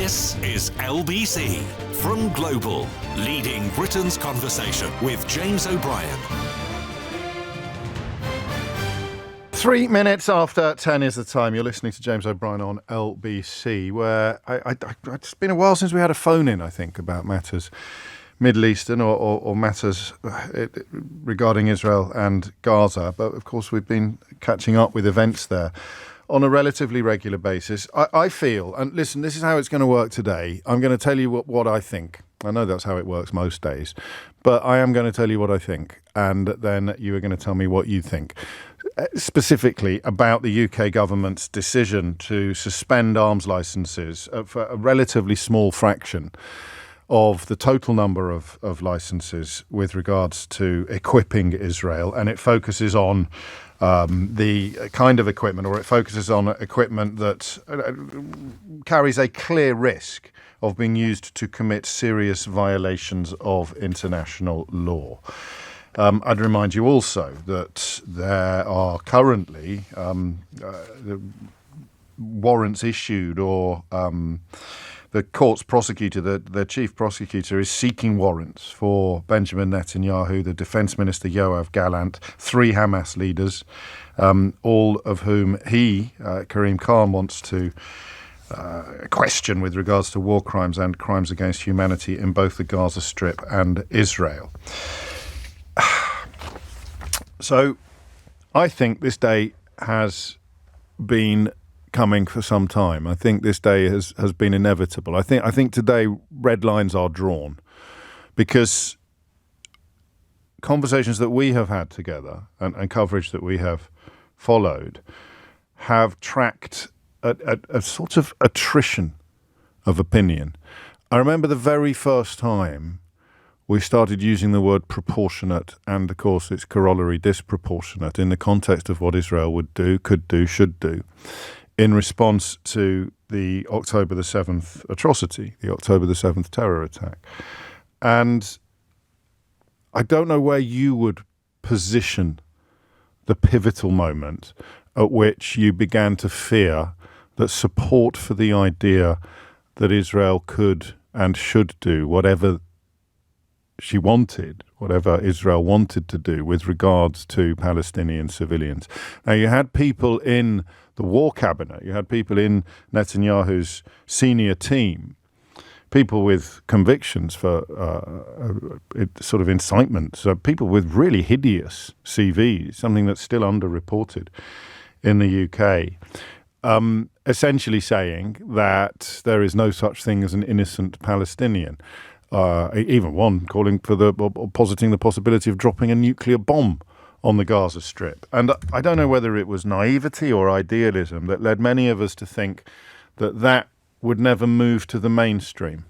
This is LBC from Global, leading Britain's conversation with James O'Brien. 3 minutes after 10 is the time. You're listening to James O'Brien on LBC, where it's been a while since we had a phone-in, I think, about matters Middle Eastern or matters regarding Israel and Gaza. But, of course, we've been catching up with events there on a relatively regular basis. I feel, and listen, this is how it's going to work today. I'm going to tell you what I think. I know that's how it works most days, but I am going to tell you what I think, and then you are going to tell me what you think. Specifically about the UK government's decision to suspend arms licences for a relatively small fraction of the total number of licences with regards to equipping Israel, and it focuses on the kind of equipment, or it focuses on equipment that carries a clear risk of being used to commit serious violations of international law. I'd remind you also that there are currently warrants issued, or the court's prosecutor, the chief prosecutor, is seeking warrants for Benjamin Netanyahu, the defence minister Yoav Gallant, 3 Hamas leaders, all of whom he, Karim Khan, wants to question with regards to war crimes and crimes against humanity in both the Gaza Strip and Israel. So I think this day has been coming for some time. I think this day has been inevitable. I think today red lines are drawn, because conversations that we have had together and coverage that we have followed have tracked a sort of attrition of opinion. I remember the very first time we started using the word proportionate, and of course its corollary disproportionate, in the context of what Israel would do, could do, should do, in response to the October the 7th atrocity, the October the 7th terror attack. And I don't know where you would position the pivotal moment at which you began to fear that support for the idea that Israel could and should do whatever she wanted, whatever Israel wanted to do with regards to Palestinian civilians. Now, you had people in the war cabinet, you had people in Netanyahu's senior team, people with convictions for sort of incitement, so people with really hideous CVs, something that's still underreported in the UK, essentially saying that there is no such thing as an innocent Palestinian. Even one calling for positing the possibility of dropping a nuclear bomb on the Gaza Strip. And I don't know whether it was naivety or idealism that led many of us to think that would never move to the mainstream,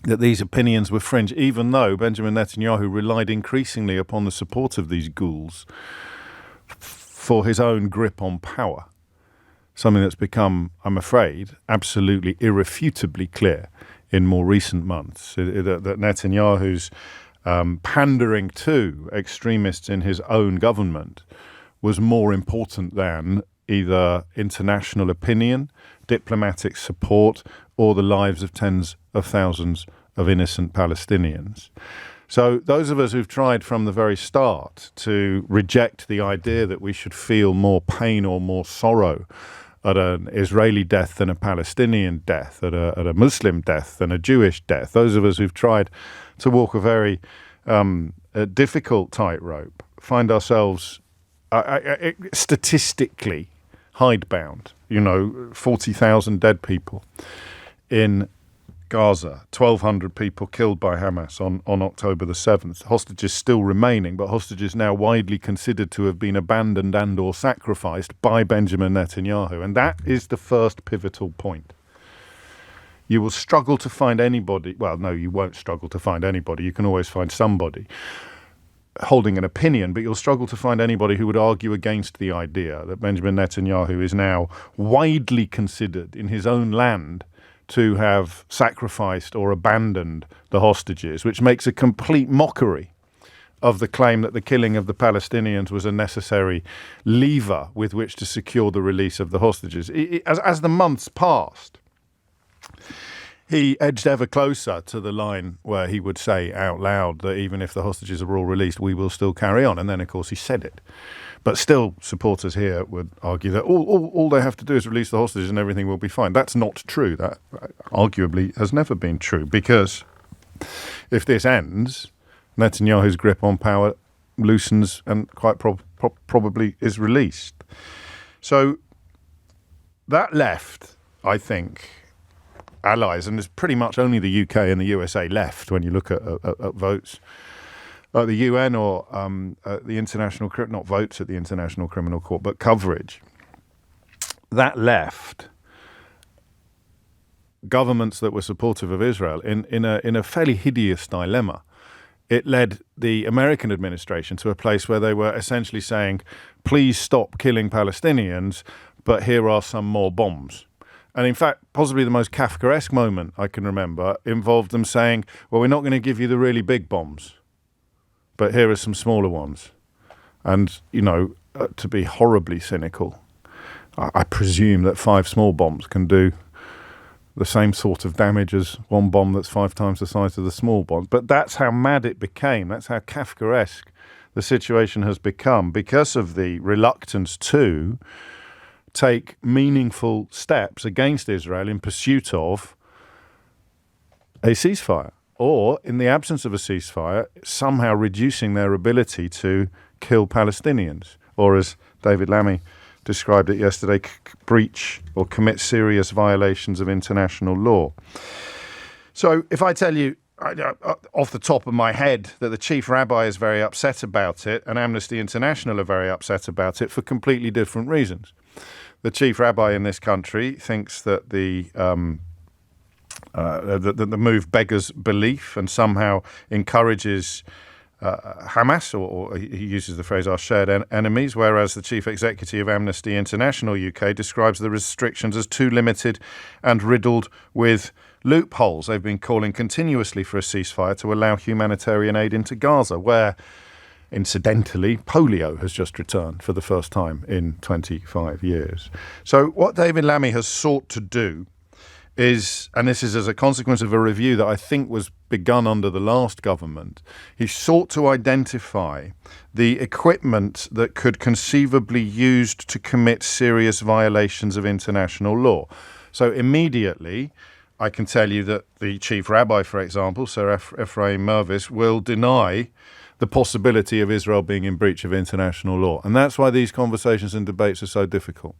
that these opinions were fringe, even though Benjamin Netanyahu relied increasingly upon the support of these ghouls for his own grip on power, something that's become, I'm afraid, absolutely irrefutably clear in more recent months, that Netanyahu's pandering to extremists in his own government was more important than either international opinion, diplomatic support, or the lives of tens of thousands of innocent Palestinians. So those of us who've tried from the very start to reject the idea that we should feel more pain or more sorrow at an Israeli death than a Palestinian death, at a Muslim death than a Jewish death, those of us who've tried to walk a very difficult tightrope, find ourselves statistically hidebound. 40,000 dead people in Gaza, 1,200 people killed by Hamas on October the 7th. Hostages still remaining, but hostages now widely considered to have been abandoned and or sacrificed by Benjamin Netanyahu. And that is the first pivotal point. You will struggle to find anybody, well, no, you won't struggle to find anybody. You can always find somebody holding an opinion, but you'll struggle to find anybody who would argue against the idea that Benjamin Netanyahu is now widely considered in his own land to have sacrificed or abandoned the hostages, which makes a complete mockery of the claim that the killing of the Palestinians was a necessary lever with which to secure the release of the hostages. As the months passed, he edged ever closer to the line where he would say out loud that even if the hostages are all released, we will still carry on. And then, of course, he said it. But still, supporters here would argue that all they have to do is release the hostages and everything will be fine. That's not true. That arguably has never been true, because if this ends, Netanyahu's grip on power loosens and quite probably is released. So that left, I think, allies, and there's pretty much only the UK and the USA left when you look at votes at the UN or the international, not votes at the International Criminal Court, but coverage. That left governments that were supportive of Israel in a fairly hideous dilemma. It led the American administration to a place where they were essentially saying, please stop killing Palestinians, but here are some more bombs. And in fact, possibly the most Kafkaesque moment I can remember involved them saying, well, we're not going to give you the really big bombs, but here are some smaller ones. And, to be horribly cynical, I presume that 5 small bombs can do the same sort of damage as one bomb that's 5 times the size of the small bomb. But that's how mad it became. That's how Kafkaesque the situation has become because of the reluctance to take meaningful steps against Israel in pursuit of a ceasefire, or in the absence of a ceasefire, somehow reducing their ability to kill Palestinians, or as David Lammy described it yesterday, breach or commit serious violations of international law. So if I tell you off the top of my head that the chief rabbi is very upset about it and Amnesty International are very upset about it for completely different reasons. The chief rabbi in this country thinks that the move beggars belief and somehow encourages Hamas, or he uses the phrase our shared enemies, whereas the chief executive of Amnesty International UK describes the restrictions as too limited and riddled with loopholes. They've been calling continuously for a ceasefire to allow humanitarian aid into Gaza, where, incidentally, polio has just returned for the first time in 25 years. So what David Lammy has sought to do is, and this is as a consequence of a review that I think was begun under the last government, he sought to identify the equipment that could conceivably used to commit serious violations of international law. So immediately, I can tell you that the chief rabbi, for example, Sir Ephraim Mervis, will deny the possibility of Israel being in breach of international law. And that's why these conversations and debates are so difficult.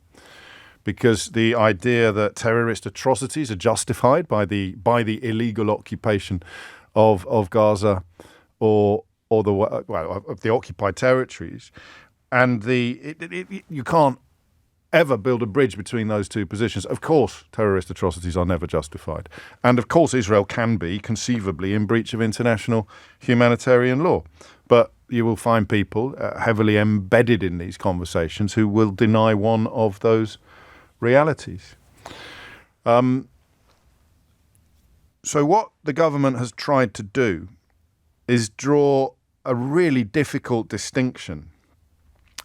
Because the idea that terrorist atrocities are justified by the illegal occupation of Gaza or of the occupied territories, and you can't ever build a bridge between those two positions. Of course, terrorist atrocities are never justified, and of course, Israel can be conceivably in breach of international humanitarian law, but you will find people heavily embedded in these conversations who will deny one of those realities. So what the government has tried to do is draw a really difficult distinction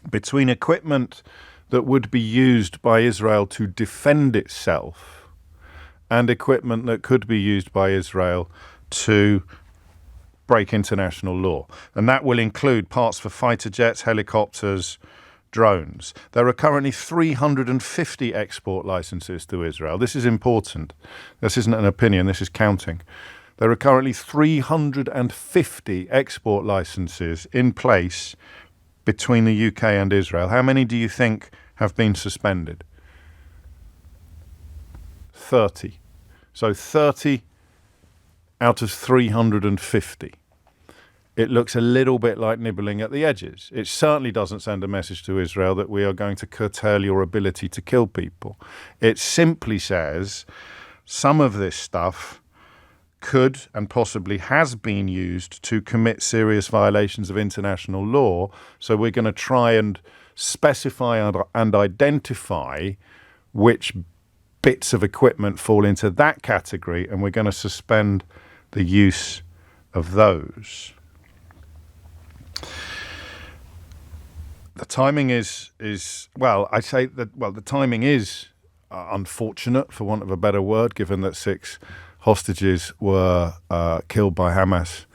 between equipment that would be used by Israel to defend itself and equipment that could be used by Israel to break international law. And that will include parts for fighter jets, helicopters, drones. There are currently 350 export licenses to Israel. This is important. This isn't an opinion, this is counting. There are currently 350 export licenses in place between the UK and Israel. How many do you think have been suspended? 30. So 30 out of 350. It looks a little bit like nibbling at the edges. It certainly doesn't send a message to Israel that we are going to curtail your ability to kill people. It simply says some of this stuff could and possibly has been used to commit serious violations of international law. So we're going to try and specify and identify which bits of equipment fall into that category, and we're going to suspend the use of those. The timing is the timing is unfortunate, for want of a better word, given that 6 hostages were killed by Hamas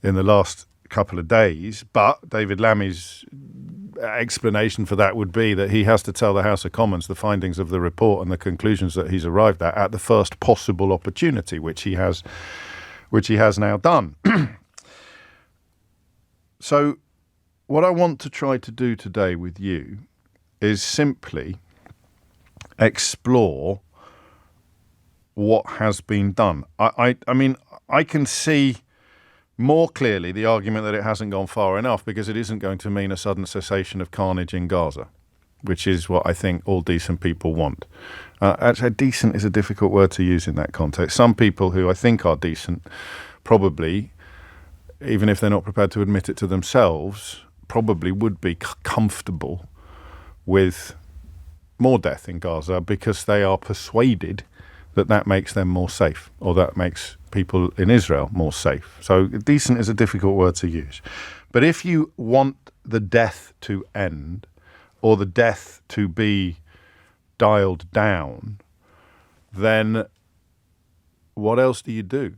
in the last couple of days. But David Lammy's explanation for that would be that he has to tell the House of Commons the findings of the report and the conclusions that he's arrived at the first possible opportunity, which he has now done. So what I want to try to do today with you is simply explore what has been done. I mean, I can see more clearly the argument that it hasn't gone far enough, because it isn't going to mean a sudden cessation of carnage in Gaza, which is what I think all decent people want. Actually, decent is a difficult word to use in that context. Some people who I think are decent probably, even if they're not prepared to admit it to themselves, probably would be comfortable with more death in Gaza, because they are persuaded that that makes them more safe, or that makes people in Israel more safe. So decent is a difficult word to use. But if you want the death to end, or the death to be dialed down, then what else do you do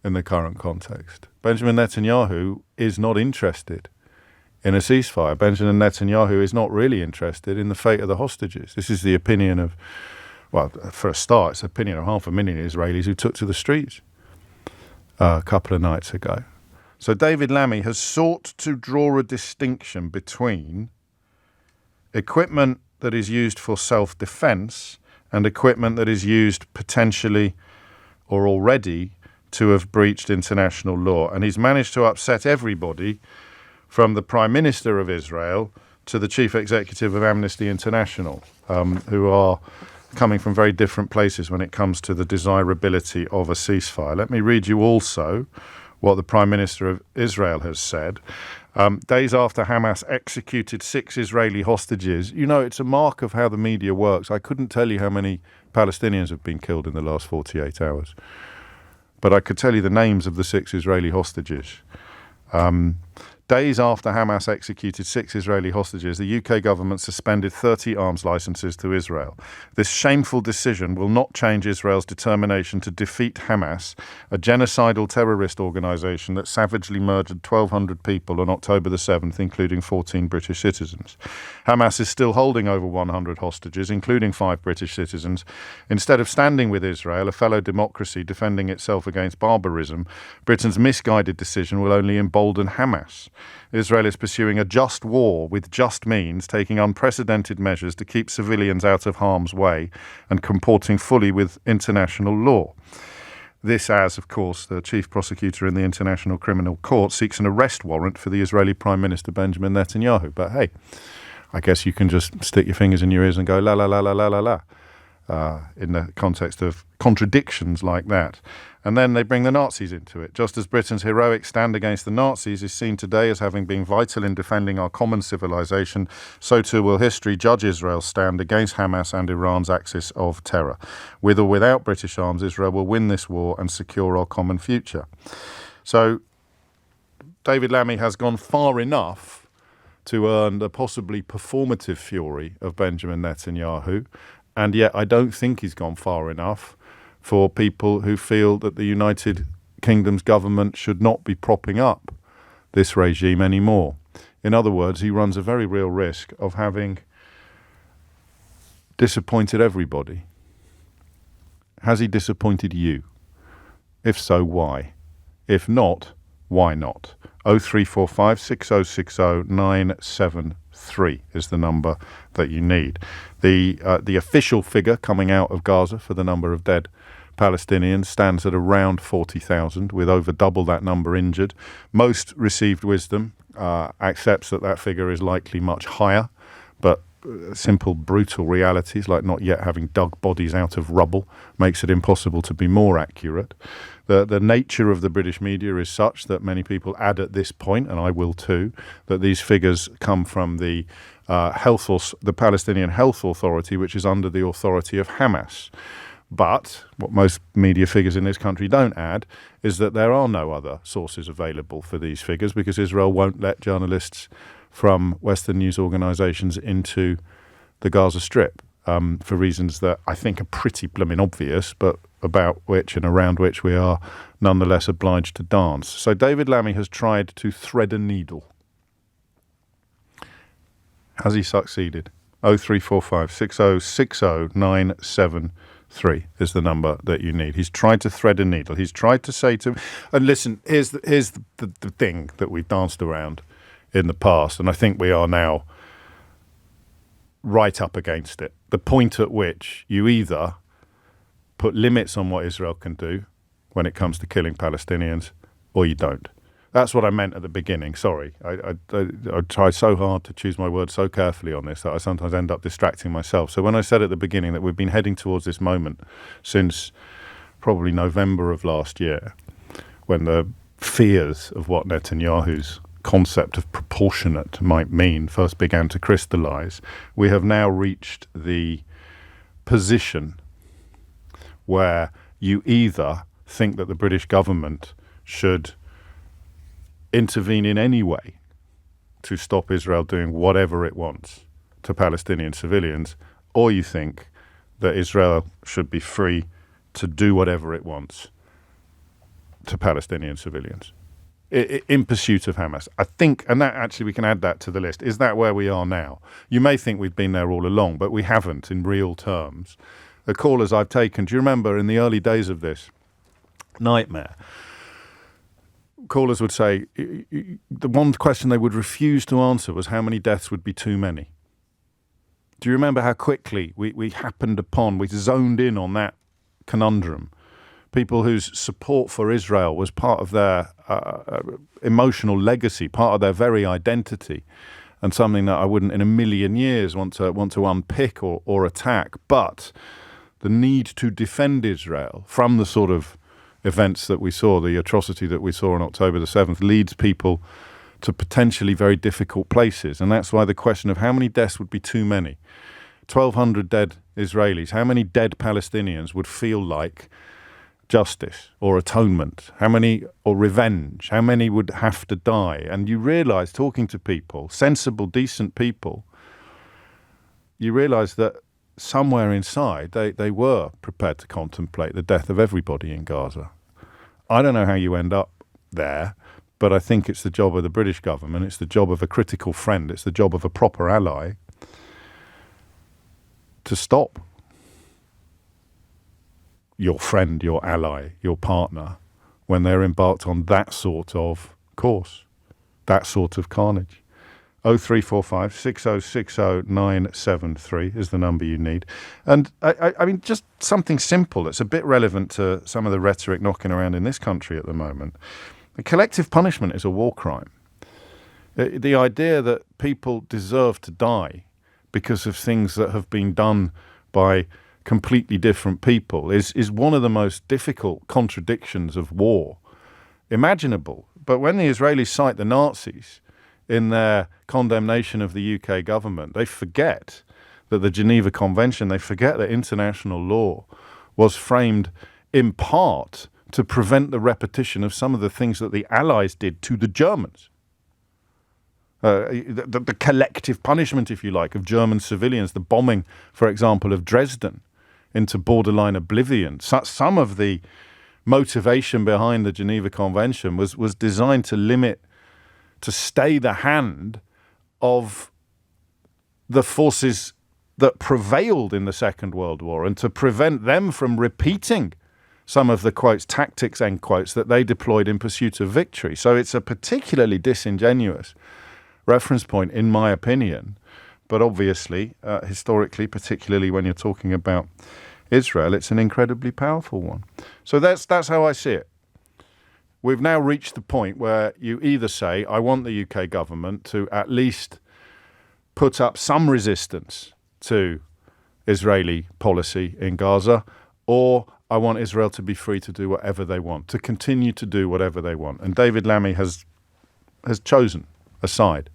in the current context? Benjamin Netanyahu is not interested in a ceasefire. Benjamin Netanyahu is not really interested in the fate of the hostages. This is the opinion of, well, for a start, it's the opinion of 500,000 Israelis who took to the streets a couple of nights ago. So David Lammy has sought to draw a distinction between equipment that is used for self-defense and equipment that is used potentially or already to have breached international law. And he's managed to upset everybody, from the Prime Minister of Israel to the Chief Executive of Amnesty International, who are coming from very different places when it comes to the desirability of a ceasefire. Let me read you also what the Prime Minister of Israel has said. Days after Hamas executed 6 Israeli hostages, you know, it's a mark of how the media works. I couldn't tell you how many Palestinians have been killed in the last 48 hours, but I could tell you the names of the 6 Israeli hostages. Days after Hamas executed 6 Israeli hostages, the UK government suspended 30 arms licenses to Israel. This shameful decision will not change Israel's determination to defeat Hamas, a genocidal terrorist organisation that savagely murdered 1,200 people on October the 7th, including 14 British citizens. Hamas is still holding over 100 hostages, including 5 British citizens. Instead of standing with Israel, a fellow democracy defending itself against barbarism, Britain's misguided decision will only embolden Hamas. Israel is pursuing a just war with just means, taking unprecedented measures to keep civilians out of harm's way and comporting fully with international law. This as, of course, the chief prosecutor in the International Criminal Court seeks an arrest warrant for the Israeli Prime Minister Benjamin Netanyahu. But hey, I guess you can just stick your fingers in your ears and go la la la la la la la in the context of contradictions like that. And then they bring the Nazis into it. Just as Britain's heroic stand against the Nazis is seen today as having been vital in defending our common civilization, so too will history judge Israel's stand against Hamas and Iran's axis of terror. With or without British arms, Israel will win this war and secure our common future. So David Lammy has gone far enough to earn the possibly performative fury of Benjamin Netanyahu, and yet I don't think he's gone far enough for people who feel that the United Kingdom's government should not be propping up this regime anymore. In other words, he runs a very real risk of having disappointed everybody. Has he disappointed you? If so, why? If not, why not? 0345 6060 973 is the number that you need. The official figure coming out of Gaza for the number of dead Palestinians stands at around 40,000, with over double that number injured. Most received wisdom accepts that figure is likely much higher, but simple, brutal realities like not yet having dug bodies out of rubble makes it impossible to be more accurate. The nature of the British media is such that many people add at this point, and I will too, that these figures come from the Palestinian Health Authority, which is under the authority of Hamas. But what most media figures in this country don't add is that there are no other sources available for these figures, because Israel won't let journalists from Western news organisations into the Gaza Strip. for reasons that I think are pretty blooming obvious, but about which and around which we are nonetheless obliged to dance. So David Lammy has tried to thread a needle. Has he succeeded? 0345 6060 973 is the number that you need. He's tried to thread a needle. He's tried to say to... And listen, here's the thing that we've danced around in the past, and I think we are now right up against it. The point at which you either put limits on what Israel can do when it comes to killing Palestinians, or you don't. That's what I meant at the beginning. Sorry. I try so hard to choose my words so carefully on this that I sometimes end up distracting myself. So when I said at the beginning that we've been heading towards this moment since probably November of last year, when the fears of what Netanyahu's concept of proportionate might mean first began to crystallize, we have now reached the position where you either think that the British government should intervene in any way to stop Israel doing whatever it wants to Palestinian civilians, or you think that Israel should be free to do whatever it wants to Palestinian civilians in pursuit of Hamas. I think, and that actually we can add that to the list. Is that where we are now? You may think we've been there all along, but we haven't in real terms. The callers I've taken, do you remember in the early days of this nightmare, callers would say the one question they would refuse to answer was how many deaths would be too many. Do you remember how quickly we zoned in on that conundrum? People whose support for Israel was part of their emotional legacy, part of their very identity, and something that I wouldn't in a million years want to unpick or attack. But the need to defend Israel from the sort of events that we saw, the atrocity that we saw on October the 7th, leads people to potentially very difficult places. And that's why the question of how many deaths would be too many. 1,200 dead Israelis. How many dead Palestinians would feel like justice or atonement? How many, or revenge? How many would have to die? And you realise, talking to people, sensible, decent people, you realise that somewhere inside they were prepared to contemplate the death of everybody in Gaza. I don't know how you end up there, but I think it's the job of the British government, it's the job of a critical friend, it's the job of a proper ally to stop your friend, your ally, your partner when they're embarked on that sort of course, that sort of carnage. 0345 6060 973 is the number you need. And I mean, just something simple that's a bit relevant to some of the rhetoric knocking around in this country at the moment. The collective punishment is a war crime. The idea that people deserve to die because of things that have been done by completely different people is one of the most difficult contradictions of war imaginable. But when the Israelis cite the Nazis in their condemnation of the UK government, they forget that the Geneva Convention, they forget that international law was framed in part to prevent the repetition of some of the things that the Allies did to the Germans. The collective punishment, if you like, of German civilians, the bombing, for example, of Dresden into borderline oblivion. Some of the motivation behind the Geneva Convention was designed to stay the hand of the forces that prevailed in the Second World War and to prevent them from repeating some of the quotes, tactics, end quotes, that they deployed in pursuit of victory. So it's a particularly disingenuous reference point, in my opinion. But obviously, historically, particularly when you're talking about Israel, it's an incredibly powerful one. So that's how I see it. We've now reached the point where you either say, I want the UK government to at least put up some resistance to Israeli policy in Gaza, or I want Israel to be free to do whatever they want, to continue to do whatever they want. And David Lammy has chosen a side.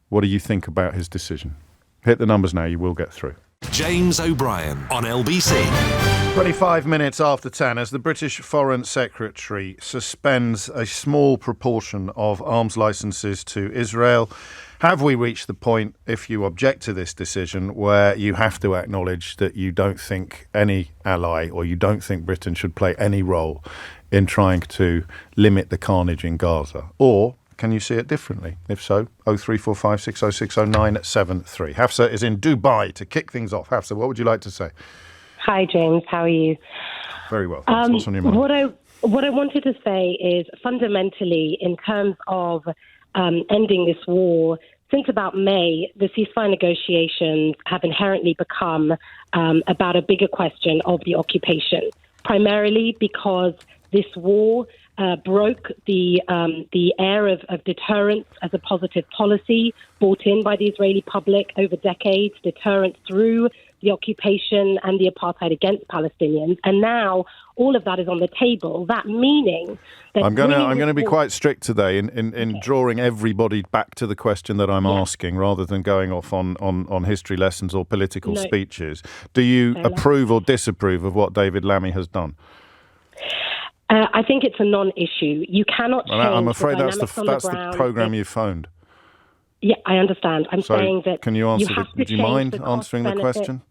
What do you think about his decision? Hit the numbers now, you will get through. James O'Brien on LBC. 25 minutes after 10, as the British Foreign Secretary suspends a small proportion of arms licenses to Israel, have we reached the point, if you object to this decision, where you have to acknowledge that you don't think any ally or you don't think Britain should play any role in trying to limit the carnage in Gaza? Or can you see it differently? If so, 03456060973. Hafsa is in Dubai to kick things off. Hafsa, what would you like to say? Hi, James. How are you? Very well. Thanks. What's on your mind? What I wanted to say is fundamentally, in terms of ending this war, since about May, the ceasefire negotiations have inherently become about a bigger question of the occupation, primarily because this war broke the air of deterrence as a positive policy brought in by the Israeli public over decades, deterrence through the occupation and the apartheid against Palestinians. And now all of that is on the table. That meaning that I'm going to be quite strict today in drawing everybody back to the question that I'm asking, rather than going off on history lessons or political speeches. Do you approve or disapprove of what David Lammy has done? I think it's a non-issue. You cannot change I'm afraid the that's the program you phoned. Yeah, I understand. I'm saying that can you answer? Would you mind answering the question?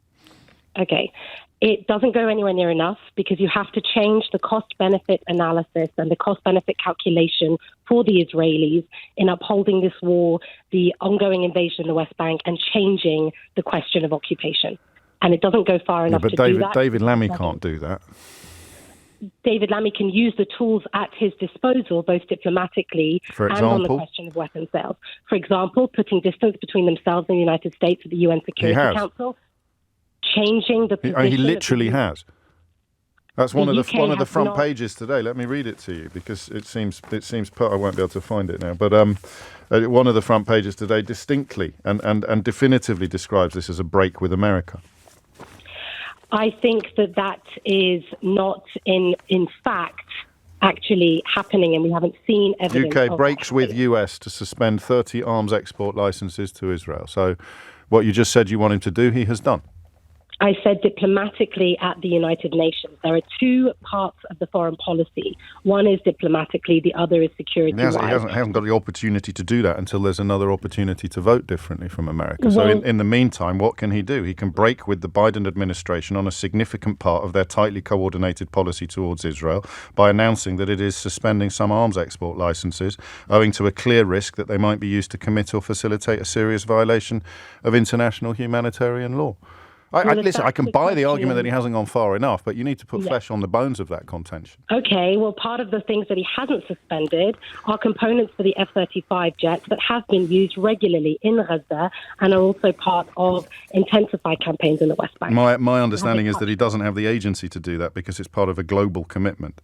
Okay. It doesn't go anywhere near enough because you have to change the cost-benefit analysis and the cost-benefit calculation for the Israelis in upholding this war, the ongoing invasion of the West Bank, and changing the question of occupation. And it doesn't go far enough to do that. But David Lammy can't do that. David Lammy can use the tools at his disposal, both diplomatically and on the question of weapons sales. For example, putting distance between themselves and the United States at the UN Security Council, changing the position. He literally has. That's one of the front pages today. Let me read it to you because it seems I won't be able to find it now. But one of the front pages today distinctly and definitively describes this as a break with America. I think that is not in fact actually happening, and we haven't seen evidence. UK breaks with US to suspend 30 arms export licenses to Israel. So what you just said you want him to do, he has done. I said diplomatically at the United Nations. There are two parts of the foreign policy. One is diplomatically, the other is security-wise. He hasn't got the opportunity to do that until there's another opportunity to vote differently from America. So in the meantime, what can he do? He can break with the Biden administration on a significant part of their tightly coordinated policy towards Israel by announcing that it is suspending some arms export licenses owing to a clear risk that they might be used to commit or facilitate a serious violation of international humanitarian law. Listen, I can buy the argument that he hasn't gone far enough, but you need to put flesh on the bones of that contention. Okay, well, part of the things that he hasn't suspended are components for the F-35 jets that have been used regularly in Gaza and are also part of intensified campaigns in the West Bank. My understanding is that he doesn't have the agency to do that because it's part of a global commitment.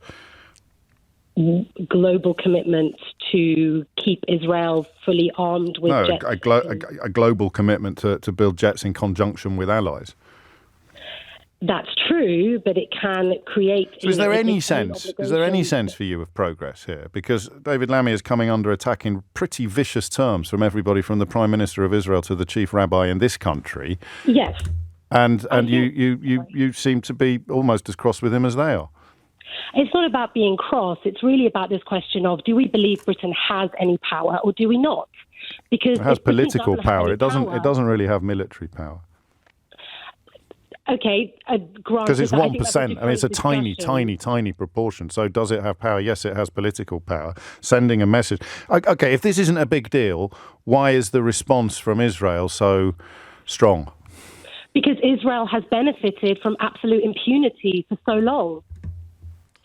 Global commitment to keep Israel fully armed with jets? A global commitment to build jets in conjunction with allies. That's true, but it can create... So is there any sense for you of progress here? Because David Lammy is coming under attack in pretty vicious terms from everybody from the Prime Minister of Israel to the chief rabbi in this country. Yes. And you seem to be almost as cross with him as they are. It's not about being cross. It's really about this question of, do we believe Britain has any power or do we not? Because it has political power. It doesn't really have military power. Okay, granted. Because it's 1%. I mean, it's a tiny proportion. So does it have power? Yes, it has political power. Sending a message. Okay, if this isn't a big deal, why is the response from Israel so strong? Because Israel has benefited from absolute impunity for so long.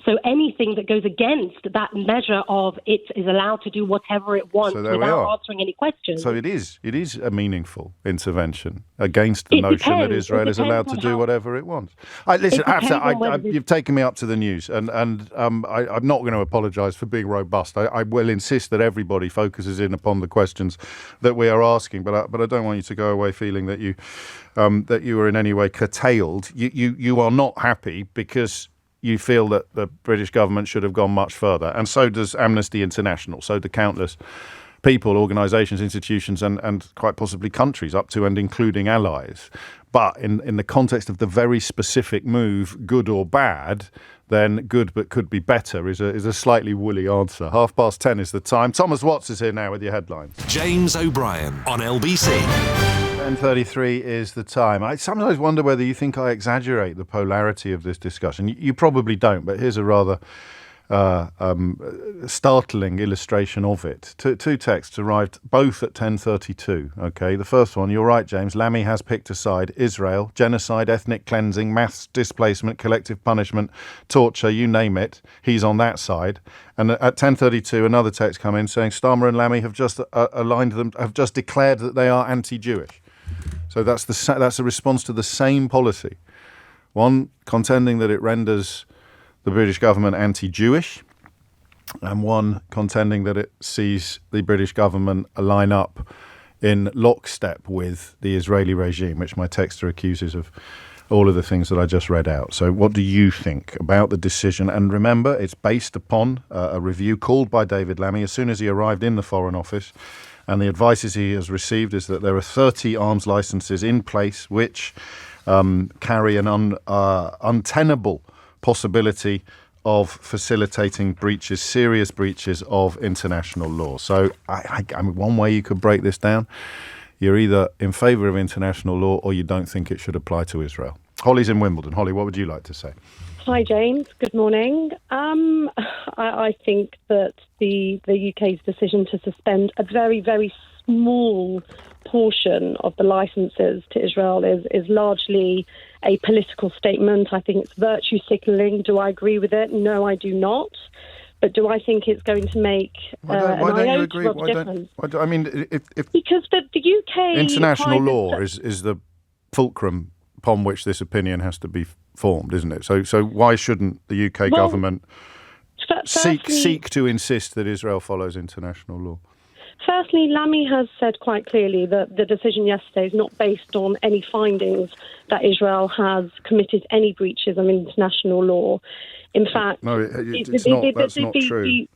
So anything that goes against that measure of it is allowed to do whatever it wants without answering any questions. So it is a meaningful intervention against the notion that Israel is allowed to do whatever it wants. Listen, you've taken me up to the news, and I'm not going to apologise for being robust. I will insist that everybody focuses in upon the questions that we are asking, but I don't want you to go away feeling that you are in any way curtailed. You are not happy because you feel that the British government should have gone much further. And so does Amnesty International. So do countless people, organisations, institutions, and quite possibly countries, up to and including allies. But in the context of the very specific move, good or bad, then good but could be better is a slightly woolly answer. 10:30 is the time. Thomas Watts is here now with your headlines. James O'Brien on LBC. 10:33 is the time. I sometimes wonder whether you think I exaggerate the polarity of this discussion. You probably don't, but here's a rather startling illustration of it. Two texts arrived both at 10:32. Okay, the first one, you're right, James. Lammy has picked a side. Israel, genocide, ethnic cleansing, mass displacement, collective punishment, torture, you name it. He's on that side. And at 10:32, another text come in saying Starmer and Lammy have just have just declared that they are anti-Jewish. So that's a response to the same policy. One contending that it renders the British government anti-Jewish, and one contending that it sees the British government line up in lockstep with the Israeli regime, which my texter accuses of all of the things that I just read out. So what do you think about the decision? And remember, it's based upon a review called by David Lammy as soon as he arrived in the Foreign Office, and the advices he has received is that there are 30 arms licenses in place which carry an untenable possibility of facilitating serious breaches of international law. So I mean, one way you could break this down, you're either in favour of international law or you don't think it should apply to Israel. Holly's in Wimbledon. Holly, what would you like to say? Hi, James. Good morning. I think that the UK's decision to suspend a very, very small portion of the licenses to Israel is largely a political statement. I think it's virtue signalling. Do I agree with it? No, I do not. But do I think it's going to make why don't you agree? I mean, if because the UK international law is the fulcrum upon which this opinion has to be formed, isn't it? So why shouldn't the UK government seek to insist that Israel follows international law? Firstly, Lammy has said quite clearly that the decision yesterday is not based on any findings that Israel has committed any breaches of international law. In fact, no, it's not. That's not true.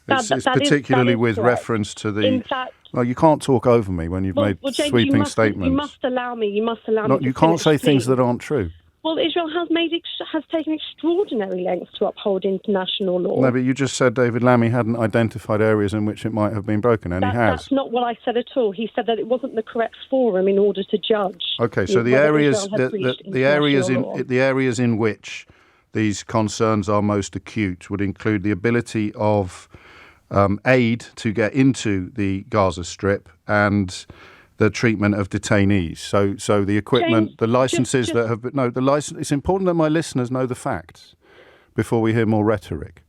It's particularly with reference to the. In fact, well, you can't talk over me when you've made James, sweeping statements. You must allow me. You can't say things that aren't true. Well, Israel has taken extraordinary lengths to uphold international law. No, but you just said David Lammy hadn't identified areas in which it might have been broken, and he has. That's not what I said at all. He said that it wasn't the correct forum in order to judge. Okay, so the areas in which these concerns are most acute would include the ability of aid to get into the Gaza Strip and the treatment of detainees. So the equipment, James, the licenses that have been... No, the license. It's important that my listeners know the facts before we hear more rhetoric.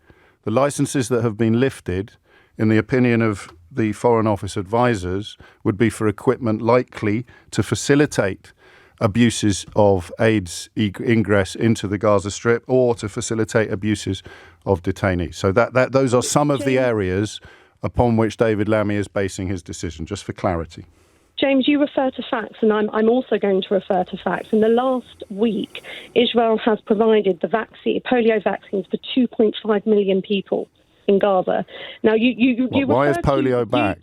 The licenses that have been lifted, in the opinion of the Foreign Office advisors, would be for equipment likely to facilitate abuses of aid's ingress into the Gaza Strip or to facilitate abuses of detainees. So those are some of the areas upon which David Lammy is basing his decision, just for clarity. James, you refer to facts, and I'm also going to refer to facts. In the last week, Israel has provided the polio vaccines for 2.5 million people in Gaza. Now, why is polio back?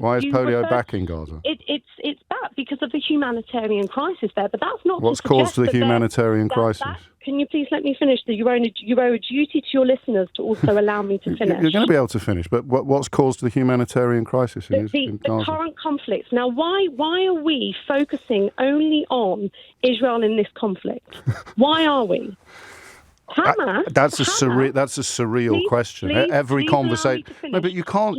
Why is polio back in Gaza? It's back because of the humanitarian crisis there, but that's not. What's caused the humanitarian crisis? Can you please let me finish? You owe a duty to your listeners to also allow me to finish. You're going to be able to finish, but what's caused the humanitarian crisis in Gaza? The current conflicts. Now, why are we focusing only on Israel in this conflict? Why are we? That's a surreal question. Every conversation. No, but you can't.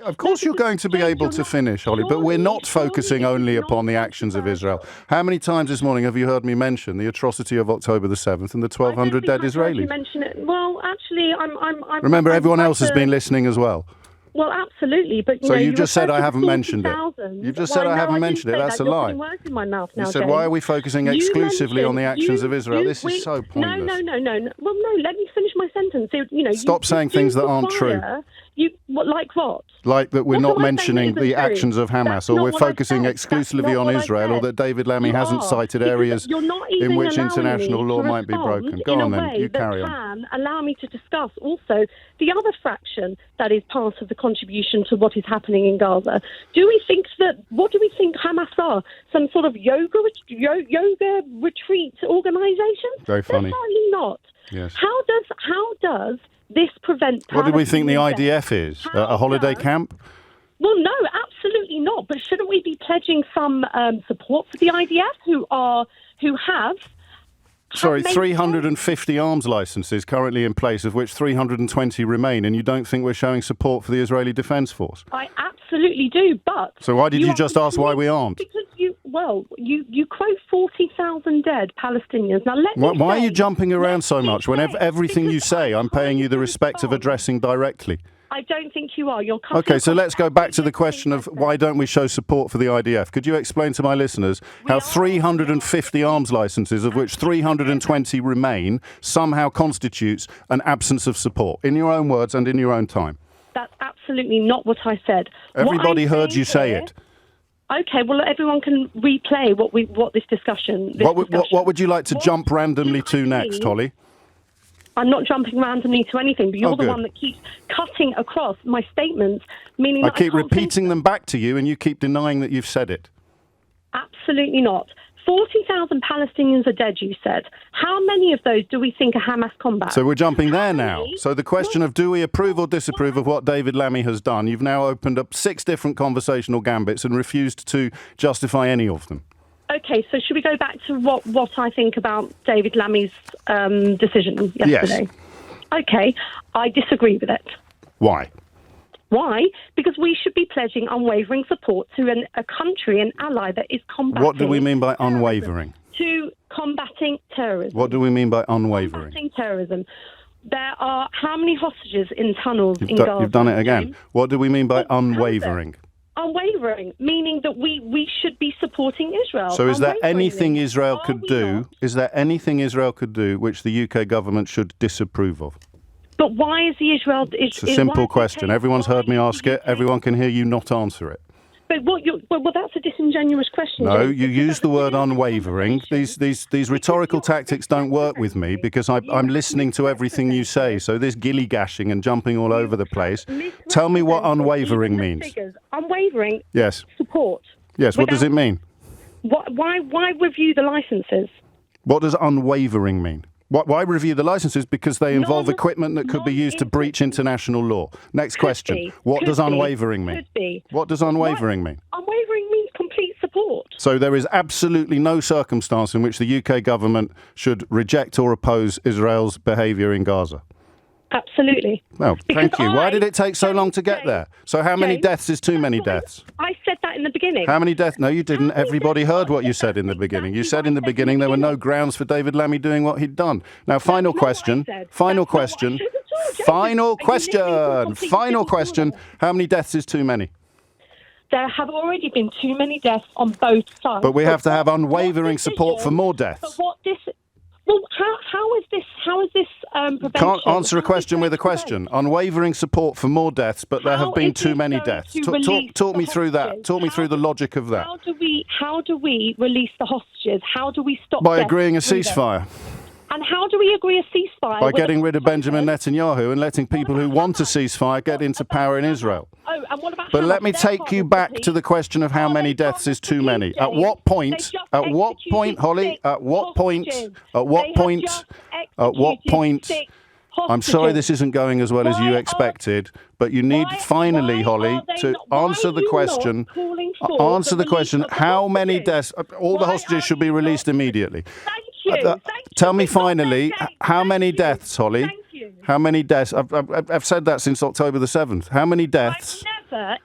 Of course, you're going to be able to finish, Holly. But we're not focusing only upon the actions of Israel. How many times this morning have you heard me mention the atrocity of October the 7th and the 1,200 dead Israelis? Mention it. Well, actually, I'm. Remember, everyone else has been listening as well. Well, absolutely, but you just said I haven't mentioned it. You just said I haven't mentioned it. That's a lie. Words in my mouth now, you said, why are we focusing exclusively on the actions of Israel? This is so pointless. No. Well, no. Let me finish my sentence. Stop saying things that aren't true. Like what? Like that we're What not am I saying mentioning that the isn't true? actions of Hamas, That's or not we're what I focusing said. exclusively That's on not what I Israel, or said. that David Lammy You hasn't are, cited because areas you're not in even which allowing international me law to might be broken. respond Go in on a then, way you that carry on. can allow me to discuss also the other fraction that is part of the contribution to what is happening in Gaza. What do we think Hamas are? Some sort of yoga retreat organisation? Very funny. They're certainly not. Yes. How does this prevent? What do we think the Palestinian IDF is? How A holiday does- camp? Well, no, absolutely not. But shouldn't we be pledging some support for the IDF, who have Sorry, made 350 arms licenses currently in place, of which 320 remain, and you don't think we're showing support for the Israeli Defence Force? I absolutely do, but... So why did you are just ask why we aren't? Because you quote 40,000 dead Palestinians. Now, Why are you jumping around so much? Whenever everything you say, I'm paying you the respect of addressing directly. I don't think you are. You're cutting Okay, so across let's go back to the every question of single why don't we show support for the IDF? Could you explain to my listeners how 350 arms licenses, of which 320 remain, somehow constitutes an absence of support, in your own words and in your own time? That's absolutely not what I said. Everybody heard you say it. Okay, well, everyone can replay what this discussion. What would you like to jump randomly to next, Holly? I'm not jumping randomly to anything, but you're the good. one that keeps cutting across my statements, meaning I that keep can't repeating them back to you, and you keep denying that you've said it. Absolutely not. 40,000 Palestinians are dead, you said. How many of those do we think are Hamas combat? So we're jumping there now. So the question of do we approve or disapprove of what David Lammy has done, you've now opened up 6 different conversational gambits and refused to justify any of them. Okay, so should we go back to what I think about David Lammy's decision yesterday? Yes. Okay, I disagree with it. Why? Why? Because we should be pledging unwavering support to a country, an ally that is combating... What do we mean by unwavering? To combating terrorism. What do we mean by unwavering? Combating terrorism. There are how many hostages in tunnels in Gaza? You've done it again. James? What do we mean by Well, unwavering? Unwavering, meaning that we should be supporting Israel. So is there Unwaveringly. anything Israel Are could we do? not? Is there anything Israel could do which the UK government should disapprove of? But why is the Israel... It's a simple question. Everyone's heard me ask it. Everyone can hear you not answer it. But well, that's a disingenuous question. No, James, you because use that's the a word different unwavering. conversation. These rhetorical tactics don't work with me because I'm listening to everything you say. So this gilly-gashing and jumping all over the place. Tell me what unwavering means. Figures. Unwavering Yes. support. Yes, what does it mean? Why review the licenses? What does unwavering mean? Why review the licenses? Because they involve equipment that could be used to breach international law. Next question. What does unwavering mean? Could be. What does unwavering mean? Unwavering means complete support. So there is absolutely no circumstance in which the UK government should reject or oppose Israel's behaviour in Gaza. Absolutely. Well, Because thank you. Why did it take so long to get James, there? So how many James, deaths is too many deaths? I said that in the beginning. How many deaths? No, you didn't. How many Everybody deaths? heard what you said in the beginning. You Exactly said in the what I said beginning in the there were no beginning. grounds for David Lammy doing what he'd done. Now, final not what I question. said. Final That's not what I question. said at all, James. Final Are you listening to a question. completely Final different question. caller? How many deaths is too many? There have already been too many deaths on both sides. But we have to have what unwavering support for decision- more But deaths. well, how is this prevention? Can't answer a How is question this with a question. Unwavering support for more deaths, but there How have been is too this many going deaths. to Talk release me the through that. hostages? Talk me through the logic of that. How do we release the hostages? How do we stop By deaths agreeing a through them? ceasefire. And how do we agree a ceasefire? By with getting a rid of Benjamin Netanyahu and letting people who want a ceasefire get into power in Israel. Oh, and what about But Hamas? let me They're take part you of back the to the question of how Are many they deaths part is of the too many. peace, At James? what They point, just at what point, executed Holly, 6 at what point, hostages. at what They have point, just at what executed point, 6 I'm sorry hostages. this isn't going as well as you Why are- expected, but you need finally, Holly, to answer the question, answer the question, how many deaths, all the hostages should be released immediately. Thank you. Tell me We've got finally, that, James. how many Thank you. deaths, Holly? Thank you. How many deaths? I've said that since October the 7th. How many deaths? Never.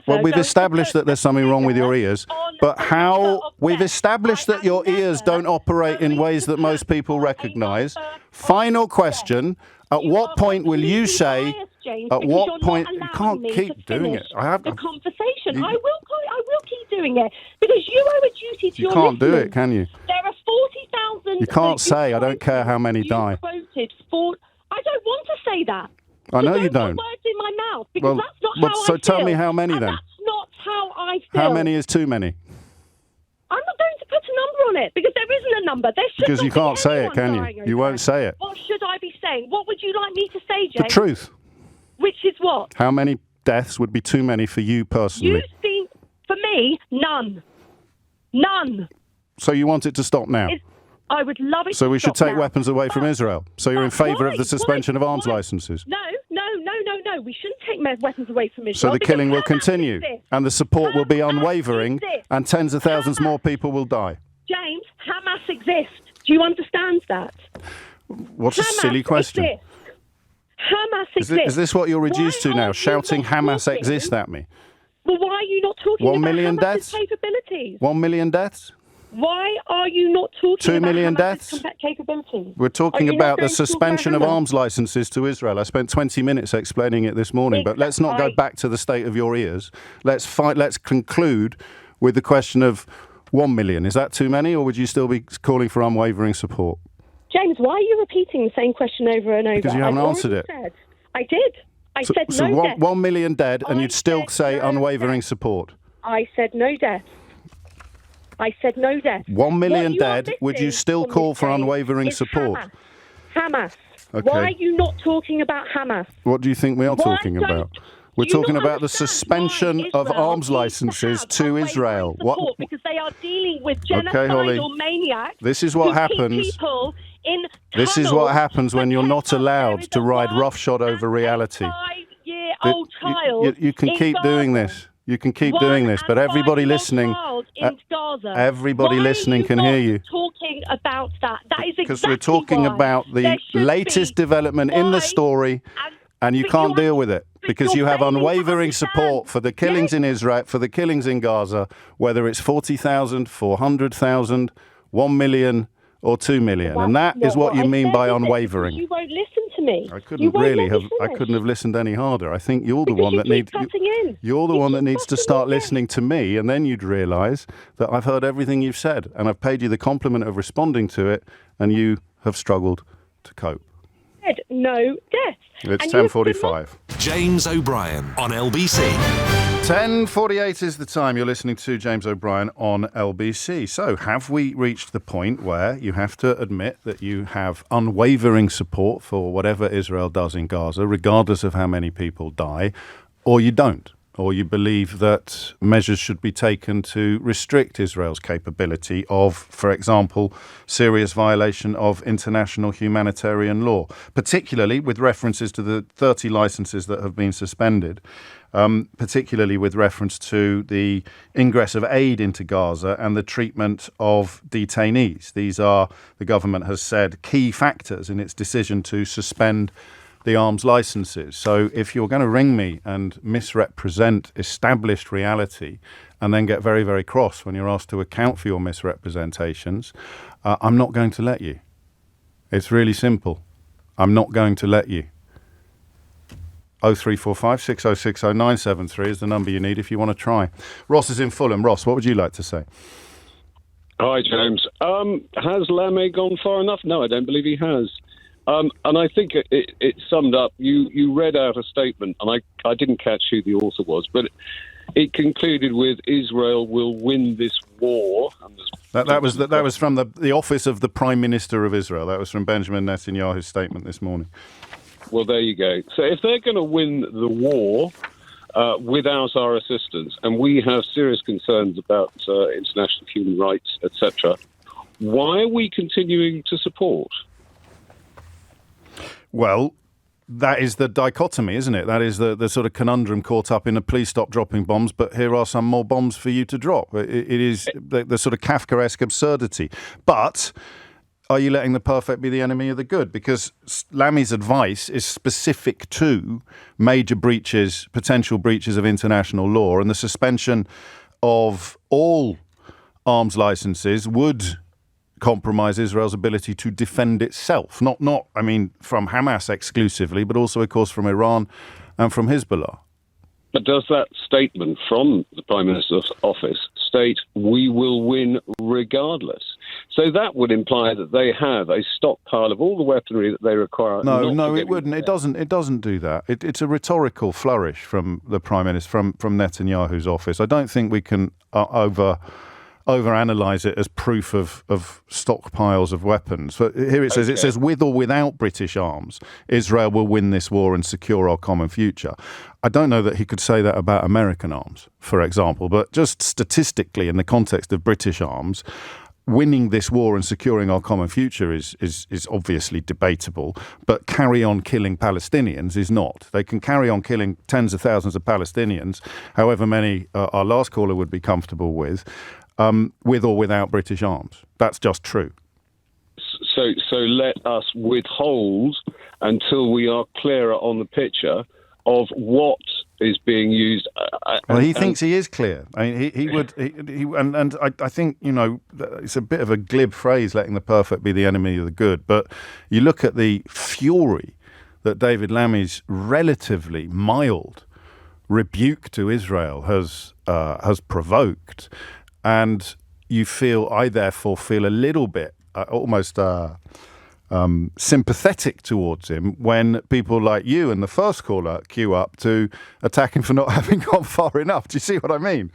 Well, we've going established to that there's something wrong with your ears, on but the how? number of We've deaths. established I that your have ears never don't operate in ways that most people recognise. Final question, at what point will you say, at what point, you can't keep doing it. The conversation. I will keep doing it because you owe a duty to You your can't do listeners. it, can you? There are 40,000. You can't say, I don't care how many die. I don't want to say that. I know you don't don't. put words in my mouth, because that's not how I so feel. tell me how many and then. That's not how I feel. How many is too many? I'm not going to put a number on it, because there isn't a number. There should Because not you can't be say it, can anyone dying you? over You won't it. say it. What should I be saying? What would you like me to say, James? The truth. Which is what? How many deaths would be too many for you personally? You think, for me, none. None. So you want it to stop now? I would love it to stop So we should take now. weapons away from Israel. So you're in favour of the suspension of arms licences? No. We shouldn't take weapons away from Israel. So the killing will continue, exists. and the support will be Hamas unwavering, exists. and tens of thousands more people will die. James, Hamas exists. Do you understand that? What's a silly question? Exists. Hamas exists. Is this what you're reduced to Why now, are you shouting not Hamas talking? exists at me? Well, why are you not talking 1 about million Hamas's deaths? capabilities? 1 million deaths? Why are you not talking 2 about million Hamas's deaths? capabilities? We're talking Are you not about the going to talk about suspension of Hamas? arms licences to Israel. I spent 20 minutes explaining it this morning, but let's not go back to the state of your ears. Let's conclude with the question of 1 million. Is that too many, or would you still be calling for unwavering support? James, why are you repeating the same question over and over? Because you haven't answered it. I did. I said no death. 1 million dead, and you'd still say no unwavering death. support. I said no death. 1 million What you are dead, would you missing still from call this for game unwavering is support? Hamas. Okay. Why are you not talking about Hamas? What do you think we are talking don't- about? We're do you talking not about the understand suspension why of Israel arms needs licenses have to unwavering Israel. support? Because they are dealing with Holly. genocidal maniacs. This is what who keep happens. people in This is tunnels what happens when you're not for 10 allowed months. to There is ride a roughshod over reality. 5-year-old child. You can in keep Gaza. doing this. You can keep doing this, but everybody listening, everybody listening can hear you. Talking about that. That is Because exactly we're talking why about the there should latest be development in the why- story, and you but can't you're- deal with it but because you you're have failing to unwavering understand. support for the killings Yes. in Israel, for the killings in Gaza, whether it's 40,000, 400,000, 1 million, or 2 million, and that That's is not what you I mean said, by is it? unwavering. Because you won't listen to me. I You couldn't won't really let have. me I finish. couldn't have listened any harder. I think you're the Because one you that keep needs. cutting in. You're the You one keep that needs to cutting start in. listening to me, and then you'd realise that I've heard everything you've said, and I've paid you the compliment of responding to it, and you have struggled to cope. Said no death. It's And you have 10:45. James O'Brien on LBC. 10:48 is the time. You're listening to James O'Brien on LBC. So, have we reached the point where you have to admit that you have unwavering support for whatever Israel does in Gaza, regardless of how many people die, or you don't? Or you believe that measures should be taken to restrict Israel's capability of, for example, serious violation of international humanitarian law, particularly with references to the 30 licenses that have been suspended, particularly with reference to the ingress of aid into Gaza and the treatment of detainees. These are, the government has said, key factors in its decision to suspend the arms licenses. So if you're going to ring me and misrepresent established reality and then get very, very cross when you're asked to account for your misrepresentations, I'm not going to let you. It's really simple. I'm not going to let you. 0345 606 0973 is the number you need if you want to try. Ross is in Fulham. Ross, what would you like to say? Hi, James. Has Lamé gone far enough? No, I don't believe he has. And I think it summed up. You read out a statement, and I didn't catch who the author was, but it concluded with Israel will win this war. That was from the office of the Prime Minister of Israel. That was from Benjamin Netanyahu's statement this morning. Well, there you go. So if they're going to win the war without our assistance, and we have serious concerns about international human rights, etc., why are we continuing to support? Well, that is the dichotomy, isn't it? That is the sort of conundrum caught up in a please stop dropping bombs, but here are some more bombs for you to drop. It is the sort of Kafkaesque absurdity. But are you letting the perfect be the enemy of the good? Because Lamé's advice is specific to major breaches, potential breaches of international law, and the suspension of all arms licenses would compromise Israel's ability to defend itself. Not from Hamas exclusively, but also, of course, from Iran and from Hezbollah. But does that statement from the Prime Minister's office state we will win regardless? So that would imply that they have a stockpile of all the weaponry that they require. No, it wouldn't. It doesn't do that. It's a rhetorical flourish from the Prime Minister, from Netanyahu's office. I don't think we can overanalyze it as proof of stockpiles of weapons. But here it says, with or without British arms, Israel will win this war and secure our common future. I don't know that he could say that about American arms, for example, but just statistically in the context of British arms, winning this war and securing our common future is obviously debatable, but carry on killing Palestinians is not. They can carry on killing tens of thousands of Palestinians, however many our last caller would be comfortable with or without British arms. That's just true. So let us withhold until we are clearer on the picture of what is being used. Well, he thinks he is clear. I mean, I think, it's a bit of a glib phrase, letting the perfect be the enemy of the good. But you look at the fury that David Lammy's relatively mild rebuke to Israel has provoked, and I therefore feel a little bit almost sympathetic towards him when people like you and the first caller queue up to attack him for not having gone far enough. Do you see what I mean?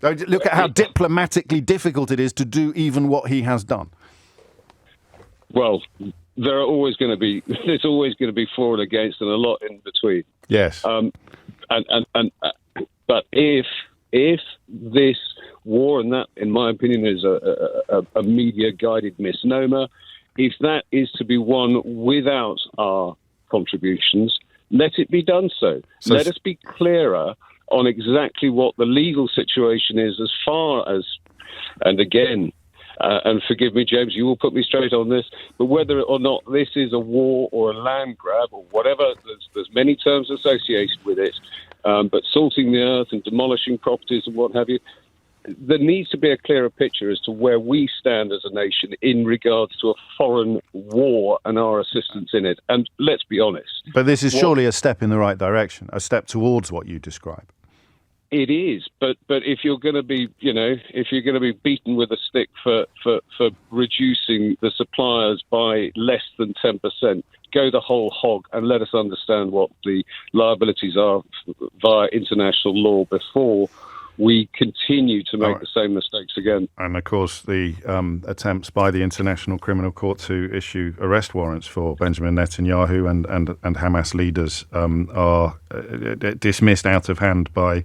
Look at how diplomatically difficult it is to do even what he has done. Well, there's always going to be for and against and a lot in between. Yes. But if this war, and that, in my opinion, is a media-guided misnomer, if that is to be won without our contributions, let it be done so. Let us be clearer on exactly what the legal situation is as far as, and again, and forgive me, James, you will put me straight on this, but whether or not this is a war or a land grab or whatever, there's many terms associated with it, but salting the earth and demolishing properties and what have you, there needs to be a clearer picture as to where we stand as a nation in regards to a foreign war and our assistance in it. And let's be honest. But this is surely a step in the right direction, a step towards what you describe. It is, but if you're going to be, beaten with a stick for reducing the suppliers by less than 10%, go the whole hog and let us understand what the liabilities are via international law before we continue to make the same mistakes again. And of course, the attempts by the International Criminal Court to issue arrest warrants for Benjamin Netanyahu and Hamas leaders are dismissed out of hand by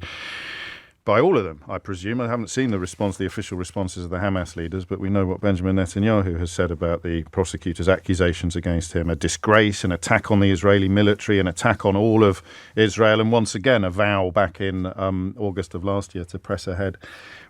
all of them, I presume. I haven't seen the official responses of the Hamas leaders, but we know what Benjamin Netanyahu has said about the prosecutors' accusations against him: a disgrace, an attack on the Israeli military, an attack on all of Israel, and once again a vow back in August of last year to press ahead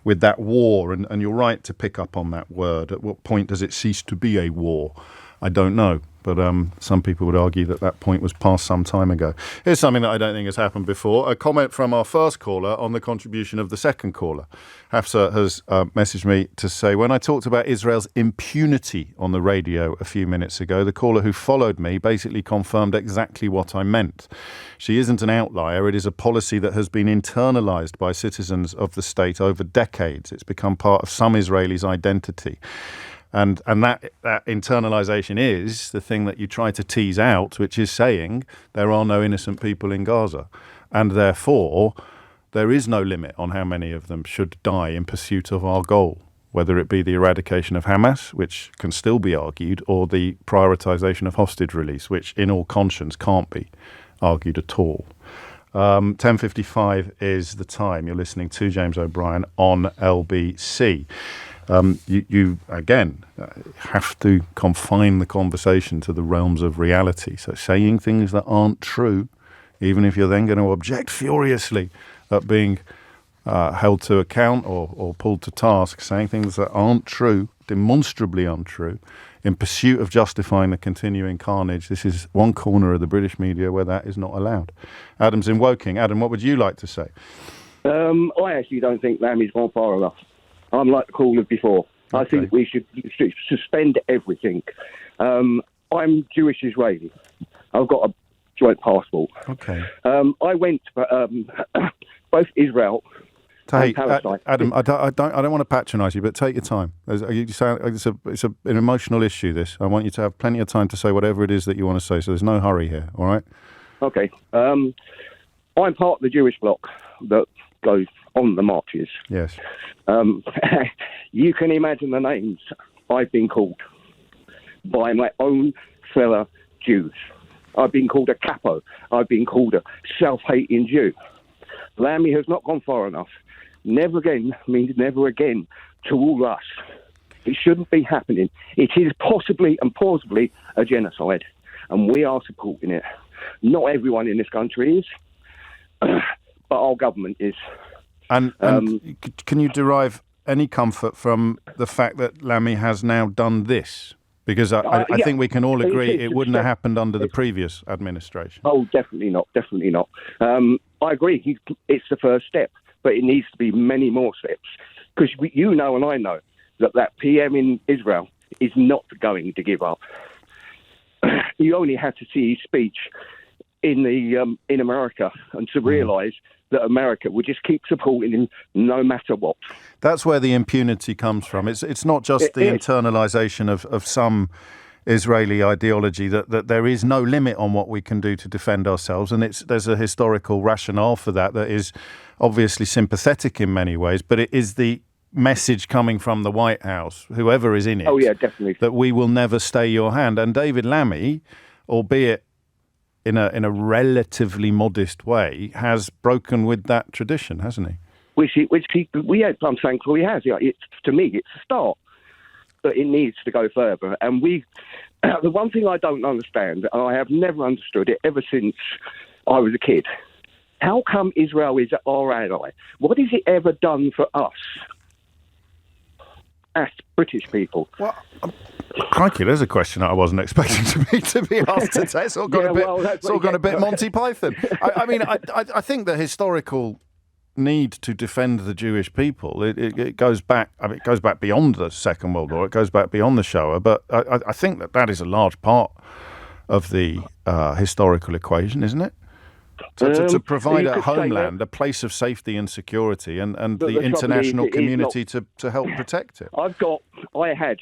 with that war. And you're right to pick up on that word. At what point does it cease to be a war? I don't know. But some people would argue that point was passed some time ago. Here's something that I don't think has happened before. A comment from our first caller on the contribution of the second caller. Hafsa has messaged me to say, when I talked about Israel's impunity on the radio a few minutes ago, the caller who followed me basically confirmed exactly what I meant. She isn't an outlier. It is a policy that has been internalized by citizens of the state over decades. It's become part of some Israelis' identity. And that internalization is the thing that you try to tease out, which is saying there are no innocent people in Gaza. And therefore, there is no limit on how many of them should die in pursuit of our goal, whether it be the eradication of Hamas, which can still be argued, or the prioritization of hostage release, which in all conscience can't be argued at all. 10:55 is the time. You're listening to James O'Brien on LBC. You again have to confine the conversation to the realms of reality. So saying things that aren't true, even if you're then going to object furiously at being held to account or pulled to task, saying things that aren't true, demonstrably untrue, in pursuit of justifying the continuing carnage. This is one corner of the British media where that is not allowed. Adam's in Woking. Adam, what would you like to say? I actually don't think Lammy's gone far enough. I'm like the caller before. Okay. I think we should suspend everything. I'm Jewish Israeli. I've got a joint passport. Okay. I went to both Israel Hey, parasite. Adam, I don't want to patronise you, but take your time. It's an emotional issue, this. I want you to have plenty of time to say whatever it is that you want to say, so there's no hurry here, all right? Okay. I'm part of the Jewish bloc that goes on the marches. Yes. You can imagine the names I've been called by my own fellow Jews. I've been called a capo. I've been called a self-hating Jew. Lammy has not gone far enough. Never again means never again to all us. It shouldn't be happening. It is possibly and plausibly a genocide, and we are supporting it. Not everyone in this country is, but our government is. And can you derive any comfort from the fact that Lammy has now done this? Because I think we can all agree it wouldn't have happened under the previous administration. Oh, definitely not. Definitely not. I agree. It's the first step, but it needs to be many more steps. Because you know and I know that PM in Israel is not going to give up. You only have to see his speech in America and to realise that America will just keep supporting him no matter what. That's where the impunity comes from. It's not just the internalization of some Israeli ideology that there is no limit on what we can do to defend ourselves, and there's a historical rationale for that is obviously sympathetic in many ways, but it is the message coming from the White House, whoever is in it, definitely, that we will never stay your hand. And David Lammy, albeit in a relatively modest way, has broken with that tradition, hasn't he? I'm thankful he has. To me, it's a start, but it needs to go further. And the one thing I don't understand, and I have never understood it ever since I was a kid, how come Israel is our ally? What has it ever done for us as British people? Well, crikey, there's a question that I wasn't expecting to be asked today. It's all gone a bit Monty Python. I think the historical need to defend the Jewish people, it goes back. It goes back beyond the Second World War. It goes back beyond the Shoah. But I think that is a large part of the historical equation, isn't it? To provide a homeland, a place of safety and security, and the international community to help protect it. I had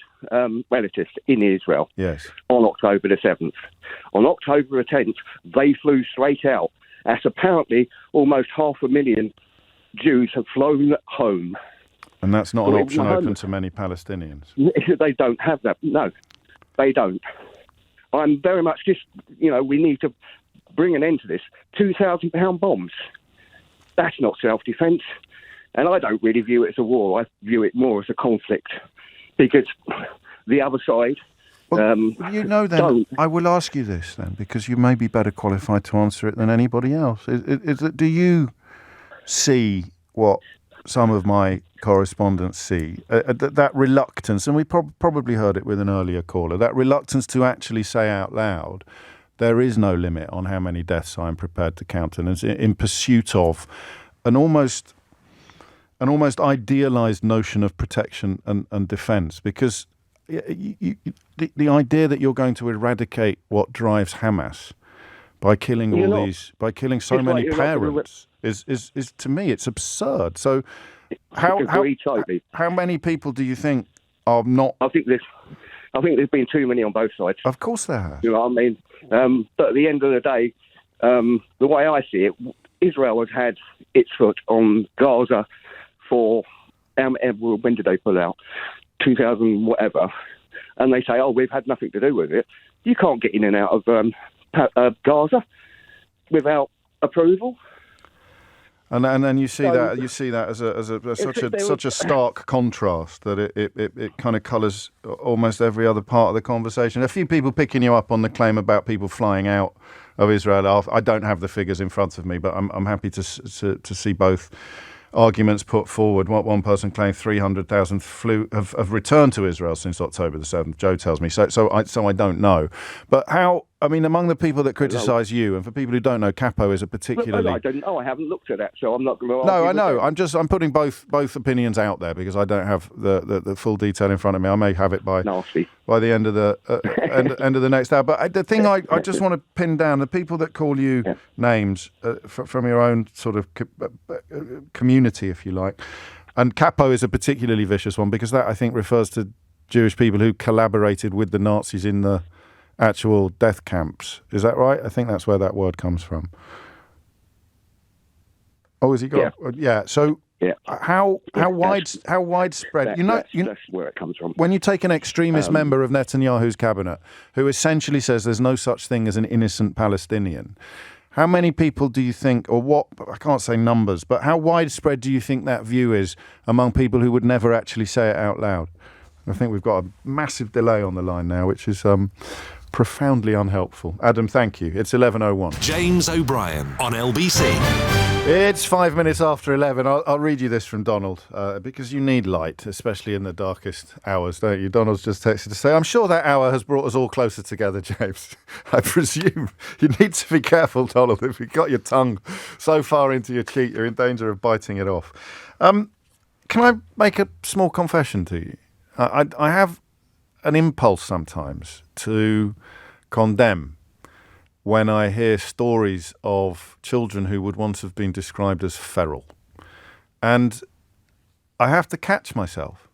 relatives in Israel. Yes. On October the 7th. On October the 10th, they flew straight out, as apparently almost 500,000 Jews have flown home. And that's not an option open to many Palestinians. They don't have that. No, they don't. I'm very much we need to bring an end to this. £2,000 bombs. That's not self-defence. And I don't really view it as a war. I view it more as a conflict. Because the other side... I will ask you this then, because you may be better qualified to answer it than anybody else. Do you see what some of my correspondents see? That reluctance, and we probably heard it with an earlier caller, that reluctance to actually say out loud, there is no limit on how many deaths I'm prepared to countenance in pursuit of an almost idealized notion of protection and defense. Because the idea that you're going to eradicate what drives Hamas by killing so many parents is to me, it's absurd. So how many people do you think are not? I think there's been too many on both sides. Of course there has. You know what I mean? But at the end of the day, the way I see it, Israel has had its foot on Gaza for, when did they pull out? 2000 whatever. And they say, we've had nothing to do with it. You can't get in and out of Gaza without approval. And then you see that as such a stark contrast that it kind of colours almost every other part of the conversation. A few people picking you up on the claim about people flying out of Israel. I don't have the figures in front of me, but I'm happy to see both arguments put forward. One person claimed 300,000 have returned to Israel since October the 7th. Joe tells me so. I don't know, but how I mean, among the people that criticise you, and for people who don't know, Capo is a particularly... I don't know. I haven't looked at that, so I'm not going to... No, I know. I'm putting both opinions out there because I don't have the full detail in front of me. I may have it by the end of the end of the next hour. But the thing I just want to pin down, the people that call you names from your own sort of community, if you like, and Capo is a particularly vicious one because that, I think, refers to Jewish people who collaborated with the Nazis in the actual death camps. Is that right? I think that's where that word comes from. Oh, has he got? Yeah. So, how widespread? That's where it comes from. When you take an extremist member of Netanyahu's cabinet, who essentially says there's no such thing as an innocent Palestinian, how many people do you think, or what? I can't say numbers, but how widespread do you think that view is among people who would never actually say it out loud? I think we've got a massive delay on the line now, which is profoundly unhelpful. Adam, thank you. It's 11:01. James O'Brien on LBC. It's 5 minutes after 11. I'll read you this from Donald, because you need light, especially in the darkest hours, don't you? Donald's just texted to say, I'm sure that hour has brought us all closer together, James. I presume you need to be careful, Donald. If you've got your tongue so far into your cheek, you're in danger of biting it off. Can I make a small confession to you? I have an impulse sometimes to condemn when I hear stories of children who would once have been described as feral. And I have to catch myself.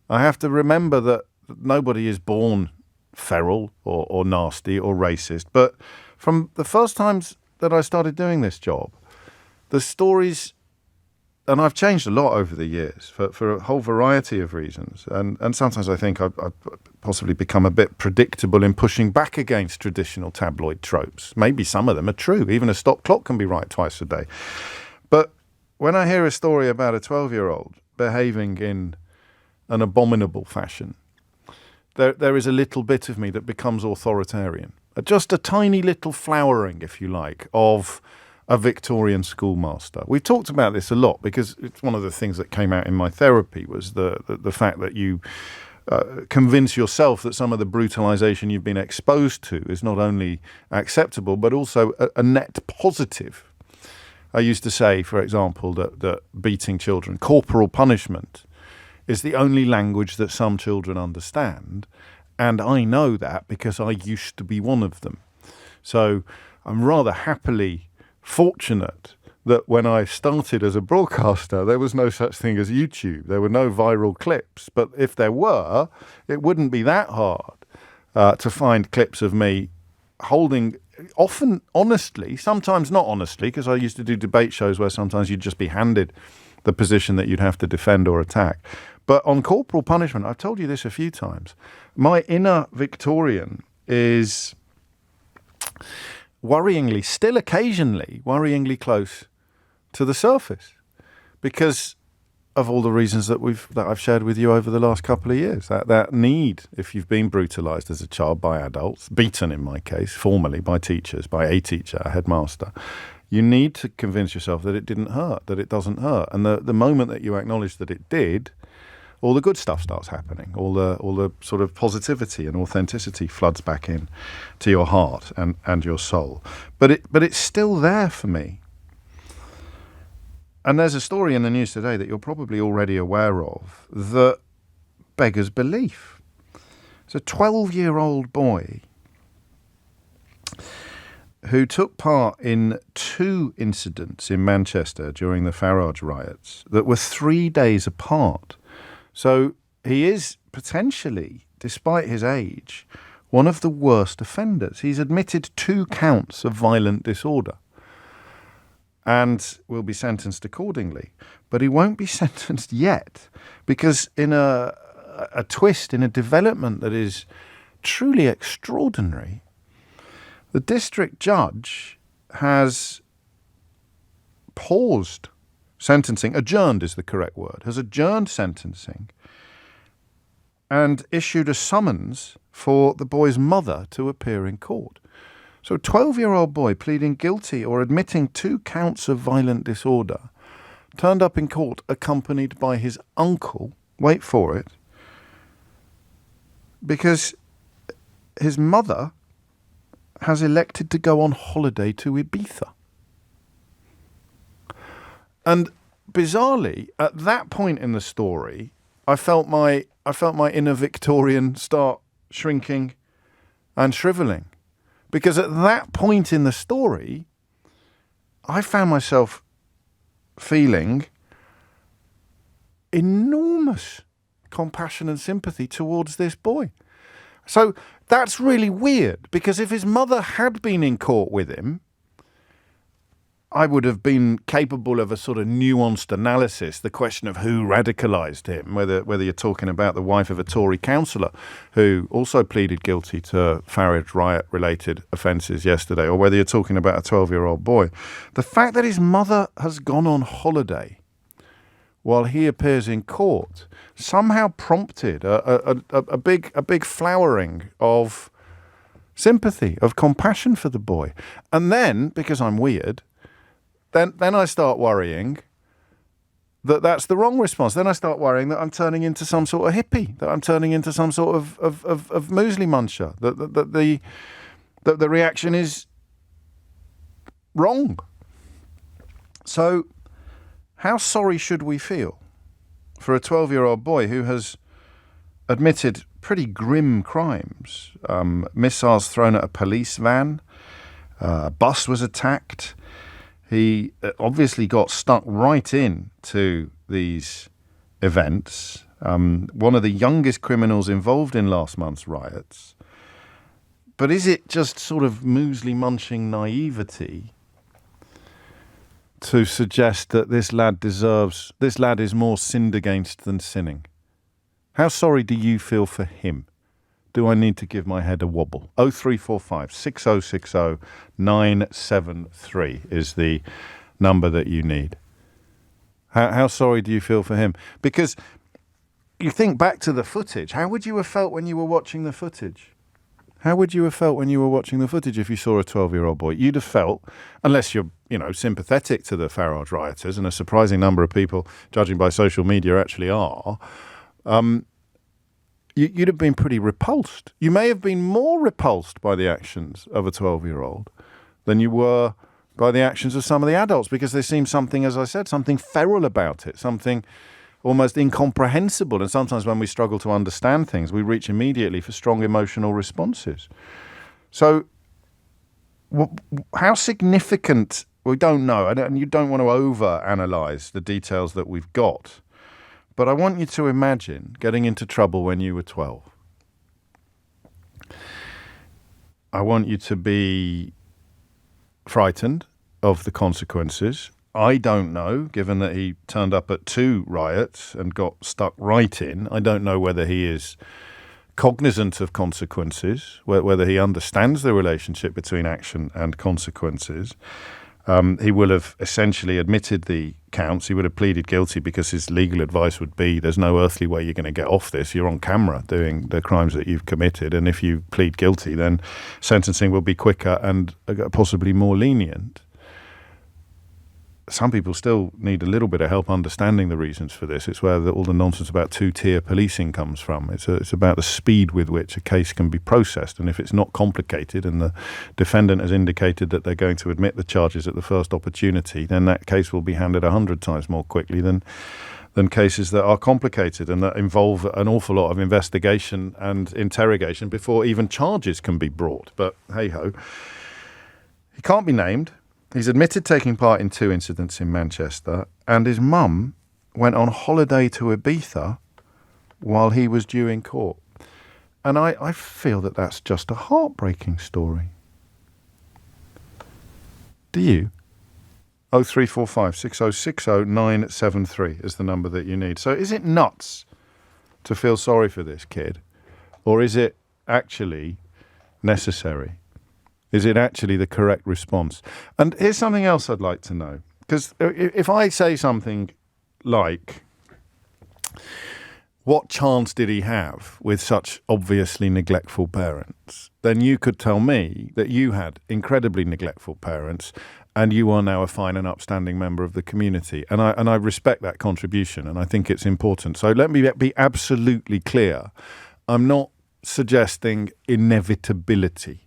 I have to remember that nobody is born feral or nasty or racist. But from the first times that I started doing this job, the stories... And I've changed a lot over the years for a whole variety of reasons. And sometimes I think I've possibly become a bit predictable in pushing back against traditional tabloid tropes. Maybe some of them are true. Even a stop clock can be right twice a day. But when I hear a story about a 12-year-old behaving in an abominable fashion, there is a little bit of me that becomes authoritarian. Just a tiny little flowering, if you like, of a Victorian schoolmaster. We've talked about this a lot because it's one of the things that came out in my therapy was the fact that you convince yourself that some of the brutalization you've been exposed to is not only acceptable but also a net positive. I used to say, for example, that beating children, corporal punishment, is the only language that some children understand, and I know that because I used to be one of them. So I'm rather happily fortunate that when I started as a broadcaster, there was no such thing as YouTube. There were no viral clips. But if there were, it wouldn't be that hard to find clips of me holding, often honestly, sometimes not honestly, because I used to do debate shows where sometimes you'd just be handed the position that you'd have to defend or attack. But on corporal punishment, I've told you this a few times, my inner Victorian is... worryingly, still occasionally, worryingly close to the surface because of all the reasons that I've shared with you over the last couple of years. That need, if you've been brutalised as a child by adults, beaten in my case, formally by teachers, by a teacher, a headmaster, you need to convince yourself that it didn't hurt, that it doesn't hurt. And the moment that you acknowledge that it did, all the good stuff starts happening. All the sort of positivity and authenticity floods back in to your heart and your soul. But it's still there for me. And there's a story in the news today that you're probably already aware of that beggars belief. It's a 12-year-old boy who took part in 2 incidents in Manchester during the Farage riots that were 3 days apart. So he is potentially, despite his age, one of the worst offenders. He's admitted 2 counts of violent disorder and will be sentenced accordingly. But he won't be sentenced yet because in a twist, in a development that is truly extraordinary, the district judge has paused sentencing, adjourned is the correct word, has adjourned sentencing and issued a summons for the boy's mother to appear in court. So a 12-year-old boy pleading guilty or admitting 2 counts of violent disorder turned up in court accompanied by his uncle, wait for it, because his mother has elected to go on holiday to Ibiza. And bizarrely, at that point in the story, I felt my inner Victorian start shrinking and shriveling. Because at that point in the story, I found myself feeling enormous compassion and sympathy towards this boy. So that's really weird, because if his mother had been in court with him, I would have been capable of a sort of nuanced analysis, the question of who radicalised him, whether you're talking about the wife of a Tory councillor who also pleaded guilty to Farage riot-related offences yesterday, or whether you're talking about a 12-year-old boy. The fact that his mother has gone on holiday while he appears in court somehow prompted a big flowering of sympathy, of compassion for the boy. And then, because I'm weird, then I start worrying that that's the wrong response. Then I start worrying that I'm turning into some sort of hippie, that I'm turning into some sort of muesli muncher, that the reaction is wrong. So how sorry should we feel for a 12-year-old boy who has admitted pretty grim crimes? Missiles thrown at a police van, a bus was attacked. He obviously got stuck right in to these events. One of the youngest criminals involved in last month's riots. But is it just sort of muesli-munching naivety to suggest that this lad is more sinned against than sinning? How sorry do you feel for him? Do I need to give my head a wobble? 0345 6060 973 is the number that you need. How sorry do you feel for him? Because you think back to the footage. How would you have felt when you were watching the footage? How would you have felt when you were watching the footage if you saw a 12-year-old boy? You'd have felt, unless you're, sympathetic to the Farage rioters, and a surprising number of people, judging by social media, actually are, you'd have been pretty repulsed. You may have been more repulsed by the actions of a 12-year-old than you were by the actions of some of the adults, because there seems something, as I said, something feral about it, something almost incomprehensible. And sometimes when we struggle to understand things, we reach immediately for strong emotional responses. So how significant, we don't know, and you don't want to over-analyse the details that we've got, but I want you to imagine getting into trouble when you were 12. I want you to be frightened of the consequences. I don't know, given that he turned up at 2 riots and got stuck right in, I don't know whether he is cognizant of consequences, whether he understands the relationship between action and consequences. He will have essentially admitted the counts. He would have pleaded guilty because his legal advice would be, there's no earthly way you're going to get off this. You're on camera doing the crimes that you've committed. And if you plead guilty, then sentencing will be quicker and possibly more lenient. Some people still need a little bit of help understanding the reasons for this. It's where all the nonsense about 2-tier policing comes from. It's about the speed with which a case can be processed. And if it's not complicated and the defendant has indicated that they're going to admit the charges at the first opportunity, then that case will be handled 100 times more quickly than cases that are complicated and that involve an awful lot of investigation and interrogation before even charges can be brought. But hey-ho. He can't be named. He's admitted taking part in 2 incidents in Manchester, and his mum went on holiday to Ibiza while he was due in court. And I feel that that's just a heartbreaking story. Do you? 0345 6060 973 is the number that you need. So is it nuts to feel sorry for this kid, or is it actually necessary? Is it actually the correct response? And here's something else I'd like to know. Because if I say something like, what chance did he have with such obviously neglectful parents? Then you could tell me that you had incredibly neglectful parents and you are now a fine and upstanding member of the community. And I respect that contribution, and I think it's important. So let me be absolutely clear. I'm not suggesting inevitability.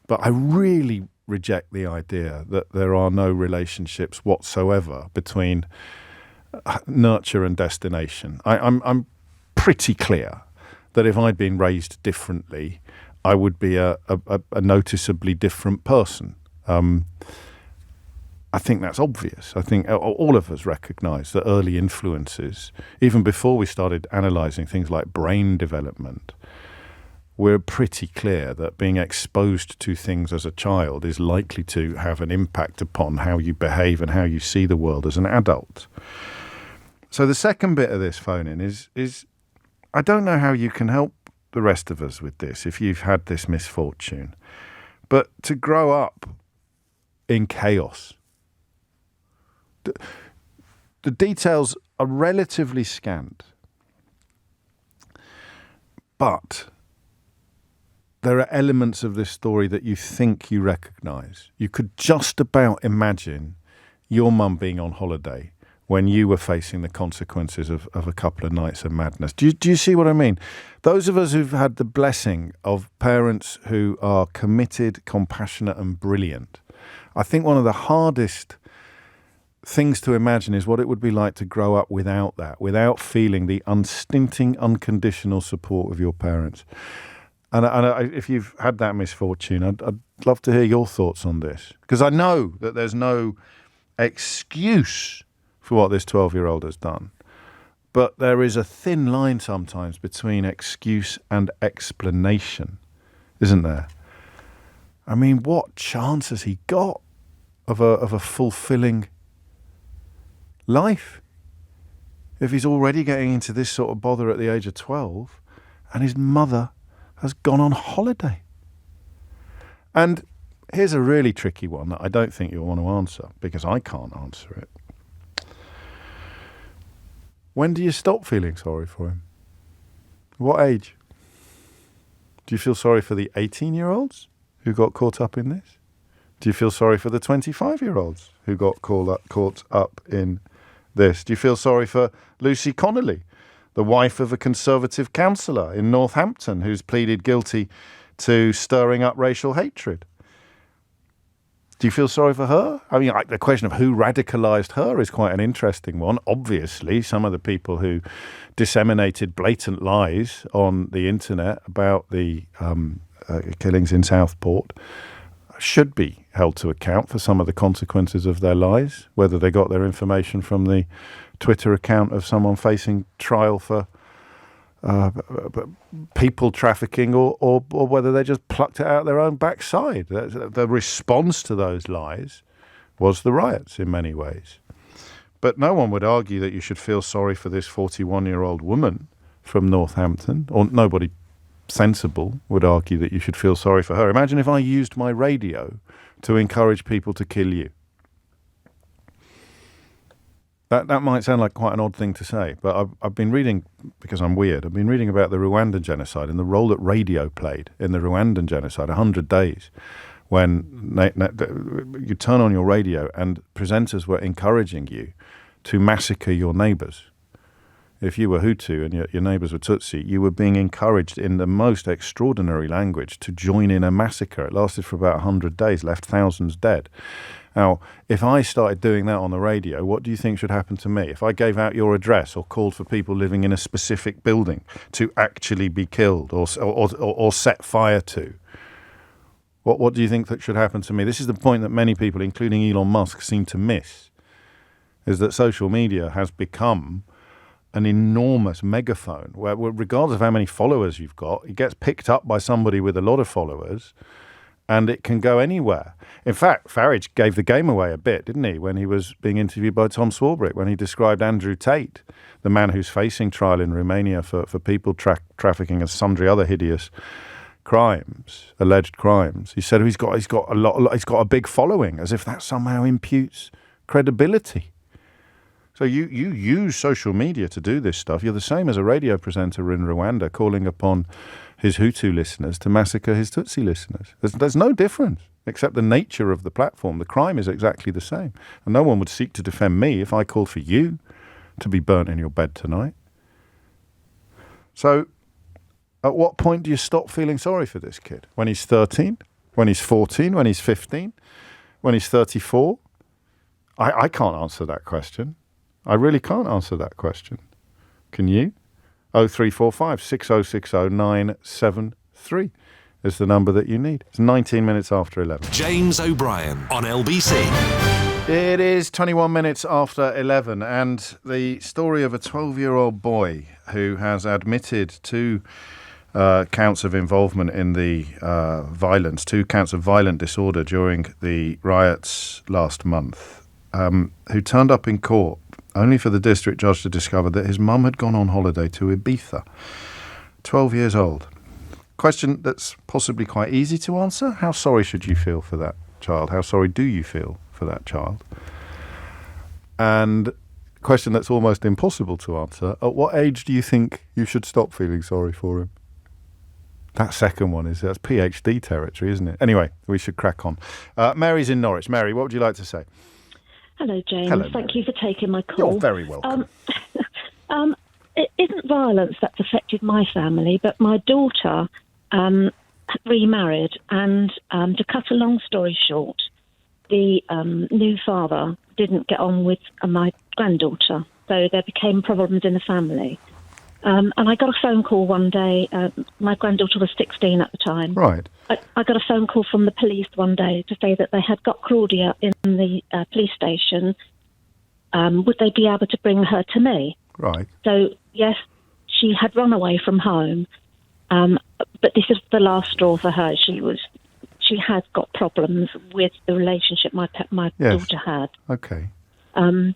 But I really reject the idea that there are no relationships whatsoever between nurture and destination. I'm pretty clear that if I'd been raised differently, I would be a noticeably different person. I think that's obvious. I think all of us recognise that early influences, even before we started analysing things like brain development, we're pretty clear that being exposed to things as a child is likely to have an impact upon how you behave and how you see the world as an adult. So the second bit of this phone-in is I don't know how you can help the rest of us with this if you've had this misfortune, but to grow up in chaos. The details are relatively scant, but there are elements of this story that you think you recognise. You could just about imagine your mum being on holiday when you were facing the consequences of a couple of nights of madness. Do you see what I mean? Those of us who've had the blessing of parents who are committed, compassionate and brilliant, I think one of the hardest things to imagine is what it would be like to grow up without that, without feeling the unstinting, unconditional support of your parents. And if you've had that misfortune, I'd love to hear your thoughts on this, because I know that there's no excuse for what this 12-year-old has done, but there is a thin line sometimes between excuse and explanation, isn't there? I mean, what chance has he got of a fulfilling life if he's already getting into this sort of bother at the age of 12 and his mother has gone on holiday? And here's a really tricky one that I don't think you'll want to answer, because I can't answer it. When do you stop feeling sorry for him? What age? Do you feel sorry for the 18-year-olds who got caught up in this? Do you feel sorry for the 25-year-olds who got caught up in this? Do you feel sorry for Lucy Connolly, the wife of a Conservative councillor in Northampton who's pleaded guilty to stirring up racial hatred? Do you feel sorry for her? I mean, the question of who radicalised her is quite an interesting one. Obviously, some of the people who disseminated blatant lies on the internet about the killings in Southport should be held to account for some of the consequences of their lies, whether they got their information from the Twitter account of someone facing trial for people trafficking or whether they just plucked it out their own backside. The response to those lies was the riots in many ways. But no one would argue that you should feel sorry for this 41-year-old woman from Northampton, or nobody sensible would argue that you should feel sorry for her. Imagine if I used my radio to encourage people to kill you. That might sound like quite an odd thing to say, but I've been reading, because I'm weird, I've been reading about the Rwandan genocide and the role that radio played in the Rwandan genocide, 100 days, when you turn on your radio and presenters were encouraging you to massacre your neighbours. If you were Hutu and your neighbours were Tutsi, you were being encouraged in the most extraordinary language to join in a massacre. It lasted for about 100 days, left thousands dead. Now, if I started doing that on the radio, what do you think should happen to me? If I gave out your address or called for people living in a specific building to actually be killed or set fire to, what do you think that should happen to me? This is the point that many people, including Elon Musk, seem to miss, is that social media has become an enormous megaphone where, regardless of how many followers you've got, it gets picked up by somebody with a lot of followers and it can go anywhere. In fact, Farage gave the game away a bit, didn't he, when he was being interviewed by Tom Swarbrick, when he described Andrew Tate, the man who's facing trial in Romania for people trafficking and sundry other hideous crimes, alleged crimes. He said he's got a big following, as if that somehow imputes credibility. So you use social media to do this stuff. You're the same as a radio presenter in Rwanda calling upon his Hutu listeners to massacre his Tutsi listeners. There's no difference, except the nature of the platform. The crime is exactly the same. And no one would seek to defend me if I called for you to be burnt in your bed tonight. So at what point do you stop feeling sorry for this kid? When he's 13? When he's 14? When he's 15? When he's 34? I can't answer that question. I really can't answer that question. Can you? 0345 6060 973 is the number that you need. It's 19 minutes after 11. James O'Brien on LBC. It is 21 minutes after 11, and the story of a 12-year-old boy who has admitted to counts of involvement in the violence, 2 counts of violent disorder during the riots last month, who turned up in court only for the district judge to discover that his mum had gone on holiday to Ibiza. 12 years old. Question that's possibly quite easy to answer. How sorry should you feel for that child? How sorry do you feel for that child? And question that's almost impossible to answer. At what age do you think you should stop feeling sorry for him? That second one that's PhD territory, isn't it? Anyway, we should crack on. Mary's in Norwich. Mary, what would you like to say? Hello, James. Hello, Thank you for taking my call. You're very welcome. It isn't violence that's affected my family, but my daughter remarried, and to cut a long story short, the new father didn't get on with my granddaughter, so there became problems in the family. And I got a phone call one day. My granddaughter was 16 at the time. Right. I got a phone call from the police one day to say that they had got Claudia in the police station. Would they be able to bring her to me? Right. So, yes, she had run away from home, but this is the last straw for her. She has got problems with the relationship my Yes. daughter had. Okay. And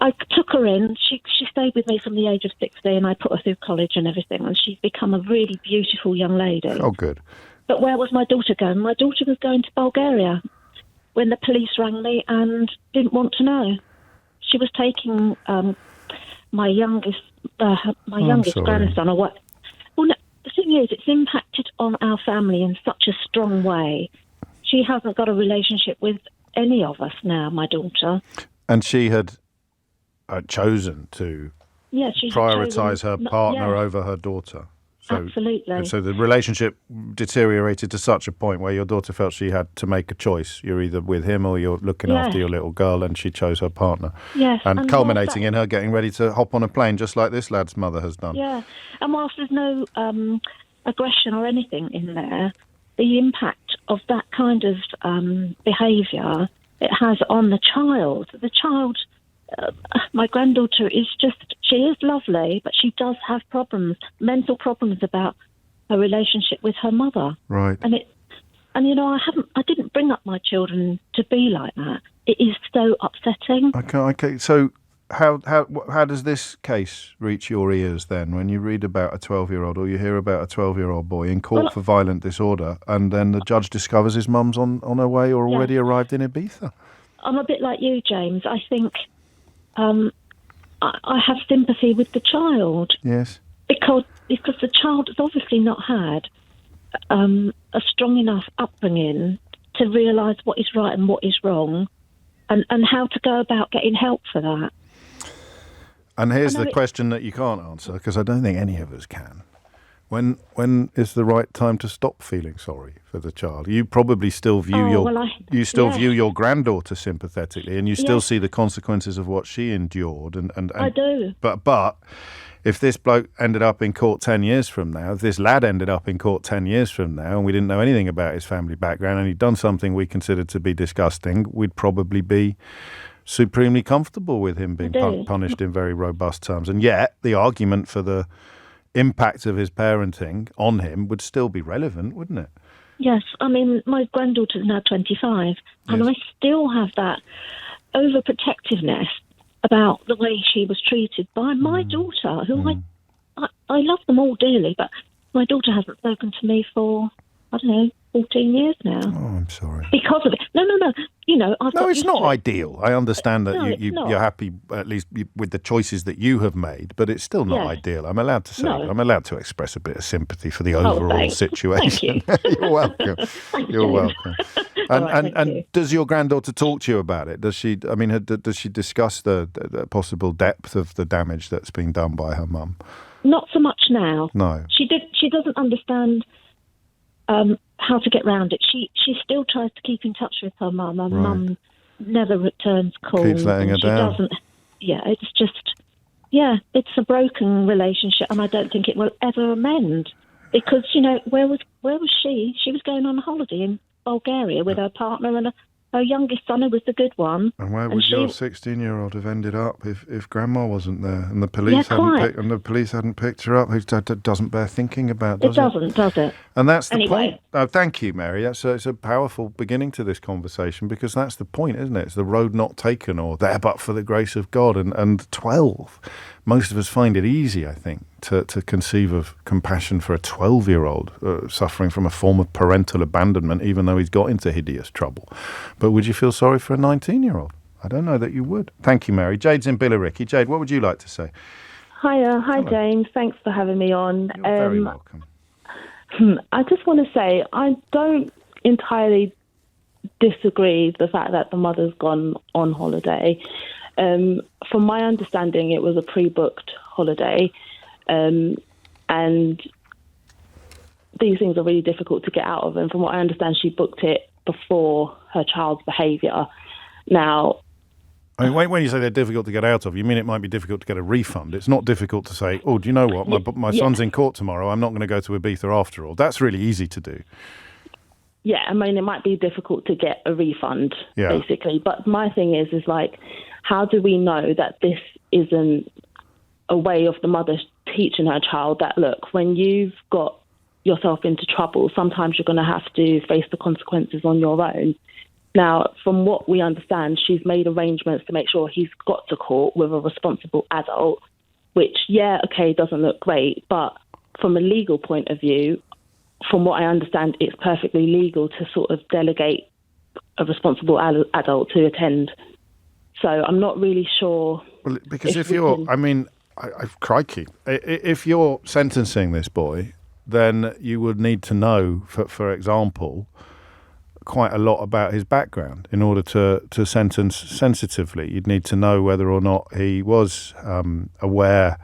I took her in. She stayed with me from the age of 16. I put her through college and everything, and she's become a really beautiful young lady. Oh, good. But where was my daughter going? My daughter was going to Bulgaria when the police rang me and didn't want to know. She was taking my youngest sorry. grandson or what? Well, no, the thing is, it's impacted on our family in such a strong way. She hasn't got a relationship with any of us now, my daughter. And she had chosen to prioritise her partner over her daughter. So, absolutely. So the relationship deteriorated to such a point where your daughter felt she had to make a choice. You're either with him or you're looking after your little girl, and she chose her partner. Yes. And culminating in her getting ready to hop on a plane, just like this lad's mother has done. Yeah. And whilst there's no aggression or anything in there, the impact of that kind of behaviour it has on the child. The child, my granddaughter she is lovely, but she does have problems, mental problems about her relationship with her mother. Right. And I didn't bring up my children to be like that. It is so upsetting. Okay. So how does this case reach your ears then when you read about a 12-year-old or you hear about a 12-year-old boy in court for violent disorder, and then the judge discovers his mum's on her way or already arrived in Ibiza? I'm a bit like you, James. I think I have sympathy with the child. Yes. Because the child has obviously not had a strong enough upbringing to realise what is right and what is wrong, and how to go about getting help for that. And here's the question that you can't answer, because I don't think any of us can. When is the right time to stop feeling sorry for the child? You probably still view view your granddaughter sympathetically, and you still see the consequences of what she endured. And I do. But if this bloke ended up in court 10 years from now, if this lad ended up in court 10 years from now, and we didn't know anything about his family background, and he'd done something we considered to be disgusting, we'd probably be supremely comfortable with him being punished in very robust terms. And yet, the argument for the impact of his parenting on him would still be relevant, wouldn't it? Yes. I mean, my granddaughter's now 25, and I still have that overprotectiveness about the way she was treated by my daughter, who I love them all dearly, but my daughter hasn't spoken to me for, 14 years now. Oh, I'm sorry. Because of it. No. It's not ideal. I understand that you're happy, at least with the choices that you have made, but it's still not ideal. I'm allowed to say, I'm allowed to express a bit of sympathy for the overall situation. Thank you. You're welcome. You're welcome. And does your granddaughter talk to you about it? Does she? I mean, does she discuss the possible depth of the damage that's been done by her mum? Not so much now. No. She doesn't understand how to get round it. She still tries to keep in touch with her mum. Her mum never returns calls. Keeps letting her down. Doesn't. Yeah, it's just. Yeah, it's a broken relationship, and I don't think it will ever amend. Because, where was she? She was going on a holiday in Bulgaria with her partner and her youngest son, who was the good one. And where would your 16-year-old have ended up if Grandma wasn't there and the police hadn't picked her up? It doesn't bear thinking about, does it? It doesn't, does it? And that's the point. Oh, thank you, Mary. It's a powerful beginning to this conversation, because that's the point, isn't it? It's the road not taken, or there but for the grace of God. And 12, most of us find it easy, I think, to conceive of compassion for a 12-year-old suffering from a form of parental abandonment, even though he's got into hideous trouble. But would you feel sorry for a 19-year-old? I don't know that you would. Thank you, Mary. Jade's in Billericay. Jade, what would you like to say? Hi, Hello. James. Thanks for having me on. You're very welcome. I just want to say I don't entirely disagree with the fact that the mother's gone on holiday. From my understanding, it was a pre-booked holiday, and these things are really difficult to get out of. And from what I understand, she booked it before her child's behaviour. Now, I mean, when you say they're difficult to get out of, you mean it might be difficult to get a refund. It's not difficult to say, oh, do you know what? My son's in court tomorrow. I'm not going to go to Ibiza after all. That's really easy to do. Yeah, I mean, it might be difficult to get a refund, basically. But my thing is like, how do we know that this isn't a way of the mother teaching her child that, look, when you've got yourself into trouble, sometimes you're going to have to face the consequences on your own. Now, from what we understand, she's made arrangements to make sure he's got to court with a responsible adult, which, doesn't look great. But from a legal point of view, from what I understand, it's perfectly legal to sort of delegate a responsible adult to attend. So I'm not really sure. Well, because if you're crikey, if you're sentencing this boy, then you would need to know, for example, quite a lot about his background in order to sentence sensitively. You'd need to know whether or not he was aware,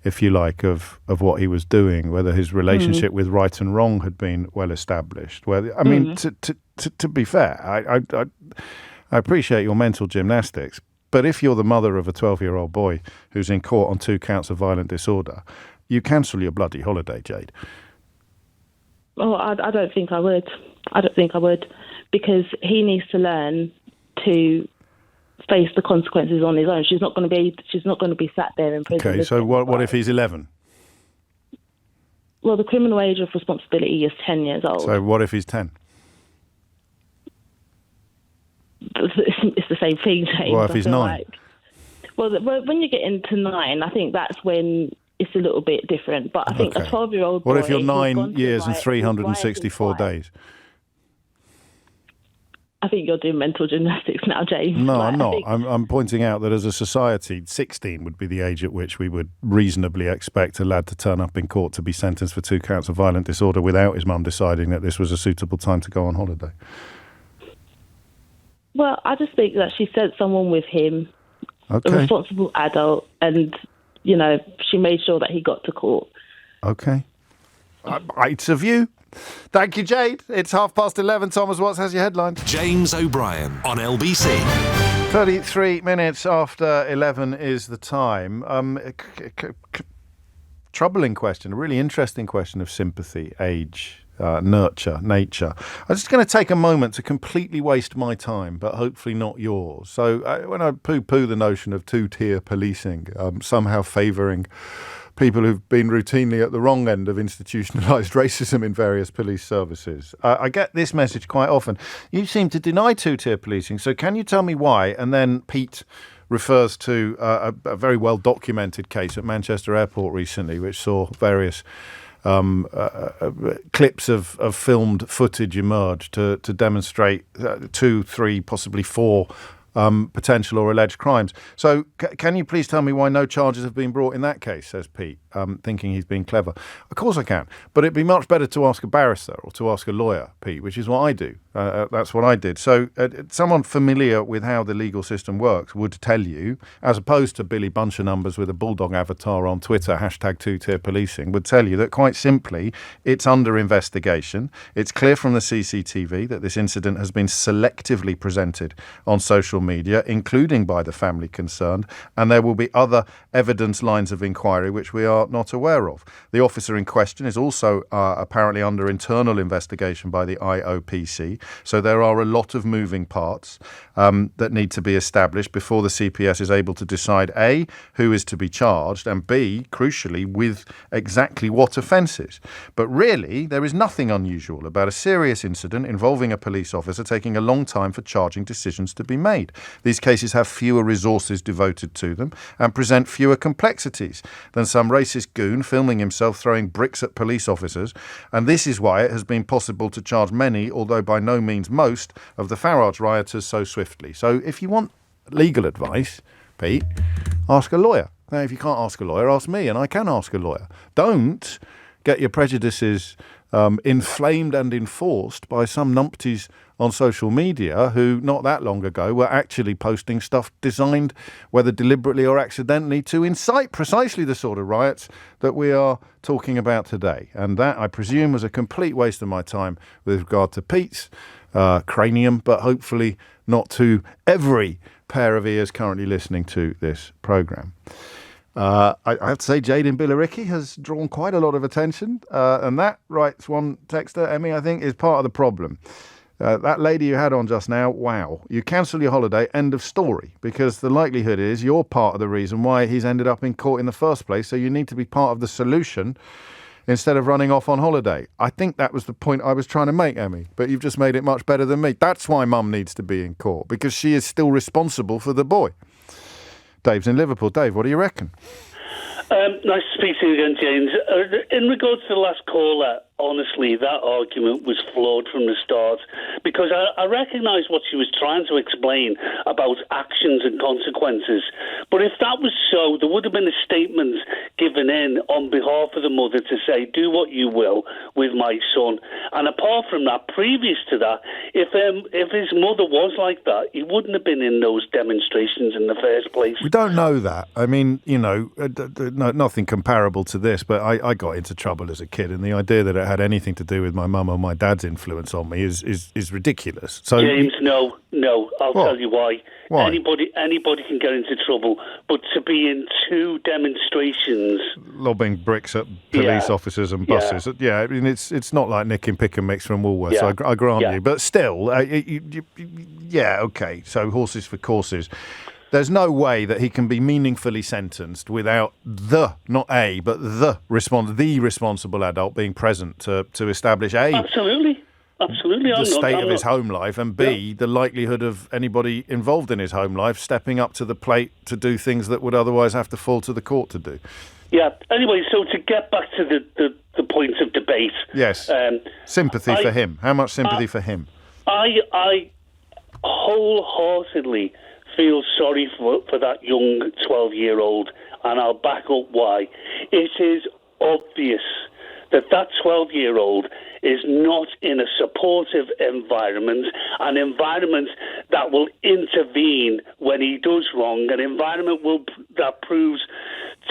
if you like, of what he was doing, whether his relationship with right and wrong had been well established. To be fair, I appreciate your mental gymnastics, but if you're the mother of a 12-year-old boy who's in court on 2 counts of violent disorder, you cancel your bloody holiday, Jade. Oh, I don't think I would. Because he needs to learn to face the consequences on his own. She's not going to be sat there in prison. Okay, so what if he's 11? Well, the criminal age of responsibility is 10 years old. So what if he's 10? It's the same thing, James. What if he's 9? Well, when you get into 9, I think that's when it's a little bit different. But I think a 12-year-old boy... What if you're 9 years and 364 days? I think you're doing mental gymnastics now, James. No, I'm not. I'm pointing out that as a society, 16 would be the age at which we would reasonably expect a lad to turn up in court to be sentenced for 2 counts of violent disorder without his mum deciding that this was a suitable time to go on holiday. Well, I just think that she sent someone with him, a responsible adult, and, she made sure that he got to court. Okay. It's a view. Thank you, Jade. It's 11:30. Thomas Watts has your headlines. James O'Brien on LBC. 33 minutes after 11 is the time. Troubling question, a really interesting question of sympathy, age, nurture, nature. I'm just going to take a moment to completely waste my time, but hopefully not yours. So when I poo-poo the notion of 2-tier policing, somehow favouring people who've been routinely at the wrong end of institutionalised racism in various police services. I get this message quite often. You seem to deny 2-tier policing, so can you tell me why? And then Pete refers to a very well-documented case at Manchester Airport recently, which saw various clips of filmed footage emerge to demonstrate 2, 3, possibly 4 potential or alleged crimes. So can you please tell me why no charges have been brought in that case, says Pete? thinking he's being clever. Of course I can. But it'd be much better to ask a barrister or to ask a lawyer, Pete, which is what I do. That's what I did. So someone familiar with how the legal system works would tell you, as opposed to Billy Buncher-Numbers with a bulldog avatar on Twitter, hashtag two-tier policing, would tell you that quite simply it's under investigation. It's clear from the CCTV that this incident has been selectively presented on social media, including by the family concerned, and there will be other evidence lines of inquiry which we are not aware of. The officer in question is also apparently under internal investigation by the IOPC, so there are a lot of moving parts that need to be established before the CPS is able to decide A, who is to be charged, and B, crucially, with exactly what offences. But really, there is nothing unusual about a serious incident involving a police officer taking a long time for charging decisions to be made. These cases have fewer resources devoted to them and present fewer complexities than some racist goon filming himself throwing bricks at police officers, and this is why it has been possible to charge many, although by no means most, of the Farage rioters so swiftly. So if you want legal advice, Pete, ask a lawyer. Now, if you can't ask a lawyer, ask me, and I can ask a lawyer. Don't get your prejudices inflamed and enforced by some numpties on social media who, not that long ago, were actually posting stuff designed, whether deliberately or accidentally, to incite precisely the sort of riots that we are talking about today. And that, I presume, was a complete waste of my time with regard to Pete's cranium, but hopefully not to every pair of ears currently listening to this programme. I have to say, Jaden Billericay has drawn quite a lot of attention, and that, writes one texter, Emmy, I think, is part of the problem. That lady you had on just now, wow, you cancel your holiday, end of story, because the likelihood is you're part of the reason why he's ended up in court in the first place, so you need to be part of the solution instead of running off on holiday. I think that was the point I was trying to make, Emmy, but you've just made it much better than me. That's why Mum needs to be in court, because she is still responsible for the boy. Dave's in Liverpool. Dave, what do you reckon? Nice to speak to you again, James. In regards to the last caller, honestly, that argument was flawed from the start, because I recognise what she was trying to explain about actions and consequences. But if that was so, there would have been a statement given in on behalf of the mother to say, do what you will with my son. And apart from that, previous to that, if his mother was like that, he wouldn't have been in those demonstrations in the first place. We don't know that. I mean, you know, nothing comparable to this, but I got into trouble as a kid, and the idea that it had anything to do with my mum or my dad's influence on me is ridiculous. So, James, no, I'll tell you why. Why? Anybody can get into trouble, but to be in two demonstrations, lobbing bricks at police officers and buses, I mean, it's not like nicking pick and mix from Woolworths. Yeah. I grant you, but still, okay. So horses for courses. There's no way that he can be meaningfully sentenced without the responsible adult being present to establish absolutely the state of his home life, and B, the likelihood of anybody involved in his home life stepping up to the plate to do things that would otherwise have to fall to the court to do. Yeah. Anyway, so to get back to the points of debate. Yes. Sympathy for him. How much sympathy for him? I wholeheartedly feel sorry for that young 12-year-old, and I'll back up why. It is obvious that 12-year-old is not in a supportive environment, an environment that will intervene when he does wrong, an environment that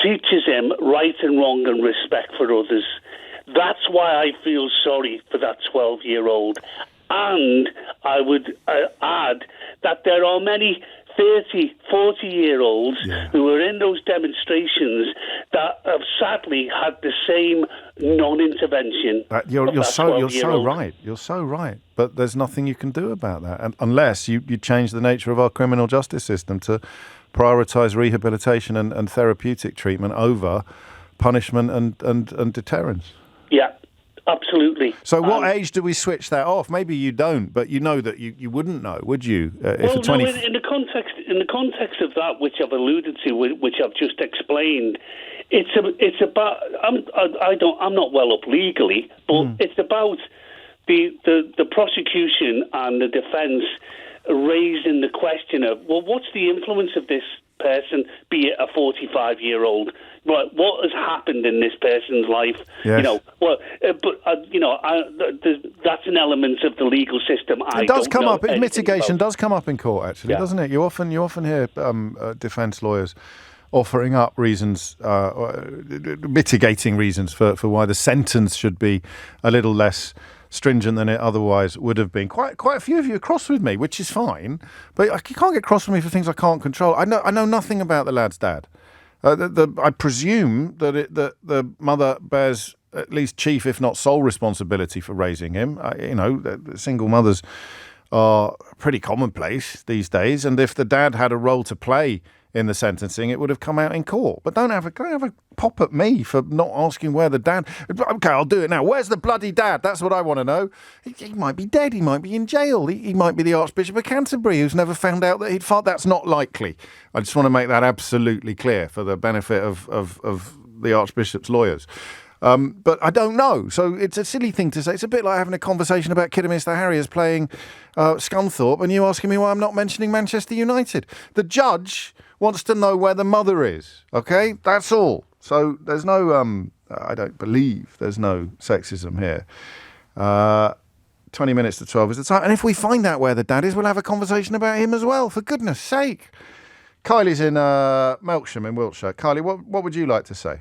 teaches him right and wrong and respect for others. That's why I feel sorry for that 12-year-old. And I would add that there are many 30, 40-year-olds who are in those demonstrations that have sadly had the same non-intervention. You're so right. You're so right. But there's nothing you can do about that, and unless you change the nature of our criminal justice system to prioritise rehabilitation and therapeutic treatment over punishment and deterrence. Yeah. Absolutely. So what age do we switch that off? Maybe you don't, but you know that you wouldn't know, would you? In the context of that, which I've alluded to, which I've just explained, it's about. I'm not well up legally, but it's about the prosecution and the defence raising the question of, well, what's the influence of this person, be it a 45-year-old. Right, what has happened in this person's life? Yes. That's an element of the legal system. It does come up. Mitigation does come up in court, actually, doesn't it? You often hear defence lawyers offering up reasons, mitigating reasons for why the sentence should be a little less stringent than it otherwise would have been. Quite a few of you are cross with me, which is fine, but you can't get cross with me for things I can't control. I know nothing about the lad's dad. I presume that the mother bears at least chief, if not sole, responsibility for raising him. The single mothers are pretty commonplace these days, and if the dad had a role to play in the sentencing, it would have come out in court. But don't have a pop at me for not asking where the dad... OK, I'll do it now. Where's the bloody dad? That's what I want to know. He might be dead. He might be in jail. He might be the Archbishop of Canterbury who's never found out that he'd fought. That's not likely. I just want to make that absolutely clear for the benefit of the Archbishop's lawyers. But I don't know. So it's a silly thing to say. It's a bit like having a conversation about Kidderminster Harriers playing Scunthorpe and you asking me why I'm not mentioning Manchester United. The judge wants to know where the mother is. OK? That's all. So there's no, I don't believe there's no sexism here. 20 minutes to 12 is the time. And if we find out where the dad is, we'll have a conversation about him as well, for goodness sake. Kylie's in Melksham in Wiltshire. Kylie, what would you like to say?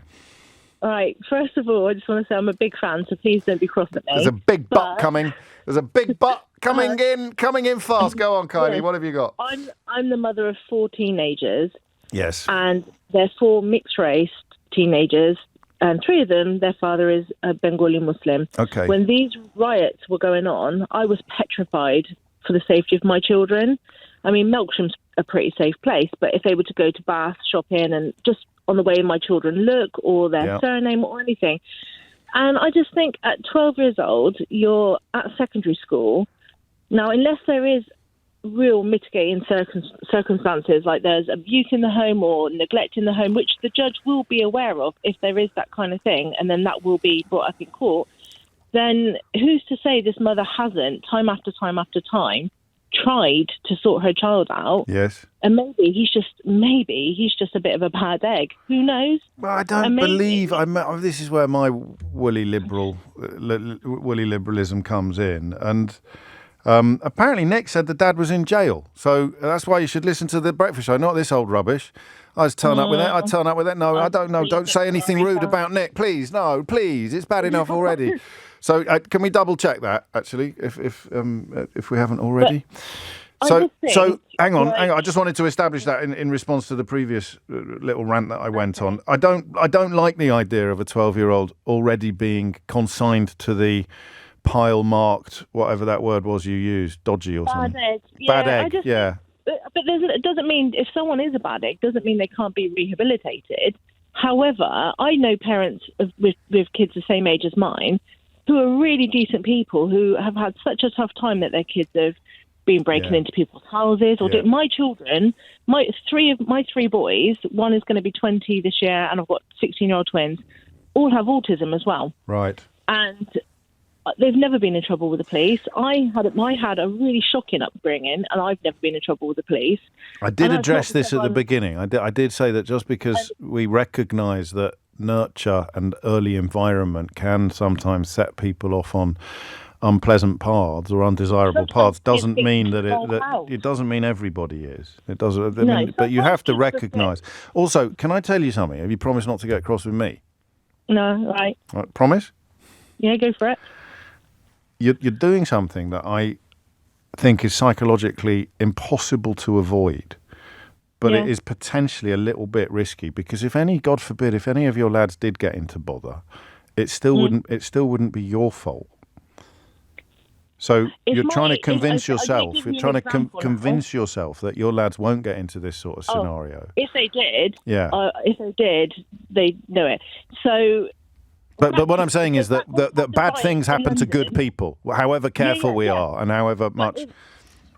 All right. First of all, I just want to say I'm a big fan, so please don't be cross at me. There's a big butt coming. There's a big butt coming in fast. Go on, Kylie. What have you got? I'm the mother of 4 teenagers. Yes. And they're 4 mixed-race teenagers, and 3 of them, their father is a Bengali Muslim. Okay. When these riots were going on, I was petrified for the safety of my children. I mean, Melksham's a pretty safe place, but if they were to go to Bath, shop in, and just on the way my children look or their surname or anything. And I just think at 12 years old, you're at secondary school. Now, unless there is real mitigating circumstances, like there's abuse in the home or neglect in the home, which the judge will be aware of if there is that kind of thing, and then that will be brought up in court, then who's to say this mother hasn't, time after time after time, tried to sort her child out? Yes. And maybe he's just a bit of a bad egg. Who knows? Well, I don't believe... this is where my woolly liberalism comes in. And apparently Nick said the dad was in jail. So that's why you should listen to the breakfast show, not this old rubbish. I just turn up with it. No, I don't know. Don't say anything rude about Nick. Please, no, please. It's bad enough already. So can we double check that, actually, if we haven't already? So hang on. I just wanted to establish that in response to the previous little rant that I went on. I don't like the idea of a 12-year-old already being consigned to the pile marked, whatever that word was you used, dodgy or something. Bad egg. Bad egg, yeah. But it doesn't mean, if someone is a bad egg, doesn't mean they can't be rehabilitated. However, I know parents with kids the same age as mine who are really decent people who have had such a tough time that their kids have been breaking into people's houses. Or my children, my three boys, one is going to be 20 this year, and I've got 16-year-old twins, all have autism as well. Right. And they've never been in trouble with the police. I had a really shocking upbringing, and I've never been in trouble with the police. I did address this at the beginning. I did say that just because we recognise that nurture and early environment can sometimes set people off on unpleasant paths or undesirable paths doesn't mean that it doesn't mean everybody is. It doesn't. But you have to recognise. Also, can I tell you something? Have you promised not to get cross with me? No, right. Promise? Yeah, go for it. You're doing something that I think is psychologically impossible to avoid. But it is potentially a little bit risky because God forbid, if any of your lads did get into bother, it still wouldn't be your fault. So you're trying to convince yourself. You're trying to convince yourself that your lads won't get into this sort of scenario. If they did, they'd know it. So. But what I'm saying is that bad things happen to good people, however careful we are and however much.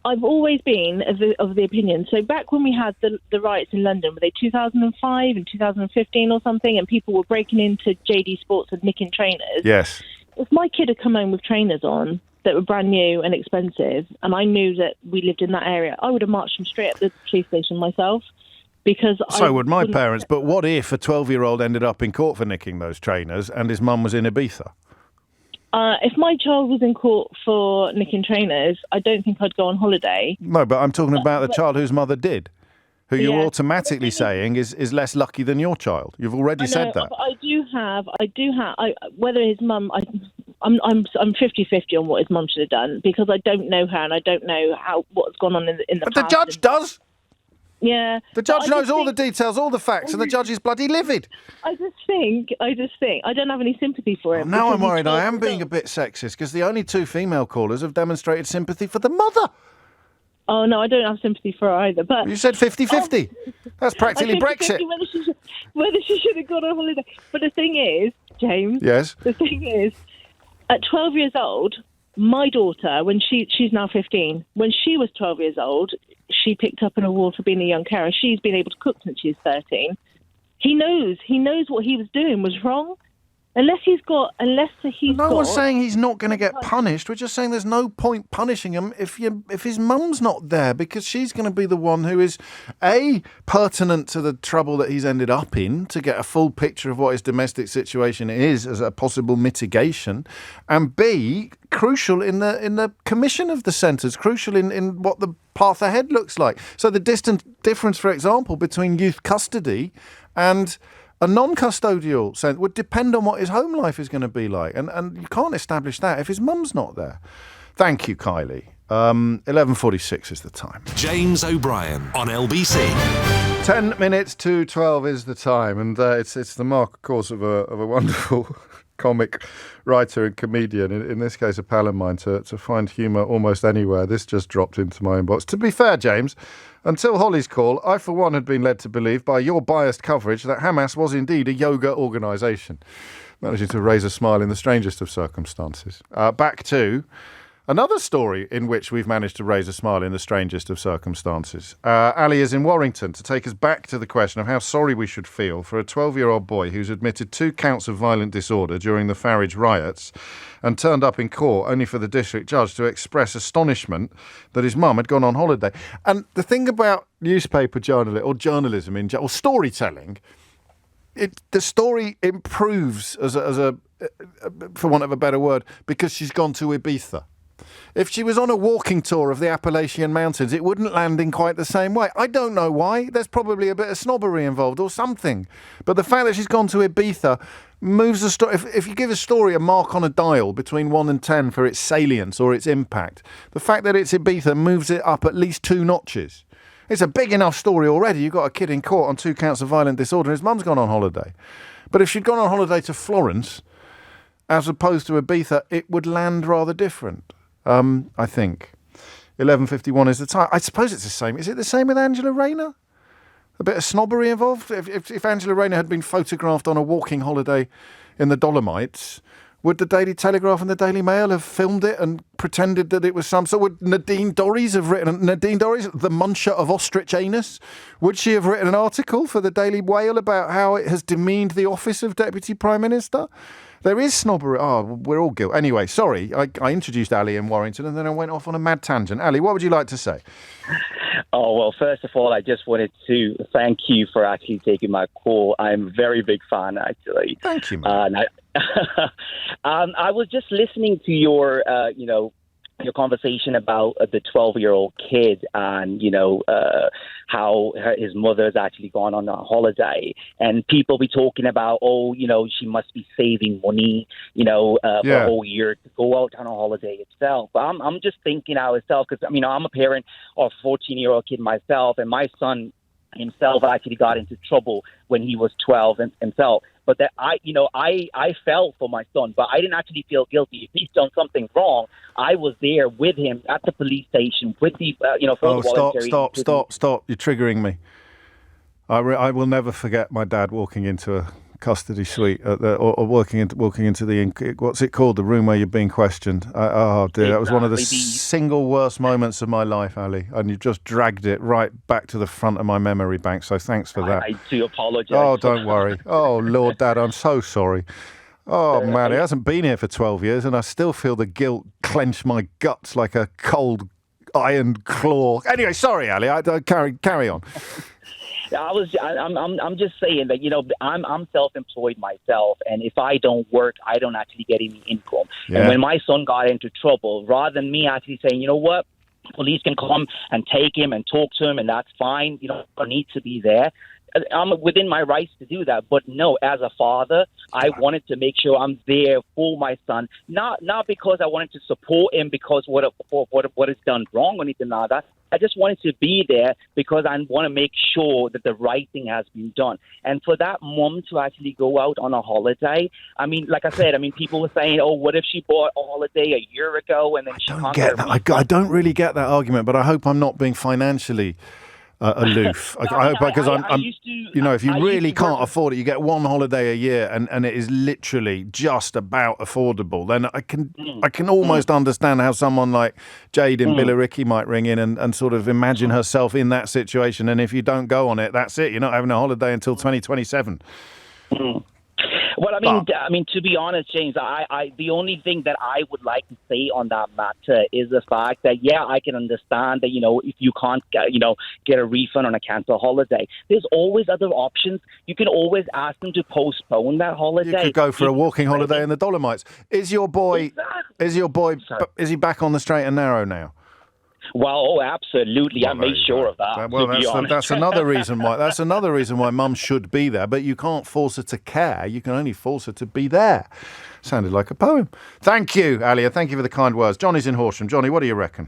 I've always been of the opinion. So back when we had the riots in London, were they 2005 and 2015 or something, and people were breaking into JD Sports and nicking trainers? Yes. If my kid had come home with trainers on that were brand new and expensive, and I knew that we lived in that area, I would have marched him straight up to the police station myself. Because so would my parents. But what if a 12-year-old ended up in court for nicking those trainers and his mum was in Ibiza? If my child was in court for nicking trainers, I don't think I'd go on holiday. No, but I'm talking about the child whose mother did, who you're automatically saying is less lucky than your child. You've already said that. But I do have. Whether his mum, I'm 50-50 on what his mum should have done, because I don't know her and I don't know what's gone on in the past. But the judge does. Yeah. The judge knows all the details, all the facts, and the judge is bloody livid. I just think I don't have any sympathy for him. Now I'm worried I am being a bit sexist, because the only two female callers have demonstrated sympathy for the mother. Oh, no, I don't have sympathy for her either. But you said 50-50. That's practically Brexit. Whether she should have gone on holiday. But the thing is, James. Yes. The thing is, at 12 years old, my daughter, when she's now 15, when she was 12 years old, she picked up an award for being a young carer. She's been able to cook since she was 13. He knows what he was doing was wrong. No one's saying he's not going to get punished. We're just saying there's no point punishing him if his mum's not there, because she's going to be the one who is, A, pertinent to the trouble that he's ended up in, to get a full picture of what his domestic situation is as a possible mitigation, and B, crucial in the commission of the sentence, crucial in what the path ahead looks like. So the difference, for example, between youth custody and a non-custodial sense would depend on what his home life is going to be like. And you can't establish that if his mum's not there. Thank you, Kylie. 11:46 is the time. James O'Brien on LBC. 10 minutes to 12 is the time. And it's the mark, of course, of a wonderful comic writer and comedian, in this case a pal of mine, to find humour almost anywhere. This just dropped into my inbox. To be fair, James, until Holly's call, I for one had been led to believe by your biased coverage that Hamas was indeed a yoga organisation, managing to raise a smile in the strangest of circumstances. Back to another story in which we've managed to raise a smile in the strangest of circumstances. Ali is in Warrington to take us back to the question of how sorry we should feel for a 12-year-old boy who's admitted 2 counts of violent disorder during the Farage riots and turned up in court only for the district judge to express astonishment that his mum had gone on holiday. And the thing about newspaper journalism or storytelling, the story improves as a for want of a better word, because she's gone to Ibiza. If she was on a walking tour of the Appalachian Mountains, it wouldn't land in quite the same way. I don't know why. There's probably a bit of snobbery involved or something. But the fact that she's gone to Ibiza moves the story. If you give a story a mark on a dial between 1 and 10 for its salience or its impact, the fact that it's Ibiza moves it up at least 2 notches. It's a big enough story already. You've got a kid in court on 2 counts of violent disorder and his mum's gone on holiday. But if she'd gone on holiday to Florence as opposed to Ibiza, it would land rather different. I think 11:51 is the time. I suppose it's the same. Is it the same with Angela Rayner? A bit of snobbery involved? If Angela Rayner had been photographed on a walking holiday in the Dolomites, would the Daily Telegraph and the Daily Mail have filmed it and pretended that it was some sort? Would Nadine Dorries have written, the muncher of ostrich anus? Would she have written an article for the Daily Whale about how it has demeaned the office of Deputy Prime Minister? There is snobbery. Oh, we're all guilty. Anyway, sorry, I introduced Ali in Warrington and then I went off on a mad tangent. Ali, what would you like to say? Oh, well, first of all, I just wanted to thank you for actually taking my call. I'm a very big fan, actually. Thank you, man. I was just listening to your conversation about the 12-year-old kid and, how his mother has actually gone on a holiday. And people be talking about, she must be saving money, for a whole year to go out on a holiday itself. But I'm just thinking out itself because, I'm a parent of a 14-year-old kid myself, and my son himself actually got into trouble when he was 12 himself. But that I felt for my son, but I didn't actually feel guilty. If he's done something wrong, I was there with him at the police station with the, for the voluntary. Stop! You're triggering me. I will never forget my dad walking into a custody suite or walking into the, what's it called, the room where you're being questioned. Oh dear, that was one of the single worst moments of my life, Ali, and you just dragged it right back to the front of my memory bank, so thanks for that. I do apologise. Oh, don't worry. Oh Lord, Dad, I'm so sorry. Oh man, it hasn't been here for 12 years and I still feel the guilt clench my guts like a cold iron claw. Anyway, sorry Ali, carry on. I'm just saying that, I'm self-employed myself, and if I don't work, I don't actually get any income. Yeah. And when my son got into trouble, rather than me actually saying, you know what, police can come and take him and talk to him, and that's fine, I need to be there. I'm within my rights to do that, but no, as a father, I wanted to make sure I'm there for my son, not because I wanted to support him because what is done wrong or anything like that. I just wanted to be there because I want to make sure that the right thing has been done. And for that mom to actually go out on a holiday, I mean, like I said, people were saying, oh, what if she bought a holiday a year ago and then she can't get that. I don't really get that argument, but I hope I'm not being financially aloof. I hope, because if you really can't afford it, you get one holiday a year, and it is literally just about affordable. Then I can almost understand how someone like Jade in Billericay might ring in and sort of imagine herself in that situation. And if you don't go on it, that's it. You're not having a holiday until 2027. Well, I mean, to be honest, James, I the only thing that I would like to say on that matter is the fact that, I can understand that, if you can't, get a refund on a cancelled holiday, there's always other options. You can always ask them to postpone that holiday. You could go for a walking holiday in the Dolomites. Is your boy, is he back on the straight and narrow now? Well, absolutely. I made sure of that. Well, that's another reason why. That's another reason why Mum should be there. But you can't force her to care. You can only force her to be there. Sounded like a poem. Thank you, Alia. Thank you for the kind words. Johnny's in Horsham. Johnny, what do you reckon?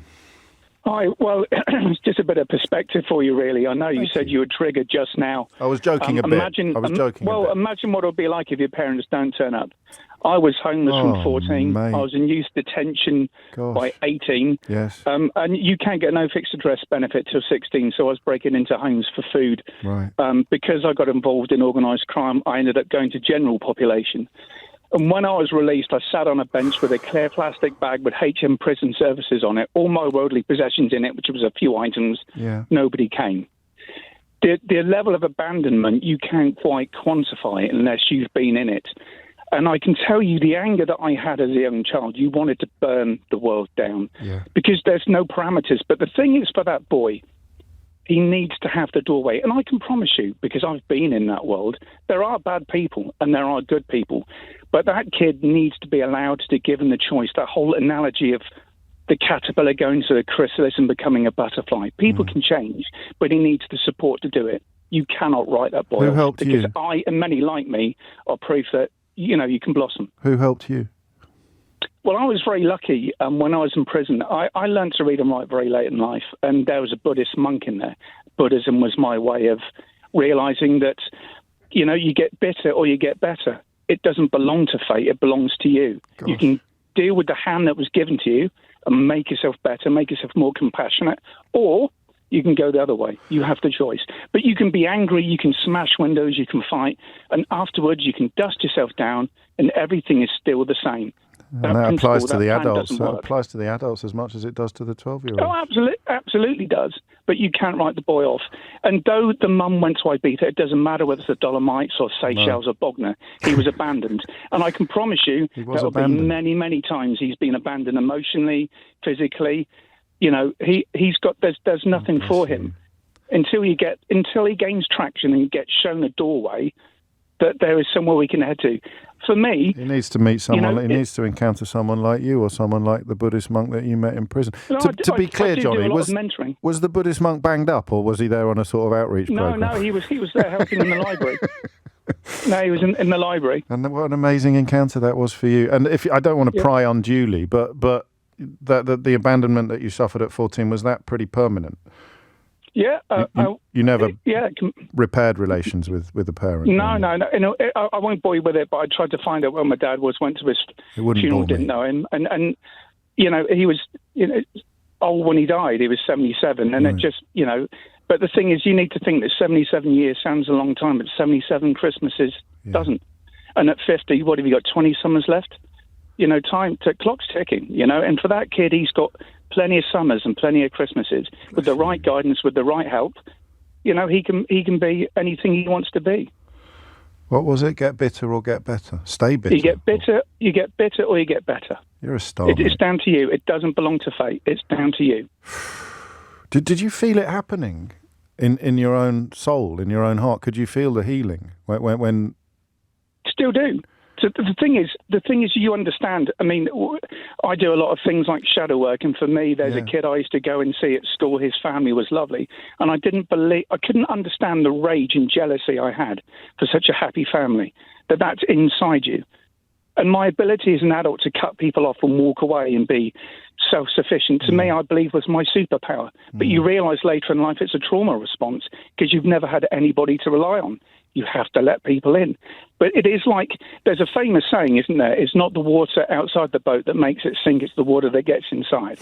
Hi. Well, it's just a bit of perspective for you, really. I know you said you were triggered just now. I was joking a bit. Imagine what it would be like if your parents don't turn up. I was homeless from 14. Mate. I was in youth detention by 18. Yes. And you can't get no fixed address benefit till 16, so I was breaking into homes for food. Right. Because I got involved in organised crime, I ended up going to general population. And when I was released, I sat on a bench with a clear plastic bag with HM Prison Services on it, all my worldly possessions in it, which was a few items. Yeah. Nobody came. The level of abandonment, you can't quite quantify it unless you've been in it. And I can tell you the anger that I had as a young child, you wanted to burn the world down because there's no parameters. But the thing is, for that boy, he needs to have the doorway. And I can promise you, because I've been in that world, there are bad people and there are good people. But that kid needs to be allowed to be given the choice. That whole analogy of the caterpillar going to the chrysalis and becoming a butterfly. People can change, but he needs the support to do it. You cannot write that boy Who off. helped because you? I, and many like me, are proof that you can blossom. Who helped you? Well, I was very lucky. When I was in prison, I learned to read and write very late in life, and there was a Buddhist monk in there. Buddhism was my way of realizing that, you get bitter or you get better. It doesn't belong to fate. It belongs to you. Gosh. You can deal with the hand that was given to you and make yourself better, make yourself more compassionate, or you can go the other way. You have the choice. But you can be angry, you can smash windows, you can fight, and afterwards you can dust yourself down and everything is still the same. And that applies to the adults. That applies to the adults as much as it does to the 12-year-olds. Oh, absolutely does. But you can't write the boy off. And though the mum went to Ibiza, it doesn't matter whether it's the Dolomites or Seychelles or Bognor. He was abandoned. And I can promise you that will be many, many times he's been abandoned emotionally, physically. He's got there's nothing for him until he gains traction and gets shown a doorway that there is somewhere we can head to. For me, he needs to meet someone. He needs to encounter someone like you or someone like the Buddhist monk that you met in prison. To be clear, Johnny, was the Buddhist monk banged up, or was he there on a sort of outreach program? No, he was there helping in the library. No, he was in the library. And what an amazing encounter that was for you. And if I don't want to pry unduly, but the abandonment that you suffered at 14, was that pretty permanent? Yeah. You never repaired relations with the parent? No. I won't bore you with it, but I tried to find out where my dad was, went to his funeral, didn't know him. And he was old when he died. He was 77. And it just, but the thing is, you need to think that 77 years sounds a long time, but 77 Christmases doesn't. And at 50, what have you got, 20 summers left? Clock's ticking, and for that kid, he's got plenty of summers and plenty of Christmases. With the right guidance, with the right help, he can be anything he wants to be. What was it? Get bitter or get better? Stay bitter. You get bitter or you get better. You're a star. It's down to you. It doesn't belong to fate. It's down to you. Did you feel it happening in your own soul, in your own heart? Could you feel the healing when? Still do. So the thing is, you understand. I mean, I do a lot of things like shadow work, and for me, there's a kid I used to go and see at school. His family was lovely, and I couldn't understand the rage and jealousy I had for such a happy family. That's inside you, and my ability as an adult to cut people off and walk away and be self-sufficient, to me, I believe, was my superpower. But you realise later in life it's a trauma response because you've never had anybody to rely on. You have to let people in. But it is like, there's a famous saying, isn't there? It's not the water outside the boat that makes it sink, it's the water that gets inside.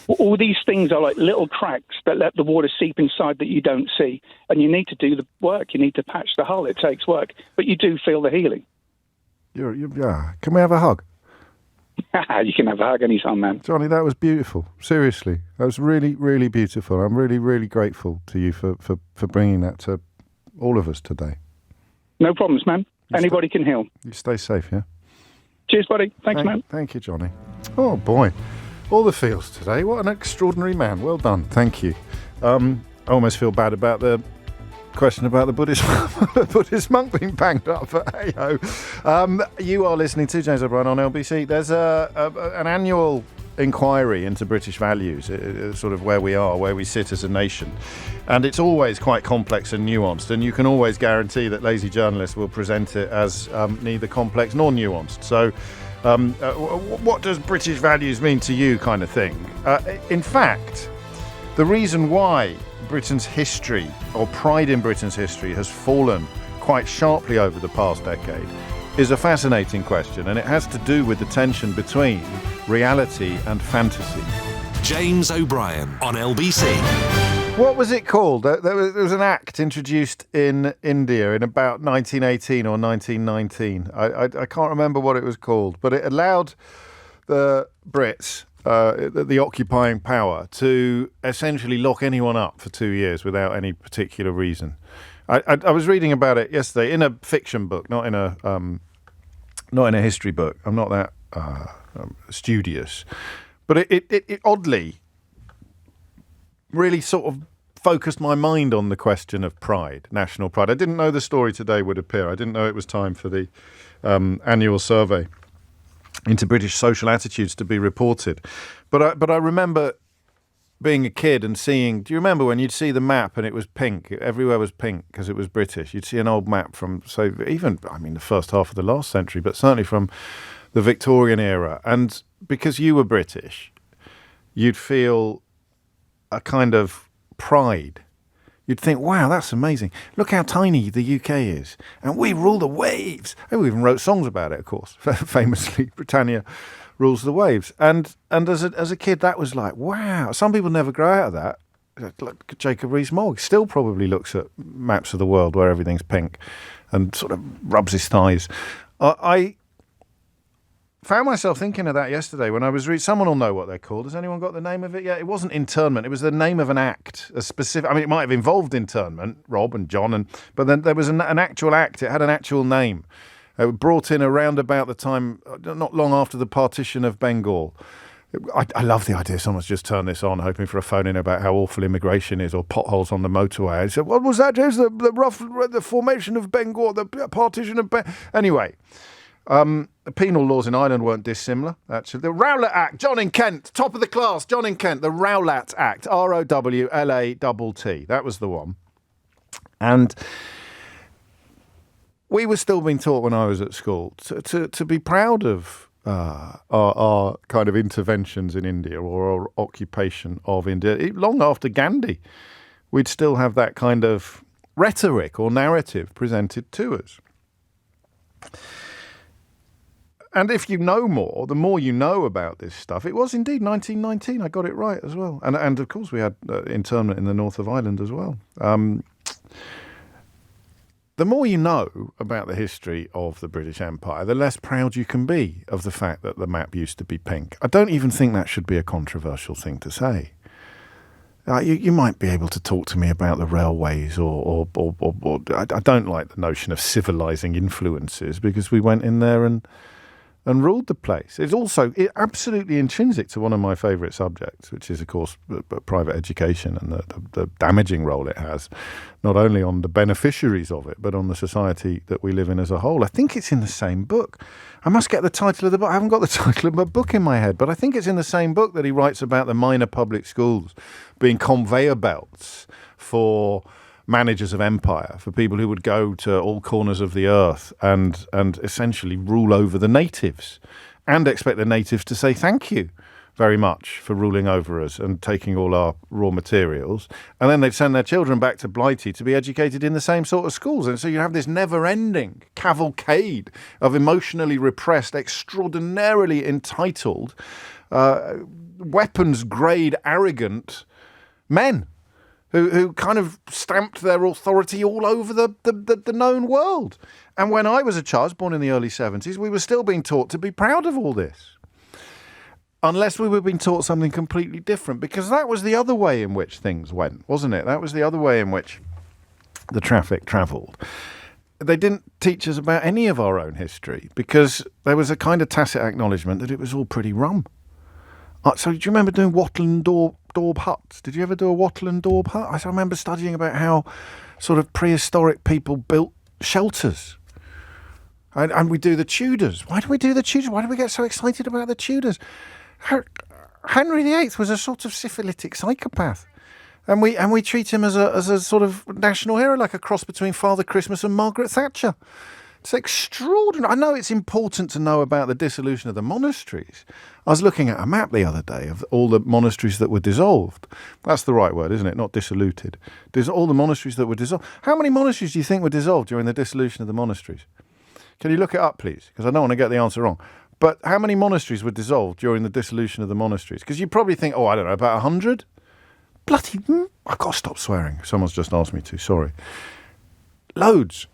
All these things are like little cracks that let the water seep inside that you don't see. And you need to do the work. You need to patch the hull. It takes work. But you do feel the healing. Can we have a hug? You can have a hug anytime, man. Johnny, that was beautiful. Seriously. That was really, really beautiful. I'm really, really grateful to you for bringing that to all of us today. No problems, man. Anybody can heal. You stay safe, yeah? Cheers, buddy. Thanks, man. Thank you, Johnny. Oh, boy. All the feels today. What an extraordinary man. Well done. Thank you. I almost feel bad about the question about the Buddhist monk being banged up, but hey-ho. You are listening to James O'Brien on LBC. There's an annual inquiry into British values, sort of where we are, where we sit as a nation. And it's always quite complex and nuanced, and you can always guarantee that lazy journalists will present it as neither complex nor nuanced. So what does British values mean to you, kind of thing? In fact, the reason why Britain's history, or pride in Britain's history, has fallen quite sharply over the past decade is a fascinating question, and it has to do with the tension between reality and fantasy. James O'Brien on LBC. What was it called? There was an act introduced in India in about 1918 or 1919. I can't remember what it was called, but it allowed the Brits, the occupying power, to essentially lock anyone up for 2 years without any particular reason. I was reading about it yesterday in a fiction book, not in a history book. I'm not that studious, but it oddly really sort of focused my mind on the question of pride, national pride. I didn't know the story today would appear. I didn't know it was time for the annual survey into British social attitudes to be reported. But I remember being a kid and seeing, do you remember when you'd see the map and it was pink? Everywhere was pink because it was British. You'd see an old map from, the first half of the last century, but certainly from the Victorian era. And because you were British, you'd feel a kind of pride. You'd think, wow, that's amazing. Look how tiny the UK is. And we rule the waves. And we even wrote songs about it, of course. Famously, Britannia rules the waves. And as a kid, that was like, wow. Some people never grow out of that. Look, Jacob Rees-Mogg still probably looks at maps of the world where everything's pink and sort of rubs his thighs. I found myself thinking of that yesterday when I was reading. Someone will know what they're called. Has anyone got the name of it yet? It wasn't internment. It was the name of an act, a specific. I mean, it might have involved internment, Rob and John, but then there was an actual act. It had an actual name. It was brought in around about the time, not long after the partition of Bengal. I love the idea someone's just turned this on, hoping for a phone in about how awful immigration is or potholes on the motorway. I said, what was that, James? The formation of Bengal, the partition of Bengal. Anyway. The penal laws in Ireland weren't dissimilar, actually. The Rowlatt Act, John in Kent, top of the class, John in Kent, the Rowlatt Act, ROWLATT, that was the one. And we were still being taught when I was at school to be proud of our kind of interventions in India or our occupation of India. Long after Gandhi, we'd still have that kind of rhetoric or narrative presented to us. And if you know more, the more you know about this stuff. It was indeed 1919. I got it right as well. And of course, we had internment in the north of Ireland as well. The more you know about the history of the British Empire, the less proud you can be of the fact that the map used to be pink. I don't even think that should be a controversial thing to say. You might be able to talk to me about the railways or I don't like the notion of civilising influences because we went in there and and ruled the place. It's also absolutely intrinsic to one of my favourite subjects, which is, of course, private education and the damaging role it has, not only on the beneficiaries of it, but on the society that we live in as a whole. I think it's in the same book. I must get the title of the book. I haven't got the title of my book in my head, but I think it's in the same book that he writes about the minor public schools being conveyor belts for managers of empire, for people who would go to all corners of the earth and essentially rule over the natives and expect the natives to say thank you very much for ruling over us and taking all our raw materials. And then they'd send their children back to Blighty to be educated in the same sort of schools. And so you have this never-ending cavalcade of emotionally repressed, extraordinarily entitled, weapons-grade, arrogant men who kind of stamped their authority all over the known world. And when I was a child, I was born in the early 70s, we were still being taught to be proud of all this. Unless we were being taught something completely different, because that was the other way in which things went, wasn't it? That was the other way in which the traffic travelled. They didn't teach us about any of our own history, because there was a kind of tacit acknowledgement that it was all pretty rum. So do you remember doing wattle and daub huts? Did you ever do a wattle and daub hut? I remember studying about how sort of prehistoric people built shelters. And we do the Tudors. Why do we do the Tudors? Why do we get so excited about the Tudors? Henry VIII was a sort of syphilitic psychopath. And we treat him as a sort of national hero, like a cross between Father Christmas and Margaret Thatcher. It's extraordinary. I know it's important to know about the dissolution of the monasteries. I was looking at a map the other day of all the monasteries that were dissolved. That's the right word, isn't it? Not dissoluted. All the monasteries that were dissolved. How many monasteries do you think were dissolved during the dissolution of the monasteries? Can you look it up, please? Because I don't want to get the answer wrong. But how many monasteries were dissolved during the dissolution of the monasteries? Because you probably think, I don't know, about 100? Bloody... I've got to stop swearing. Someone's just asked me to. Sorry. Loads.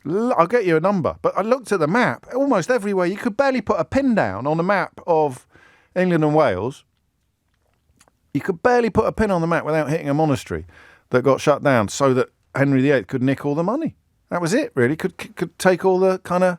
I'll get you a number. But I looked at the map. Almost everywhere. You could barely put a pin down on the map of England and Wales. You could barely put a pin on the map without hitting a monastery that got shut down so that Henry VIII could nick all the money. That was it, really. Could take all the kind of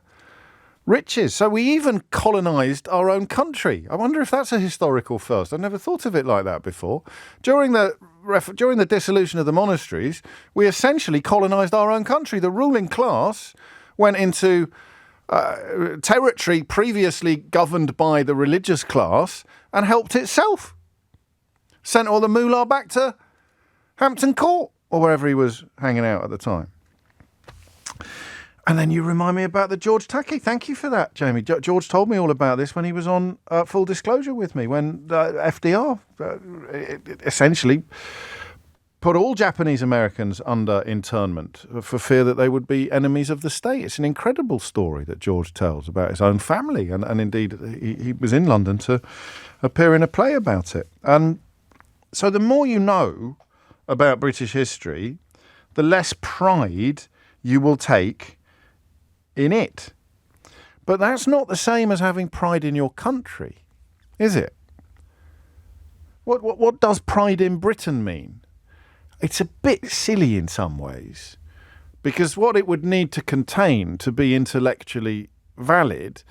riches. So we even colonised our own country. I wonder if that's a historical first. I've never thought of it like that before. During the dissolution of the monasteries, we essentially colonised our own country. The ruling class went into territory previously governed by the religious class and helped itself. Sent all the moolah back to Hampton Court or wherever he was hanging out at the time. And then you remind me about the George Takei. Thank you for that, Jamie. George told me all about this when he was on Full Disclosure with me, when FDR essentially put all Japanese Americans under internment for fear that they would be enemies of the state. It's an incredible story that George tells about his own family. And indeed, he was in London to appear in a play about it. And so the more you know about British history, the less pride you will take in it. But that's not the same as having pride in your country, is it? What does pride in Britain mean? It's a bit silly in some ways, because what it would need to contain to be intellectually valid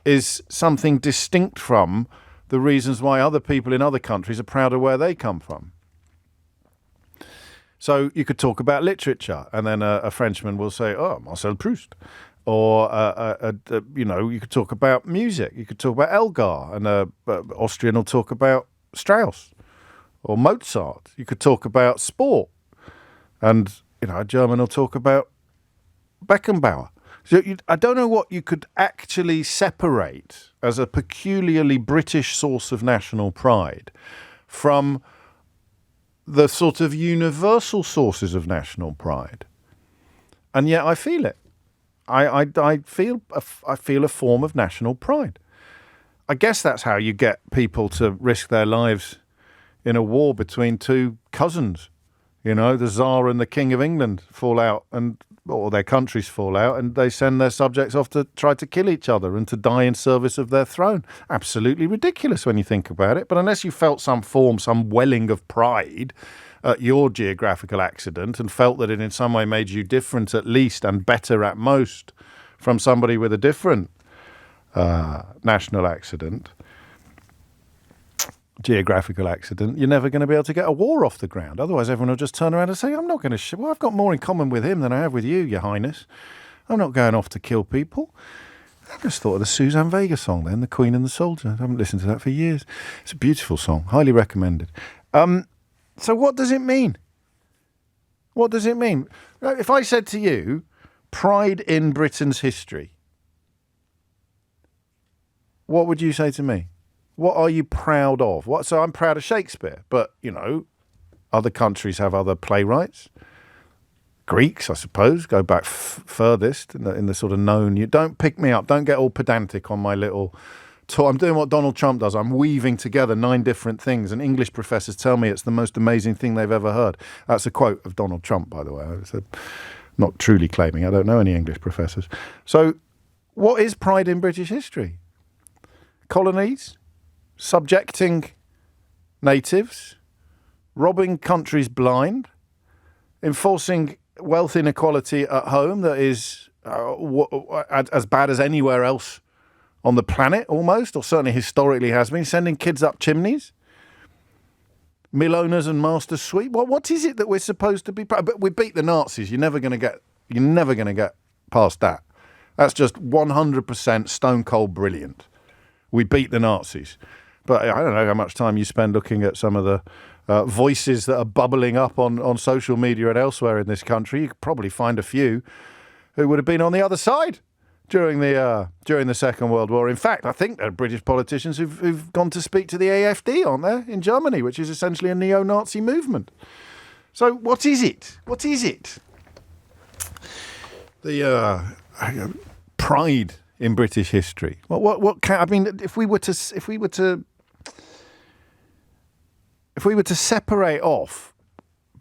is something distinct from the reasons why other people in other countries are proud of where they come from. So you could talk about literature, and then a Frenchman will say, Marcel Proust. Or, you could talk about music. You could talk about Elgar, and an Austrian will talk about Strauss or Mozart. You could talk about sport, and, a German will talk about Beckenbauer. So I don't know what you could actually separate as a peculiarly British source of national pride from the sort of universal sources of national pride. And yet I feel it. I feel a form of national pride. I guess that's how you get people to risk their lives in a war between two cousins. The Tsar and the King of England fall out, or their countries fall out, and they send their subjects off to try to kill each other and to die in service of their throne. Absolutely ridiculous when you think about it. But unless you felt some welling of pride at your geographical accident and felt that it in some way made you different at least and better at most from somebody with a different national accident, geographical accident, you're never going to be able to get a war off the ground. Otherwise, everyone will just turn around and say, I'm not going to... Well, I've got more in common with him than I have with you, Your Highness. I'm not going off to kill people. I just thought of the Suzanne Vega song then, The Queen and the Soldier. I haven't listened to that for years. It's a beautiful song, highly recommended. So what does it mean? What does it mean? If I said to you, pride in Britain's history, what would you say to me? What are you proud of? So I'm proud of Shakespeare, but, other countries have other playwrights. Greeks, I suppose, go back furthest in the sort of known... You don't pick me up. Don't get all pedantic on my little... I'm doing what Donald Trump does. I'm weaving together 9 different things, and English professors tell me it's the most amazing thing they've ever heard. That's a quote of Donald Trump, by the way. Not truly claiming. I don't know any English professors. So what is pride in British history? Colonies, subjecting natives, robbing countries blind, enforcing wealth inequality at home that is as bad as anywhere else on the planet almost, or certainly historically has been, sending kids up chimneys, mill owners and masters sweep. What is it that we're supposed to be proud? But we beat the Nazis. You're never going to get past that. That's just 100% stone cold brilliant. We beat the Nazis. But I don't know how much time you spend looking at some of the voices that are bubbling up on social media and elsewhere in this country. You could probably find a few who would have been on the other side during the Second World War. In fact, I think there are British politicians who've gone to speak to the AfD, aren't there, in Germany, which is essentially a neo-Nazi movement. So what is it? What is it? The pride in British history. If we were to separate off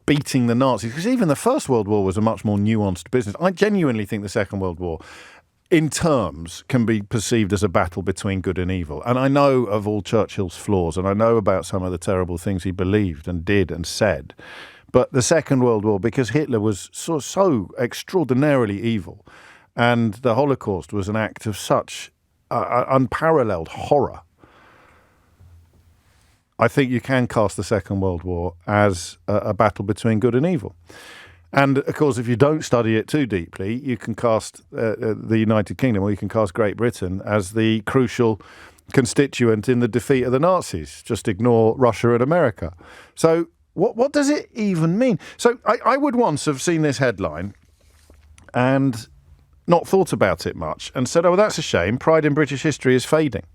beating the Nazis, because even the First World War was a much more nuanced business. I genuinely think the Second World War, in terms, can be perceived as a battle between good and evil. And I know of all Churchill's flaws, and I know about some of the terrible things he believed and did and said. But the Second World War, because Hitler was so extraordinarily evil, and the Holocaust was an act of such unparalleled horror, I think you can cast the Second World War as a battle between good and evil. And, of course, if you don't study it too deeply, you can cast the United Kingdom, or you can cast Great Britain, as the crucial constituent in the defeat of the Nazis. Just ignore Russia and America. So what does it even mean? So I would once have seen this headline and not thought about it much and said, oh, that's a shame. Pride in British history is fading.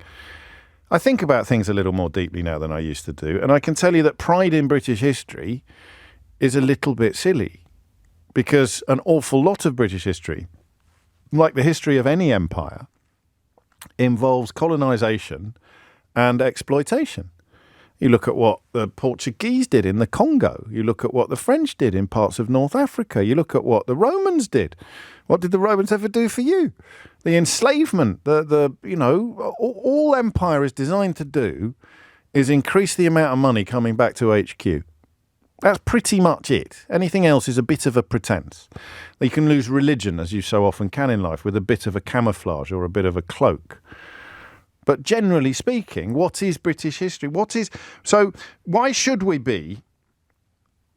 I think about things a little more deeply now than I used to do, and I can tell you that pride in British history is a little bit silly, because an awful lot of British history, like the history of any empire, involves colonisation and exploitation. You look at what the Portuguese did in the Congo. You look at what the French did in parts of North Africa. You look at what the Romans did. What did the Romans ever do for you? The enslavement, all empire is designed to do is increase the amount of money coming back to HQ. That's pretty much it. Anything else is a bit of a pretense. You can lose religion, as you so often can in life, with a bit of a camouflage or a bit of a cloak. But generally speaking, what is British history? So why should we be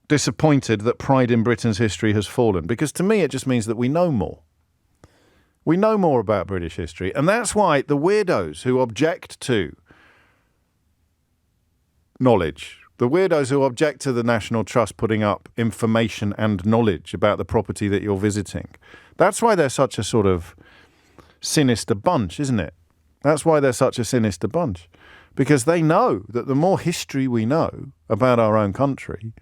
disappointed that pride in Britain's history has fallen? Because to me, it just means that we know more. We know more about British history. And that's why the weirdos who object to knowledge, the weirdos who object to the National Trust putting up information and knowledge about the property that you're visiting, that's why they're such a sort of sinister bunch, isn't it? That's why they're such a sinister bunch. Because they know that the more history we know about our own country,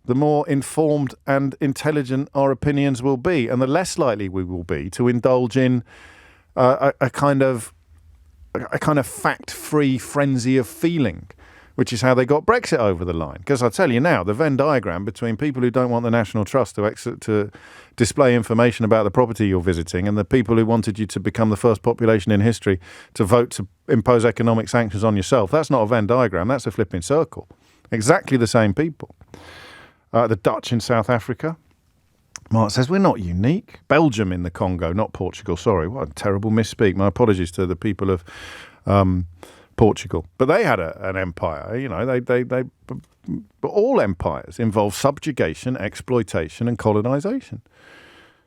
the more informed and intelligent our opinions will be, and the less likely we will be to indulge in a kind of fact-free frenzy of feeling, which is how they got Brexit over the line. Because I tell you now, the Venn diagram between people who don't want the National Trust to display information about the property you're visiting and the people who wanted you to become the first population in history to vote to impose economic sanctions on yourself, that's not a Venn diagram, that's a flipping circle. Exactly the same people. The Dutch in South Africa, Mark says, we're not unique. Belgium in the Congo, not Portugal. Sorry, what a terrible misspeak. My apologies to the people of Portugal. But they had an empire, you know, but all empires involve subjugation, exploitation and colonisation.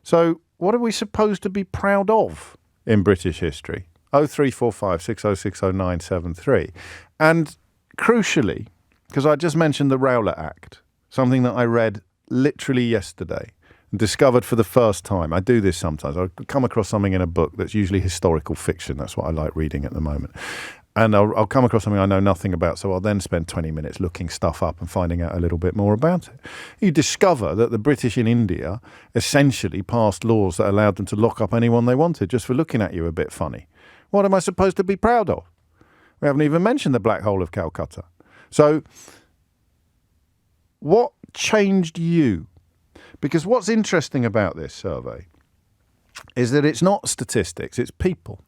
So what are we supposed to be proud of in British history? 0345 6060 973. And crucially, because I just mentioned the Rowlatt Act, something that I read literally yesterday, and discovered for the first time. I do this sometimes. I come across something in a book that's usually historical fiction. That's what I like reading at the moment. And I'll come across something I know nothing about, so I'll then spend 20 minutes looking stuff up and finding out a little bit more about it. You discover that the British in India essentially passed laws that allowed them to lock up anyone they wanted just for looking at you a bit funny. What am I supposed to be proud of? We haven't even mentioned the Black Hole of Calcutta. So what changed you? Because what's interesting about this survey is that it's not statistics, it's people.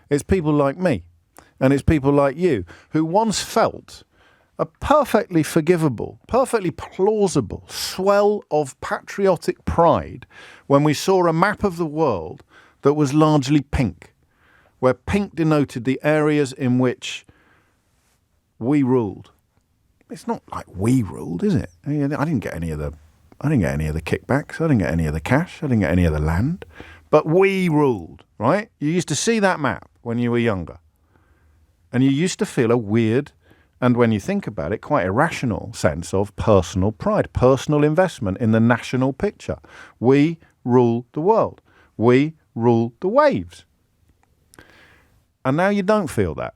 It's people like me and it's people like you who once felt a perfectly forgivable, perfectly plausible swell of patriotic pride when we saw a map of the world that was largely pink, where pink denoted the areas in which we ruled. It's not like we ruled, is it? I didn't get any of the kickbacks. I didn't get any of the cash. I didn't get any of the land. But we ruled, right? You used to see that map when you were younger. And you used to feel a weird, and when you think about it, quite irrational sense of personal pride, personal investment in the national picture. We rule the world. We rule the waves. And now you don't feel that.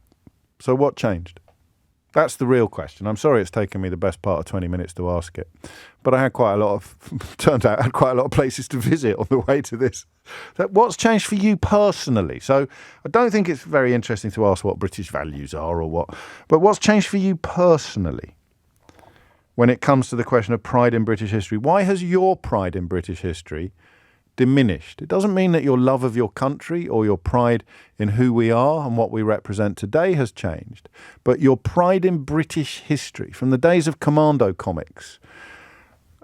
So what changed? That's the real question. I'm sorry it's taken me the best part of 20 minutes to ask it. But I had quite a lot of places to visit on the way to this. So what's changed for you personally? So I don't think it's very interesting to ask what British values are or what, but what's changed for you personally when it comes to the question of pride in British history? Why has your pride in British history diminished? It doesn't mean that your love of your country or your pride in who we are and what we represent today has changed, but your pride in British history from the days of Commando comics,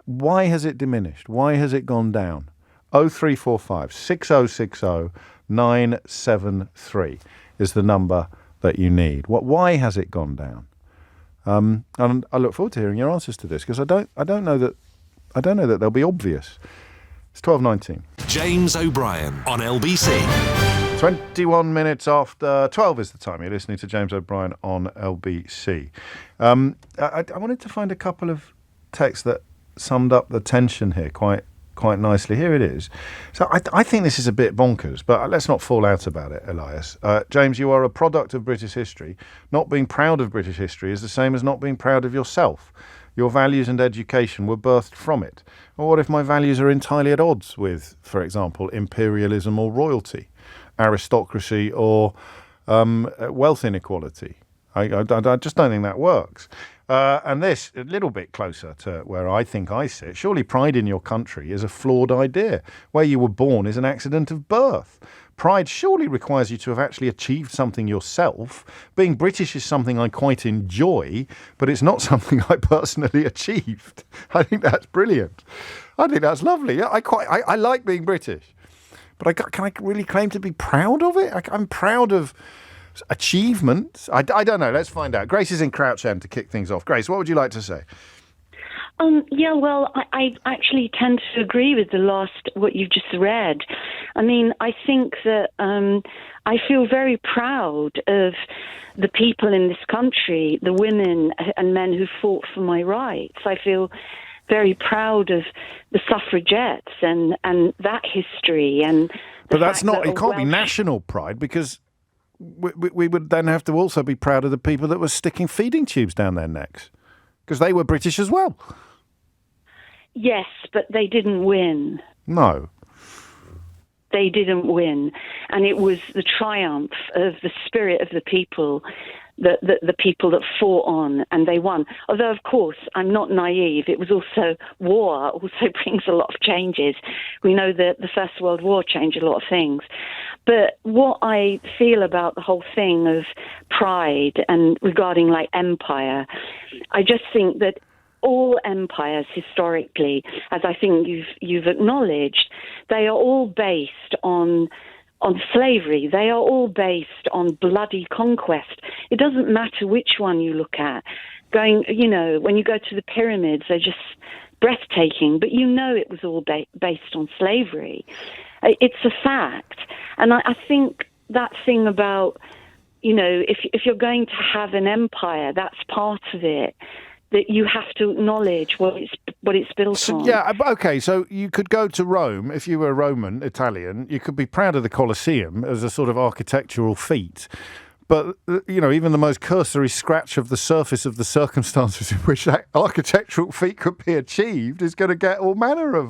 why has it diminished? Why has it gone down? 0345 6060 973 is the number that you need. Why has it gone down? And I look forward to hearing your answers to this, because I don't know that they'll be obvious. It's 12:19. James O'Brien on LBC. 21 minutes after 12 is the time. You're listening to James O'Brien on LBC. I wanted to find a couple of texts that summed up the tension here quite nicely. Here it is. So I think this is a bit bonkers, but let's not fall out about it, Elias. James, you are a product of British history. Not being proud of British history is the same as not being proud of yourself. Your values and education were birthed from it. Or what if my values are entirely at odds with, for example, imperialism or royalty, aristocracy or wealth inequality? I just don't think that works. And this, a little bit closer to where I think I sit, surely pride in your country is a flawed idea. Where you were born is an accident of birth. Pride surely requires you to have actually achieved something yourself. Being British is something I quite enjoy, but it's not something I personally achieved. I think that's brilliant. I think that's lovely. I like being British. But can I really claim to be proud of it? I'm proud of achievements. I don't know. Let's find out. Grace is in Crouch End to kick things off. Grace, what would you like to say? Yeah, well, I actually tend to agree with what you've just read. I mean, I think that I feel very proud of the people in this country, the women and men who fought for my rights. I feel very proud of the suffragettes and that history. But that's not, it can't be national pride, because we would then have to also be proud of the people that were sticking feeding tubes down their necks, because they were British as well. Yes, but they didn't win. No. They didn't win. And it was the triumph of the spirit of the people, the people that fought on, and they won. Although, of course, I'm not naive. It was also war also brings a lot of changes. We know that the First World War changed a lot of things. But what I feel about the whole thing of pride and regarding like empire, I just think that all empires historically, as I think you've acknowledged, they are all based on slavery. They are all based on bloody conquest. It doesn't matter which one you look at. When you go to the pyramids, they're just breathtaking, but it was all based on slavery. It's a fact. And I think that thing about, if you're going to have an empire, that's part of it, that you have to acknowledge what it's built on. Yeah, okay, so you could go to Rome, if you were Roman, Italian, you could be proud of the Colosseum as a sort of architectural feat. But, even the most cursory scratch of the surface of the circumstances in which that architectural feat could be achieved is going to get all manner of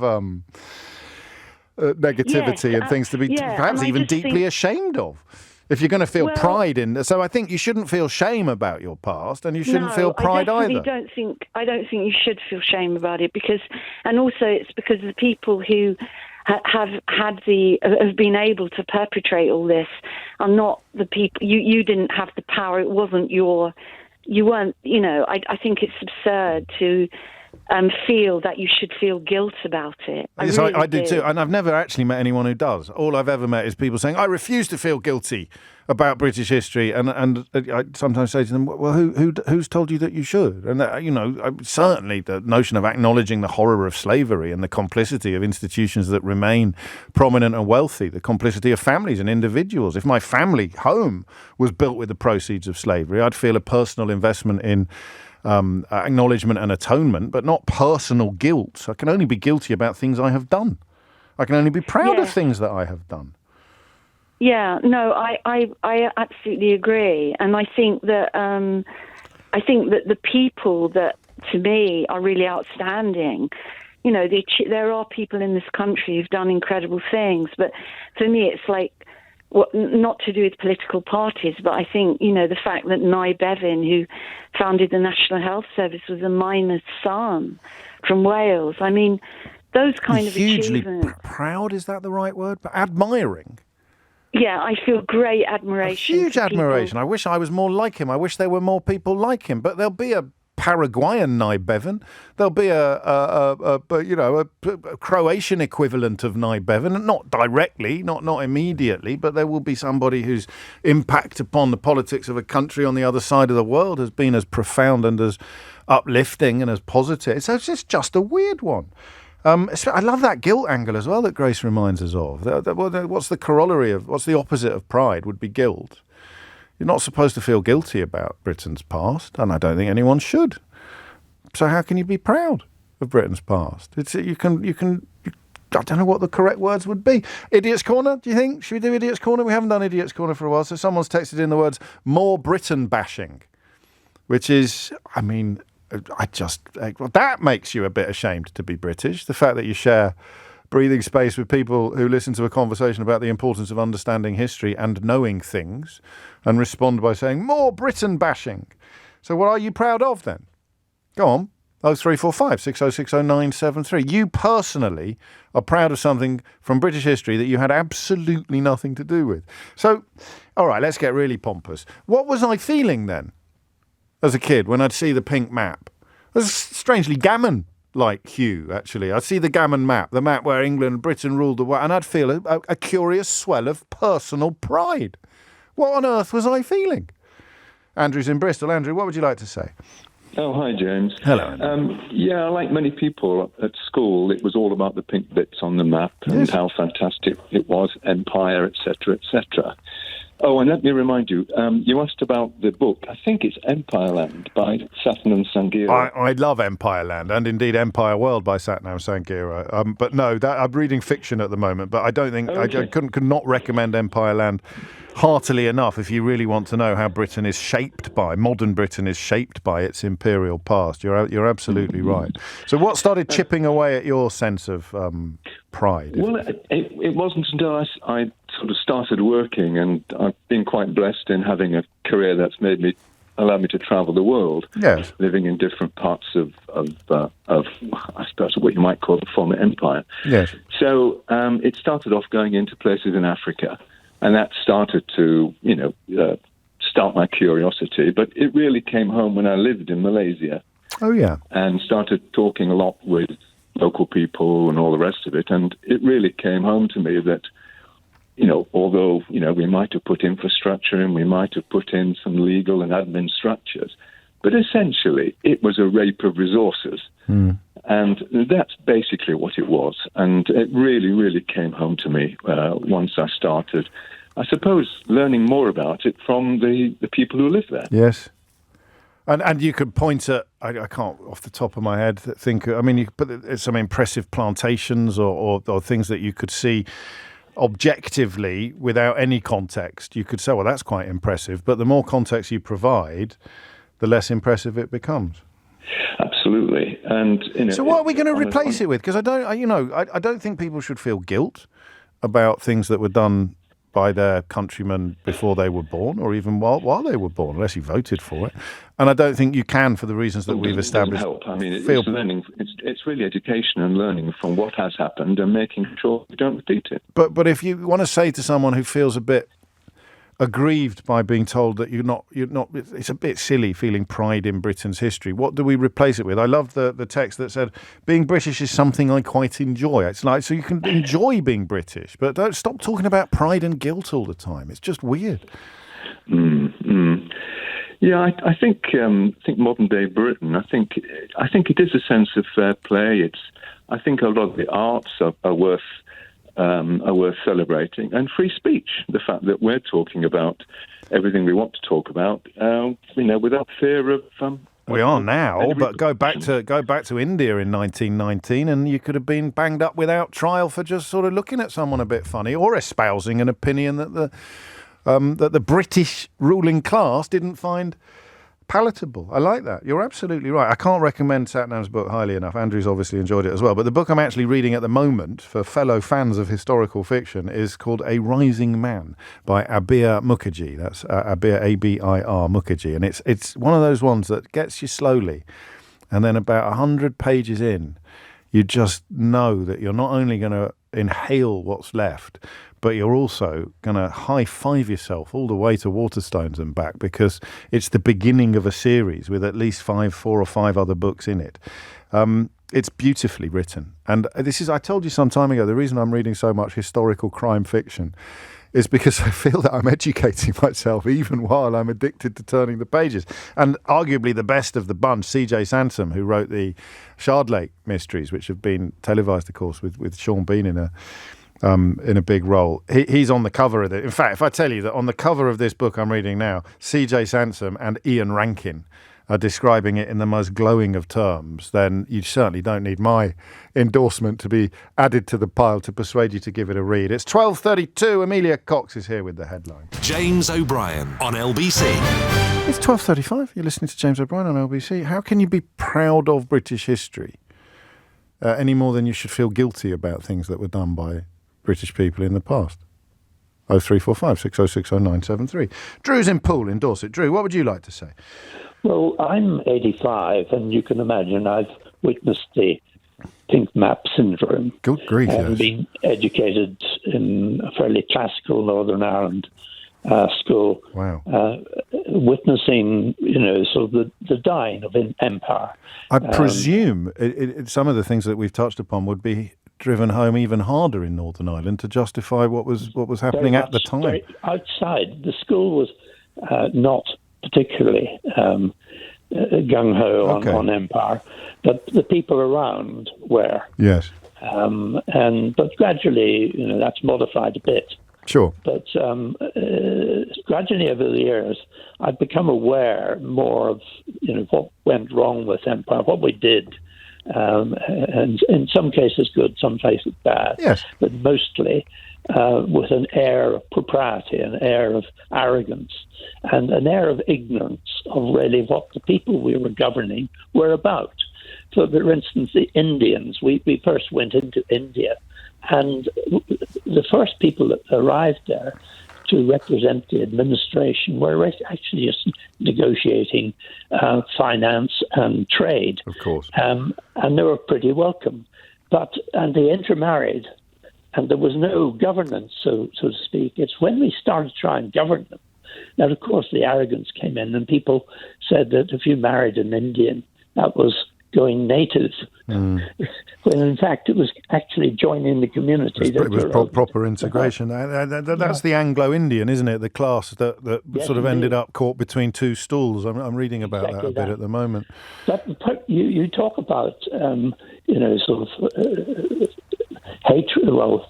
negativity and things to be perhaps even deeply ashamed of. If you're going to feel pride in... So I think you shouldn't feel shame about your past, and you shouldn't feel pride either. I don't think you should feel shame about it, and also it's because the people who have been able to perpetrate all this are not the people. You didn't have the power. It wasn't you weren't. I think it's absurd to feel that you should feel guilt about it. I do too, and I've never actually met anyone who does. All I've ever met is people saying, I refuse to feel guilty about British history, and I sometimes say to them, well, who's told you that you should? And, certainly the notion of acknowledging the horror of slavery and the complicity of institutions that remain prominent and wealthy, the complicity of families and individuals. If my family home was built with the proceeds of slavery, I'd feel a personal investment in acknowledgement and atonement, but not personal guilt. I can only be guilty about things I have done. I can only be proud of things that I have done. Yeah, no, I absolutely agree, and I think that the people that, to me, are really outstanding. There are people in this country who've done incredible things, but for me, it's like, not to do with political parties, but I think, the fact that Nye Bevan, who founded the National Health Service, was a miner's son from Wales. I mean, those kind of achievements. Hugely proud, is that the right word? But admiring. Yeah, I feel great admiration. Huge admiration. I wish I was more like him. I wish there were more people like him. But there'll be a Paraguayan Nye Bevan. There'll be a Croatian equivalent of Nye Bevan. Not directly, not immediately, but there will be somebody whose impact upon the politics of a country on the other side of the world has been as profound and as uplifting and as positive. So it's just a weird one. I love that guilt angle as well that Grace reminds us of. What's the corollary of, what's the opposite of pride would be guilt. You're not supposed to feel guilty about Britain's past, and I don't think anyone should. So how can you be proud of Britain's past? You can. I don't know what the correct words would be. Idiot's Corner, do you think? Should we do Idiot's Corner? We haven't done Idiot's Corner for a while, so someone's texted in the words, more Britain bashing, which is, that makes you a bit ashamed to be British. The fact that you share breathing space with people who listen to a conversation about the importance of understanding history and knowing things and respond by saying, more Britain bashing. So what are you proud of then? Go on. 0345 6060 973. You personally are proud of something from British history that you had absolutely nothing to do with. So, all right, let's get really pompous. What was I feeling then as a kid when I'd see the pink map? It was strangely gammon-like hue, actually. I'd see the gammon map, the map where England and Britain ruled the world, and I'd feel a curious swell of personal pride. What on earth was I feeling? Andrew's in Bristol. Andrew, what would you like to say? Oh, hi, James. Hello. Like many people at school, it was all about the pink bits on the map and how fantastic it was, empire, etc., etc. Oh, and let me remind you, you asked about the book. I think it's Empireland by Satnam Sanghera. I love Empireland, and indeed Empire World by Satnam Sanghera. But no, I'm reading fiction at the moment, but I don't think, I could not recommend Empireland heartily enough if you really want to know how Britain is shaped by, modern Britain is shaped by its imperial past. You're absolutely right. So what started chipping away at your sense of pride? Well, it wasn't until I sort of started working, and I've been quite blessed in having a career that's allowed me to travel the world, living in different parts of I suppose what you might call the former empire. Yes. So it started off going into places in Africa, and that started to start my curiosity. But it really came home when I lived in Malaysia. Oh, yeah. And started talking a lot with local people and all the rest of it. And it really came home to me that, although, we might have put infrastructure in, we might have put in some legal and admin structures, but essentially it was a rape of resources. And that's basically what it was. And it really, really came home to me once I started, I suppose, learning more about it from the people who live there. Yes. And you could point at, I can't off the top of my head think, you could put some impressive plantations or things that you could see objectively without any context. You could say, well, that's quite impressive. But the more context you provide, the less impressive it becomes. Absolutely. And so what are we going to replace it with? Because I don't think people should feel guilt about things that were done by their countrymen before they were born, or even while they were born, unless you voted for it. And I don't think you can, for the reasons that we've established. Help. It's learning. It's really education and learning from what has happened and making sure we don't repeat it. But if you want to say to someone who feels a bit aggrieved by being told that you're not, it's a bit silly feeling pride in Britain's history, what do we replace it with? I love the text that said, being British is something I quite enjoy. It's like, so you can enjoy being British, but don't stop talking about pride and guilt all the time. It's just weird. Yeah, I think modern day Britain, I think it is a sense of fair play. I think a lot of the arts are worth celebrating, and free speech. The fact that we're talking about everything we want to talk about, without fear of. We are now, but go back to India in 1919, and you could have been banged up without trial for just sort of looking at someone a bit funny or espousing an opinion that the British ruling class didn't find palatable. I like that. You're absolutely right. I can't recommend Satnam's book highly enough. Andrew's obviously enjoyed it as well. But the book I'm actually reading at the moment for fellow fans of historical fiction is called A Rising Man by Abir Mukherjee. That's Abir, A-B-I-R, Mukherjee. And it's one of those ones that gets you slowly. And then about 100 pages in, you just know that you're not only going to inhale what's left, but you're also going to high-five yourself all the way to Waterstones and back, because it's the beginning of a series with at least 4 or 5 other books in it. It's beautifully written. And I told you some time ago, the reason I'm reading so much historical crime fiction is because I feel that I'm educating myself even while I'm addicted to turning the pages. And arguably the best of the bunch, C.J. Sansom, who wrote the Shardlake mysteries, which have been televised, of course, with Sean Bean in a big role. He's on the cover of it. In fact, if I tell you that on the cover of this book I'm reading now, C.J. Sansom and Ian Rankin are describing it in the most glowing of terms, then you certainly don't need my endorsement to be added to the pile to persuade you to give it a read. It's 12:32. Amelia Cox is here with the headline. James O'Brien on LBC. It's 12:35. You're listening to James O'Brien on LBC. How can you be proud of British history any more than you should feel guilty about things that were done by British people in the past? 0345 6060 973. Drew's in Poole in Dorset. Drew, what would you like to say? Well, I'm 85, and you can imagine I've witnessed the pink map syndrome. Good grief, and been educated in a fairly classical Northern Ireland school. Wow. Witnessing, sort of the dying of empire. I presume some of the things that we've touched upon would be driven home even harder in Northern Ireland to justify what was happening at the time. Outside, the school was not particularly gung-ho on empire, but the people around were. Yes. But gradually, that's modified a bit. Sure. But gradually over the years, I've become aware more of what went wrong with empire, what we did. And in some cases good, some cases bad. Yes. But mostly with an air of propriety, an air of arrogance, and an air of ignorance of really what the people we were governing were about. So, for instance, the Indians, we first went into India, and the first people that arrived there to represent the administration were actually just negotiating finance and trade. Of course. And they were pretty welcome. And they intermarried, and there was no governance, so to speak. It's when we started to try and govern them. Now, of course, the arrogance came in, and people said that if you married an Indian, that was going native, when in fact it was actually joining the community. It was proper integration. That's the Anglo-Indian, isn't it? The class that Yes, sort of indeed. ended up caught between two stools. I'm reading about Exactly that a bit at the moment. You talk about, sort of hatred. Well,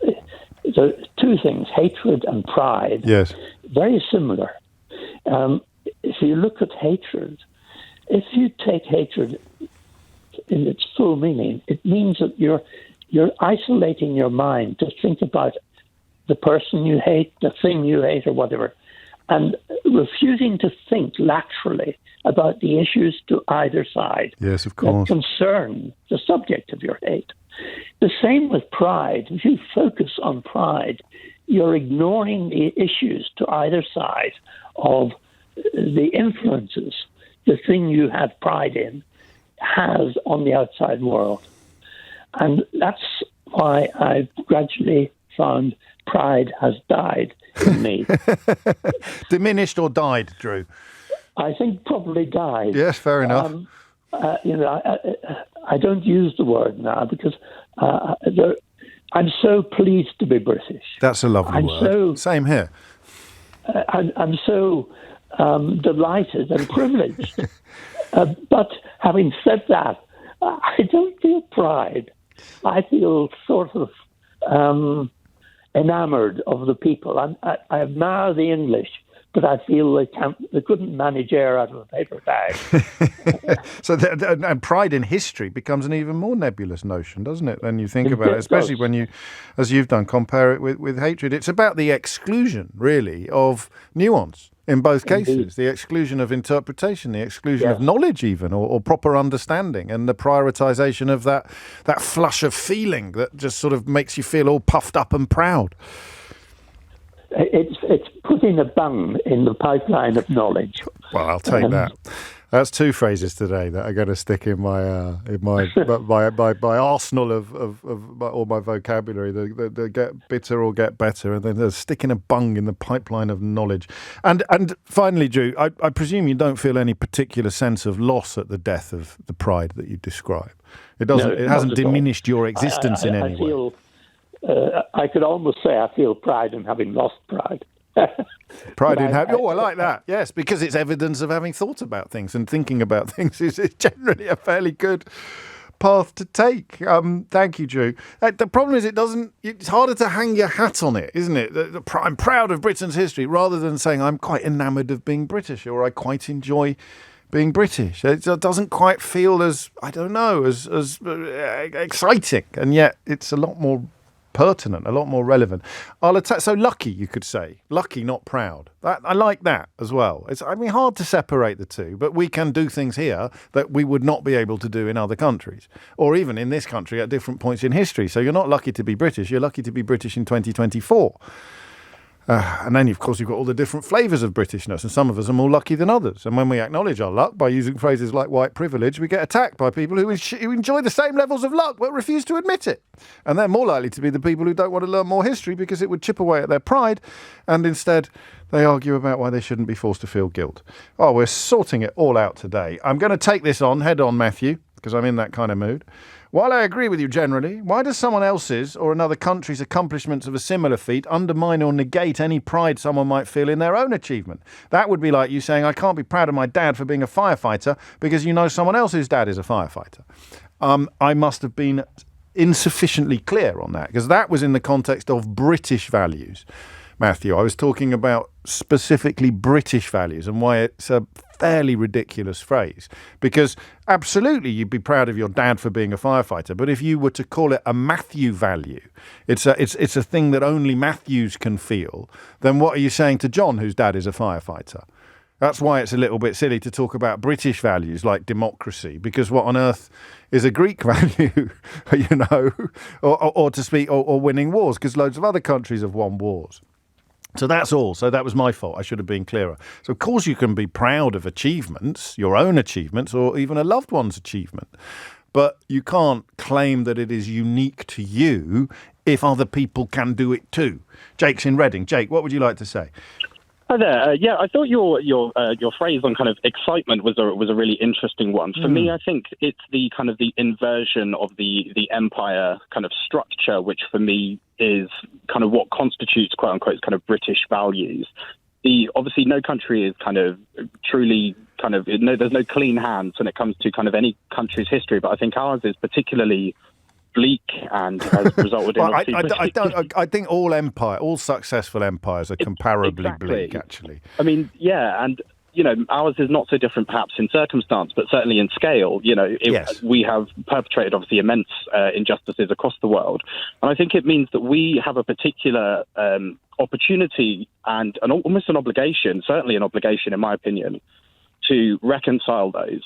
there are two things, hatred and pride. Yes. Very similar. If you look at hatred, if you take hatred in its full meaning, it means that you're isolating your mind to think about the person you hate, the thing you hate, or whatever, and refusing to think laterally about the issues to either side. Yes, of course. That concern the subject of your hate. The same with pride. If you focus on pride, you're ignoring the issues to either side of the influences the thing you have pride in has on the outside world. And that's why I've gradually found pride has died in me. Diminished or died, Drew? I think probably died. Yes, fair enough. I don't use the word now because I'm so pleased to be British. That's a lovely word. Same here. I'm so delighted and privileged. But having said that, I don't feel pride. I feel sort of enamored of the people. I admire the English, but I feel they couldn't manage air out of a paper bag. And pride in history becomes an even more nebulous notion, doesn't it, when you think about it, It especially does. when you, as you've done, compare it with hatred. It's about the exclusion, really, of nuance in both cases. Indeed. The exclusion of interpretation, the exclusion of knowledge even, or proper understanding, and the prioritisation of that flush of feeling that just sort of makes you feel all puffed up and proud. It's putting a bung in the pipeline of knowledge. Well, I'll take that. That's two phrases today that are going to stick in my my arsenal of all my vocabulary. The get bitter or get better, and then there's sticking a bung in the pipeline of knowledge. And finally, Drew, I presume you don't feel any particular sense of loss at the death of the pride that you describe. It doesn't. No, it hasn't not at all. diminished your existence in any way. I could almost say I feel pride in having lost pride. Pride in having... Oh, I like that. Yes, because it's evidence of having thought about things, and thinking about things is generally a fairly good path to take. Thank you, Drew. The problem is it's harder to hang your hat on it, isn't it? I'm proud of Britain's history, rather than saying I'm quite enamoured of being British, or I quite enjoy being British. It doesn't quite feel as exciting, and yet it's a lot more pertinent, a lot more relevant. So lucky, you could say. Lucky, not proud. I like that as well. It's hard to separate the two, but we can do things here that we would not be able to do in other countries, or even in this country at different points in history. So you're not lucky to be British, you're lucky to be British in 2024. And then, of course, you've got all the different flavours of Britishness, and some of us are more lucky than others. And when we acknowledge our luck by using phrases like white privilege, we get attacked by people who enjoy the same levels of luck but refuse to admit it. And they're more likely to be the people who don't want to learn more history because it would chip away at their pride, and instead they argue about why they shouldn't be forced to feel guilt. Oh, we're sorting it all out today. I'm going to take this on head on, Matthew, because I'm in that kind of mood. While I agree with you generally, why does someone else's or another country's accomplishments of a similar feat undermine or negate any pride someone might feel in their own achievement? That would be like you saying, I can't be proud of my dad for being a firefighter because you know someone else's dad is a firefighter. I must have been insufficiently clear on that, because that was in the context of British values. Matthew, I was talking about specifically British values and why it's a fairly ridiculous phrase. Because absolutely you'd be proud of your dad for being a firefighter, but if you were to call it a Matthew value, it's a thing that only Matthews can feel, then what are you saying to John, whose dad is a firefighter? That's why it's a little bit silly to talk about British values like democracy, because what on earth is a Greek value, or to speak, or winning wars, because loads of other countries have won wars. So that's all. So that was my fault. I should have been clearer. So of course you can be proud of achievements, your own achievements, or even a loved one's achievement. But you can't claim that it is unique to you if other people can do it too. Jake's in Reading. Jake, what would you like to say? Hi there. Yeah, I thought your phrase on kind of excitement was a really interesting one. For me, I think it's the kind of the inversion of the empire kind of structure, which for me is kind of what constitutes, quote unquote, kind of British values. Obviously, no country is kind of truly kind of there's no clean hands when it comes to kind of any country's history, but I think ours is particularly bleak and has resulted in. I think all successful empires are comparably bleak, actually. I mean, yeah, and ours is not so different, perhaps in circumstance, but certainly in scale. We have perpetrated obviously immense injustices across the world, and I think it means that we have a particular opportunity and almost an obligation, certainly an obligation, in my opinion, to reconcile those.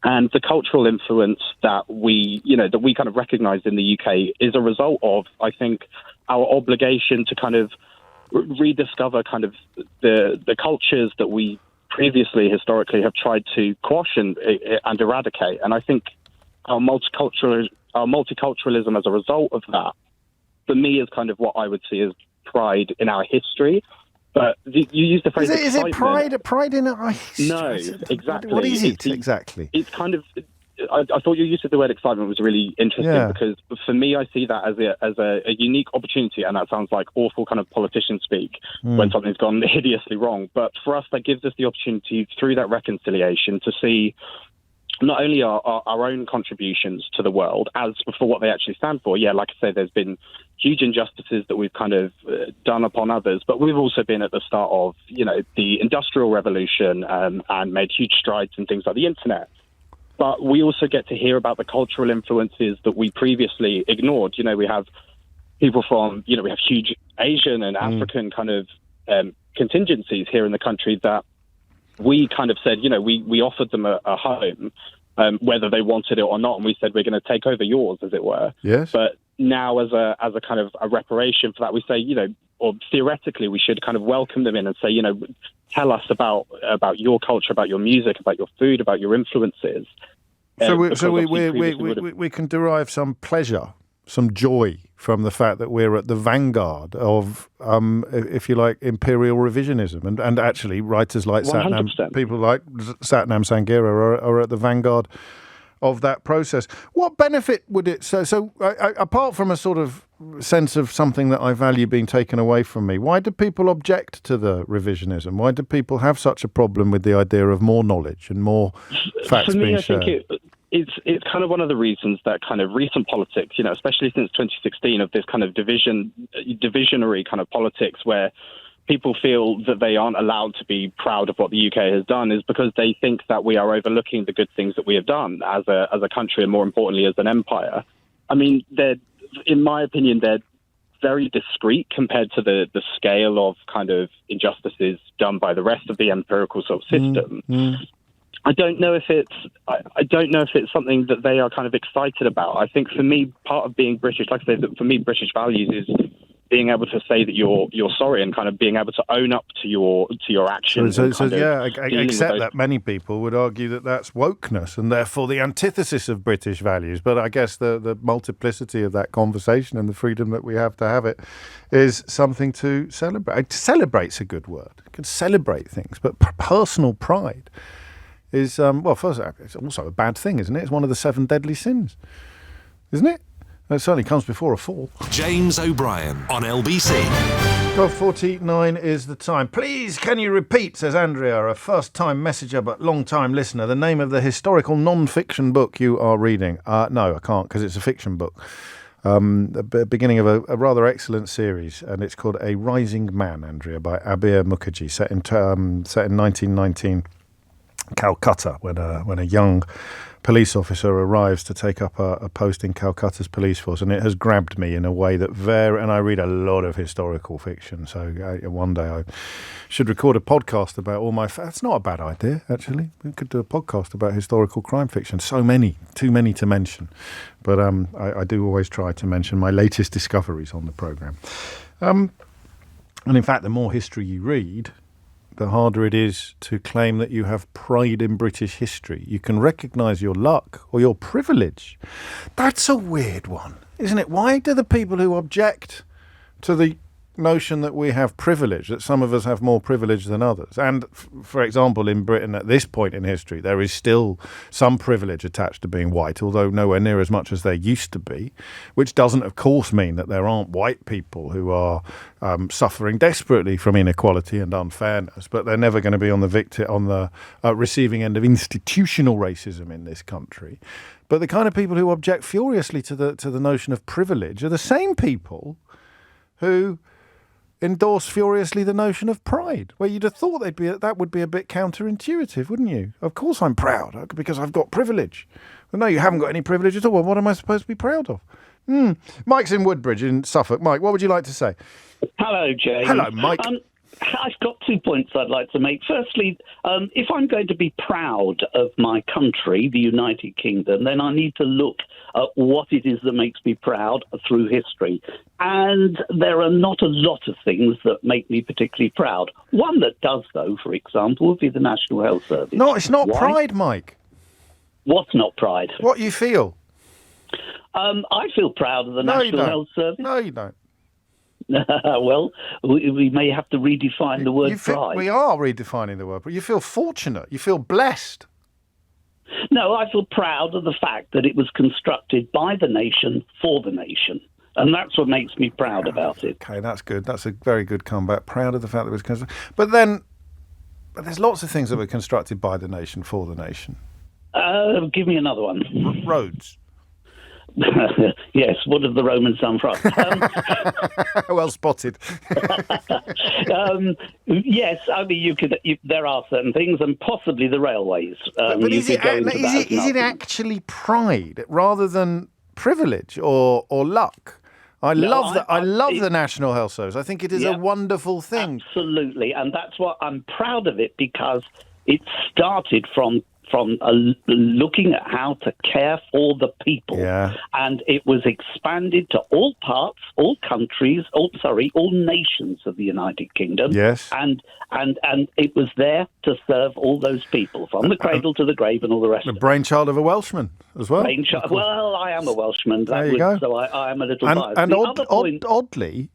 And the cultural influence that we kind of recognise in the UK is a result of, I think, our obligation to kind of rediscover kind of the cultures that we previously, historically, have tried to quash and eradicate. And I think our multiculturalism as a result of that, for me, is kind of what I would see as pride in our history. But you use the phrase Is it pride in our history? No, exactly. What is it exactly? It's kind of... I thought your use of the word excitement was really interesting because for me, I see that as a unique opportunity, and that sounds like awful kind of politician speak when something's gone hideously wrong. But for us, that gives us the opportunity through that reconciliation to see not only our own contributions to the world as for what they actually stand for. Yeah, like I say, there's been huge injustices that we've kind of done upon others, but we've also been at the start of, the Industrial Revolution and made huge strides in things like the internet. But we also get to hear about the cultural influences that we previously ignored. We have people from, we have huge Asian and African kind of contingencies here in the country that we kind of said, we offered them a home, whether they wanted it or not, and we said we're going to take over yours, as it were. Yes. But now, as a kind of a reparation for that, we say, or theoretically, we should kind of welcome them in and say, tell us about your culture, about your music, about your food, about your influences. So we can derive some pleasure, some joy from the fact that we're at the vanguard of, if you like, imperial revisionism, and actually writers like 100%. People like Satnam Sanghera are at the vanguard of that process. What benefit would it? So apart from a sort of sense of something that I value being taken away from me, why do people object to the revisionism? Why do people have such a problem with the idea of more knowledge and more facts being shared? I think it's kind of one of the reasons that kind of recent politics, especially since 2016, of this kind of divisionary kind of politics where people feel that they aren't allowed to be proud of what the UK has done, is because they think that we are overlooking the good things that we have done as a country, and more importantly as an empire. I mean, in my opinion, they're very discreet compared to the scale of kind of injustices done by the rest of the empirical sort of system. I don't know if it's something that they are kind of excited about. I think for me, part of being British, like I said, for me, British values is being able to say that you're sorry and kind of being able to own up to your actions. I accept that many people would argue that that's wokeness and therefore the antithesis of British values. But I guess the multiplicity of that conversation and the freedom that we have to have it is something to celebrate. Celebrate's a good word. You can celebrate things, but personal pride is, first, it's also a bad thing, isn't it? It's one of the 7 deadly sins, isn't it? It certainly comes before a fall. James O'Brien on LBC. 12:49 is the time. Please, can you repeat, says Andrea, a first-time messenger but long-time listener, the name of the historical non-fiction book you are reading? No, I can't, because it's a fiction book. The beginning of a rather excellent series, and it's called A Rising Man, Andrea, by Abir Mukherjee, set in 1919 Calcutta, when a young police officer arrives to take up a post in Calcutta's police force, and it has grabbed me in a way that and I read a lot of historical fiction, so one day I should record a podcast about all my... That's not a bad idea, actually. We could do a podcast about historical crime fiction. So many, too many to mention. But I do always try to mention my latest discoveries on the programme. And in fact, the more history you read, the harder it is to claim that you have pride in British history. You can recognise your luck or your privilege. That's a weird one, isn't it? Why do the people who object to the notion that we have privilege, that some of us have more privilege than others. And, for example, in Britain at this point in history, there is still some privilege attached to being white, although nowhere near as much as there used to be, which doesn't, of course, mean that there aren't white people who are suffering desperately from inequality and unfairness, but they're never going to be on the receiving end of institutional racism in this country. But the kind of people who object furiously to the notion of privilege are the same people who endorse furiously the notion of pride, where you'd have thought that would be a bit counterintuitive, wouldn't you? Of course I'm proud, because I've got privilege. Well, no, you haven't got any privilege at all. Well, what am I supposed to be proud of? Mike's in Woodbridge in Suffolk. Mike, what would you like to say? Hello, James. Hello, Mike. I've got 2 points I'd like to make. Firstly, if I'm going to be proud of my country, the United Kingdom, then I need to look at what it is that makes me proud through history. And there are not a lot of things that make me particularly proud. One that does, though, for example, would be the National Health Service. No, it's not Why? pride, Mike. What's not pride? What you feel. I feel proud of the National Health Service. No, you don't. Well, we may have to redefine the word pride. We are redefining the word, but you feel fortunate. You feel blessed. No, I feel proud of the fact that it was constructed by the nation for the nation. And that's what makes me proud about it. Okay, that's good. That's a very good comeback. Proud of the fact that it was constructed. But there's lots of things that were constructed by the nation for the nation. Give me another one. Roads. Yes, what have the Romans done for us? Well spotted. Yes, I mean, there are certain things, and possibly the railways. But is it actually pride rather than privilege or luck? I love the National Health Service. I think it is a wonderful thing. Absolutely, and that's what I'm proud of it, because it started from looking at how to care for the people, and it was expanded to all parts, all countries, all nations of the United Kingdom. Yes, and it was there to serve all those people from the cradle to the grave and all the rest. The brainchild of a Welshman as well. Well, I am a Welshman. There you go. So I am a little biased. And oddly,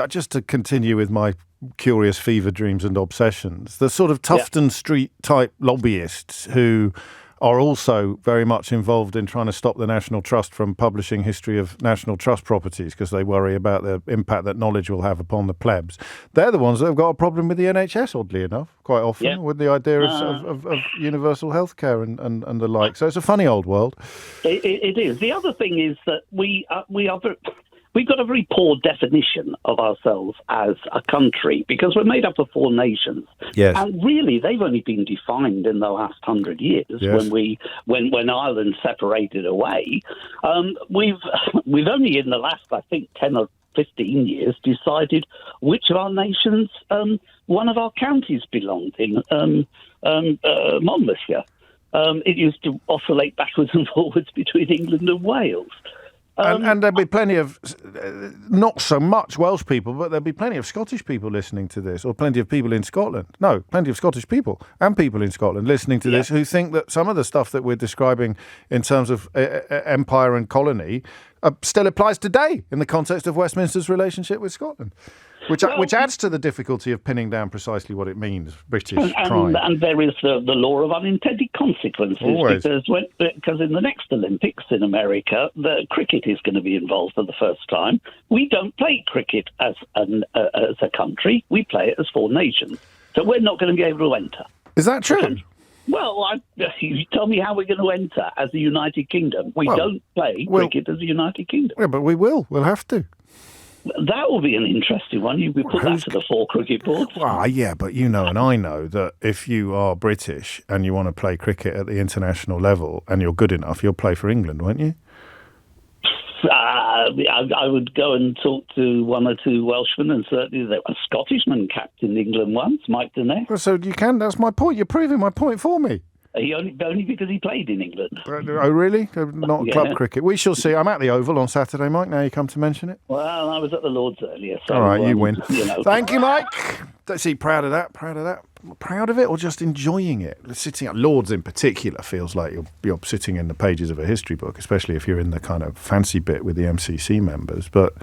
just to continue with my curious fever dreams and obsessions, the sort of Tufton Street type lobbyists who are also very much involved in trying to stop the National Trust from publishing history of National Trust properties because they worry about the impact that knowledge will have upon the plebs. They're the ones that have got a problem with the NHS, oddly enough, quite often, with the idea of universal health care and the like. So it's a funny old world. It is. The other thing is that we've got a very poor definition of ourselves as a country, because we're made up of 4 nations. Yes. And really, they've only been defined in the last 100 years. Yes. When Ireland separated away. We've only in the last, I think, 10 or 15 years decided which of our nations one of our counties belonged in, Monmouthshire. It used to oscillate backwards and forwards between England and Wales. And there'll be plenty of, not so much Welsh people, but there'll be plenty of Scottish people listening to this, or plenty of people in Scotland. No, plenty of Scottish people and people in Scotland listening to this who think that some of the stuff that we're describing in terms of empire and colony still applies today in the context of Westminster's relationship with Scotland. Which adds to the difficulty of pinning down precisely what it means, British pride. And there is the law of unintended consequences. Always. Because in the next Olympics in America, the cricket is going to be involved for the first time. We don't play cricket as a country. We play it as 4 nations. So we're not going to be able to enter. Is that true? Well, you tell me how we're going to enter as the United Kingdom. We don't play cricket as the United Kingdom. Yeah, but we will. We'll have to. That will be an interesting one. You could put that to the 4 cricket boards. Well, yeah, but you know and I know that if you are British and you want to play cricket at the international level and you're good enough, you'll play for England, won't you? I would go and talk to 1 or 2 Welshmen, and certainly there was a Scottishman captained England once, Mike Donnell. Well, so you can. That's my point. You're proving my point for me. Only because he played in England. Oh, really? Not club cricket. We shall see. I'm at the Oval on Saturday, Mike, now you come to mention it. Well, I was at the Lords earlier. So, all right, you win. You know. Thank you, Mike. See, proud of that. proud of it or just enjoying it? Sitting at Lords in particular feels like you're sitting in the pages of a history book, especially if you're in the kind of fancy bit with the MCC members. But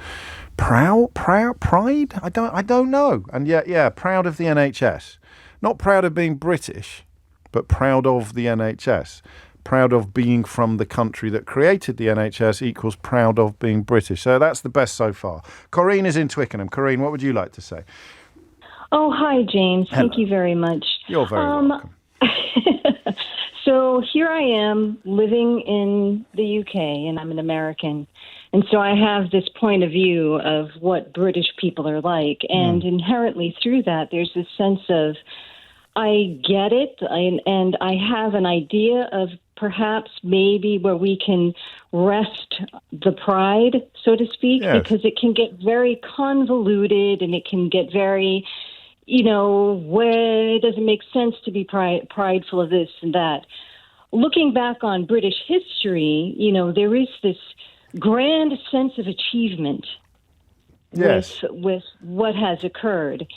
pride? I don't know. And yet, yeah, proud of the NHS. Not proud of being British, but proud of the NHS. Proud of being from the country that created the NHS equals proud of being British. So that's the best so far. Corinne is in Twickenham. Corinne, what would you like to say? Oh, hi, James. Hello. Thank you very much. You're very welcome. So here I am living in the UK, and I'm an American. And so I have this point of view of what British people are like. And inherently through that, there's this sense of, I get it, and I have an idea of perhaps maybe where we can rest the pride, so to speak, because it can get very convoluted and it can get very, where it doesn't make sense to be prideful of this and that. Looking back on British history, there is this grand sense of achievement with what has occurred.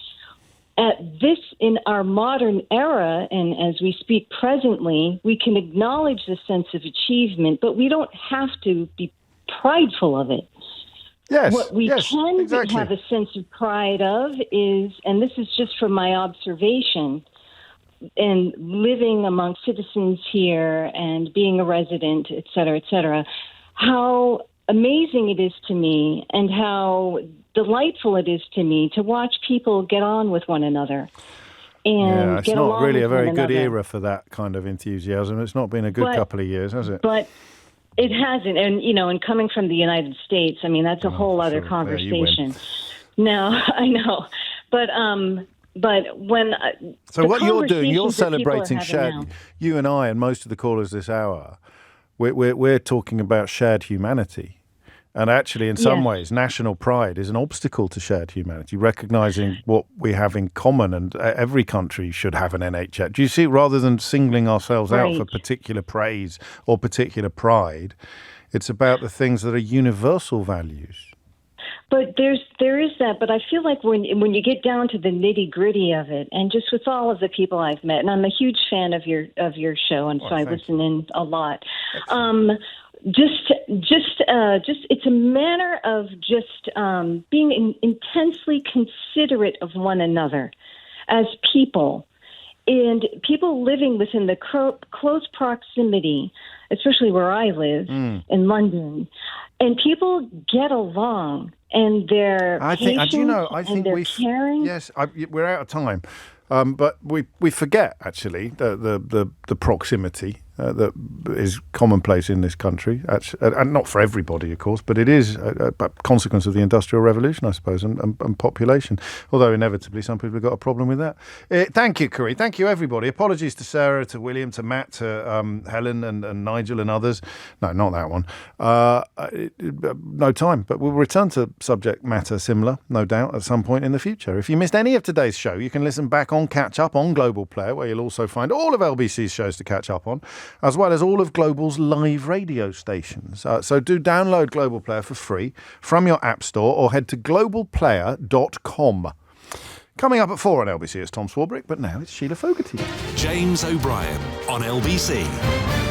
At this, in our modern era, and as we speak presently, we can acknowledge the sense of achievement, but we don't have to be prideful of it. Yes, what we can have a sense of pride of is, and this is just from my observation, and living among citizens here and being a resident, et cetera, how amazing it is to me and how delightful it is to me to watch people get on with one another. And it's not really a very good era for that kind of enthusiasm. It's not been a good couple of years, has it? But it hasn't. And, and coming from the United States, I mean, that's a whole other conversation. No, I know. But when... So what you're doing, you're celebrating shared... You and I and most of the callers this hour, we're talking about shared humanity. And actually, in some ways, national pride is an obstacle to shared humanity, recognising what we have in common, and every country should have an NHS. Do you see, rather than singling ourselves out for particular praise or particular pride, it's about the things that are universal values. But there is that. But I feel like when you get down to the nitty gritty of it, and just with all of the people I've met, and I'm a huge fan of your show, and so I listen in a lot. Just it's a manner of just being intensely considerate of one another as people, and people living within the close proximity, especially where I live in London, and people get along, and they're patient, and they're caring. Yes, we're out of time. But we forget, actually, the proximity that is commonplace in this country, and not for everybody, of course, but it is a consequence of the Industrial Revolution, I suppose, and population, although inevitably some people have got a problem with that. Thank you, Corinne. Thank you, everybody. Apologies to Sarah, to William, to Matt, to Helen and Nigel and others. No, not that one. No time, but we'll return to subject matter similar, no doubt, at some point in the future. If you missed any of today's show, you can listen back on Catch Up on Global Player, where you'll also find all of LBC's shows to catch up on, as well as all of Global's live radio stations. So do download Global Player for free from your app store or head to globalplayer.com. Coming up at 4 on LBC is Tom Swarbrick, but now it's Sheila Fogarty. James O'Brien on LBC.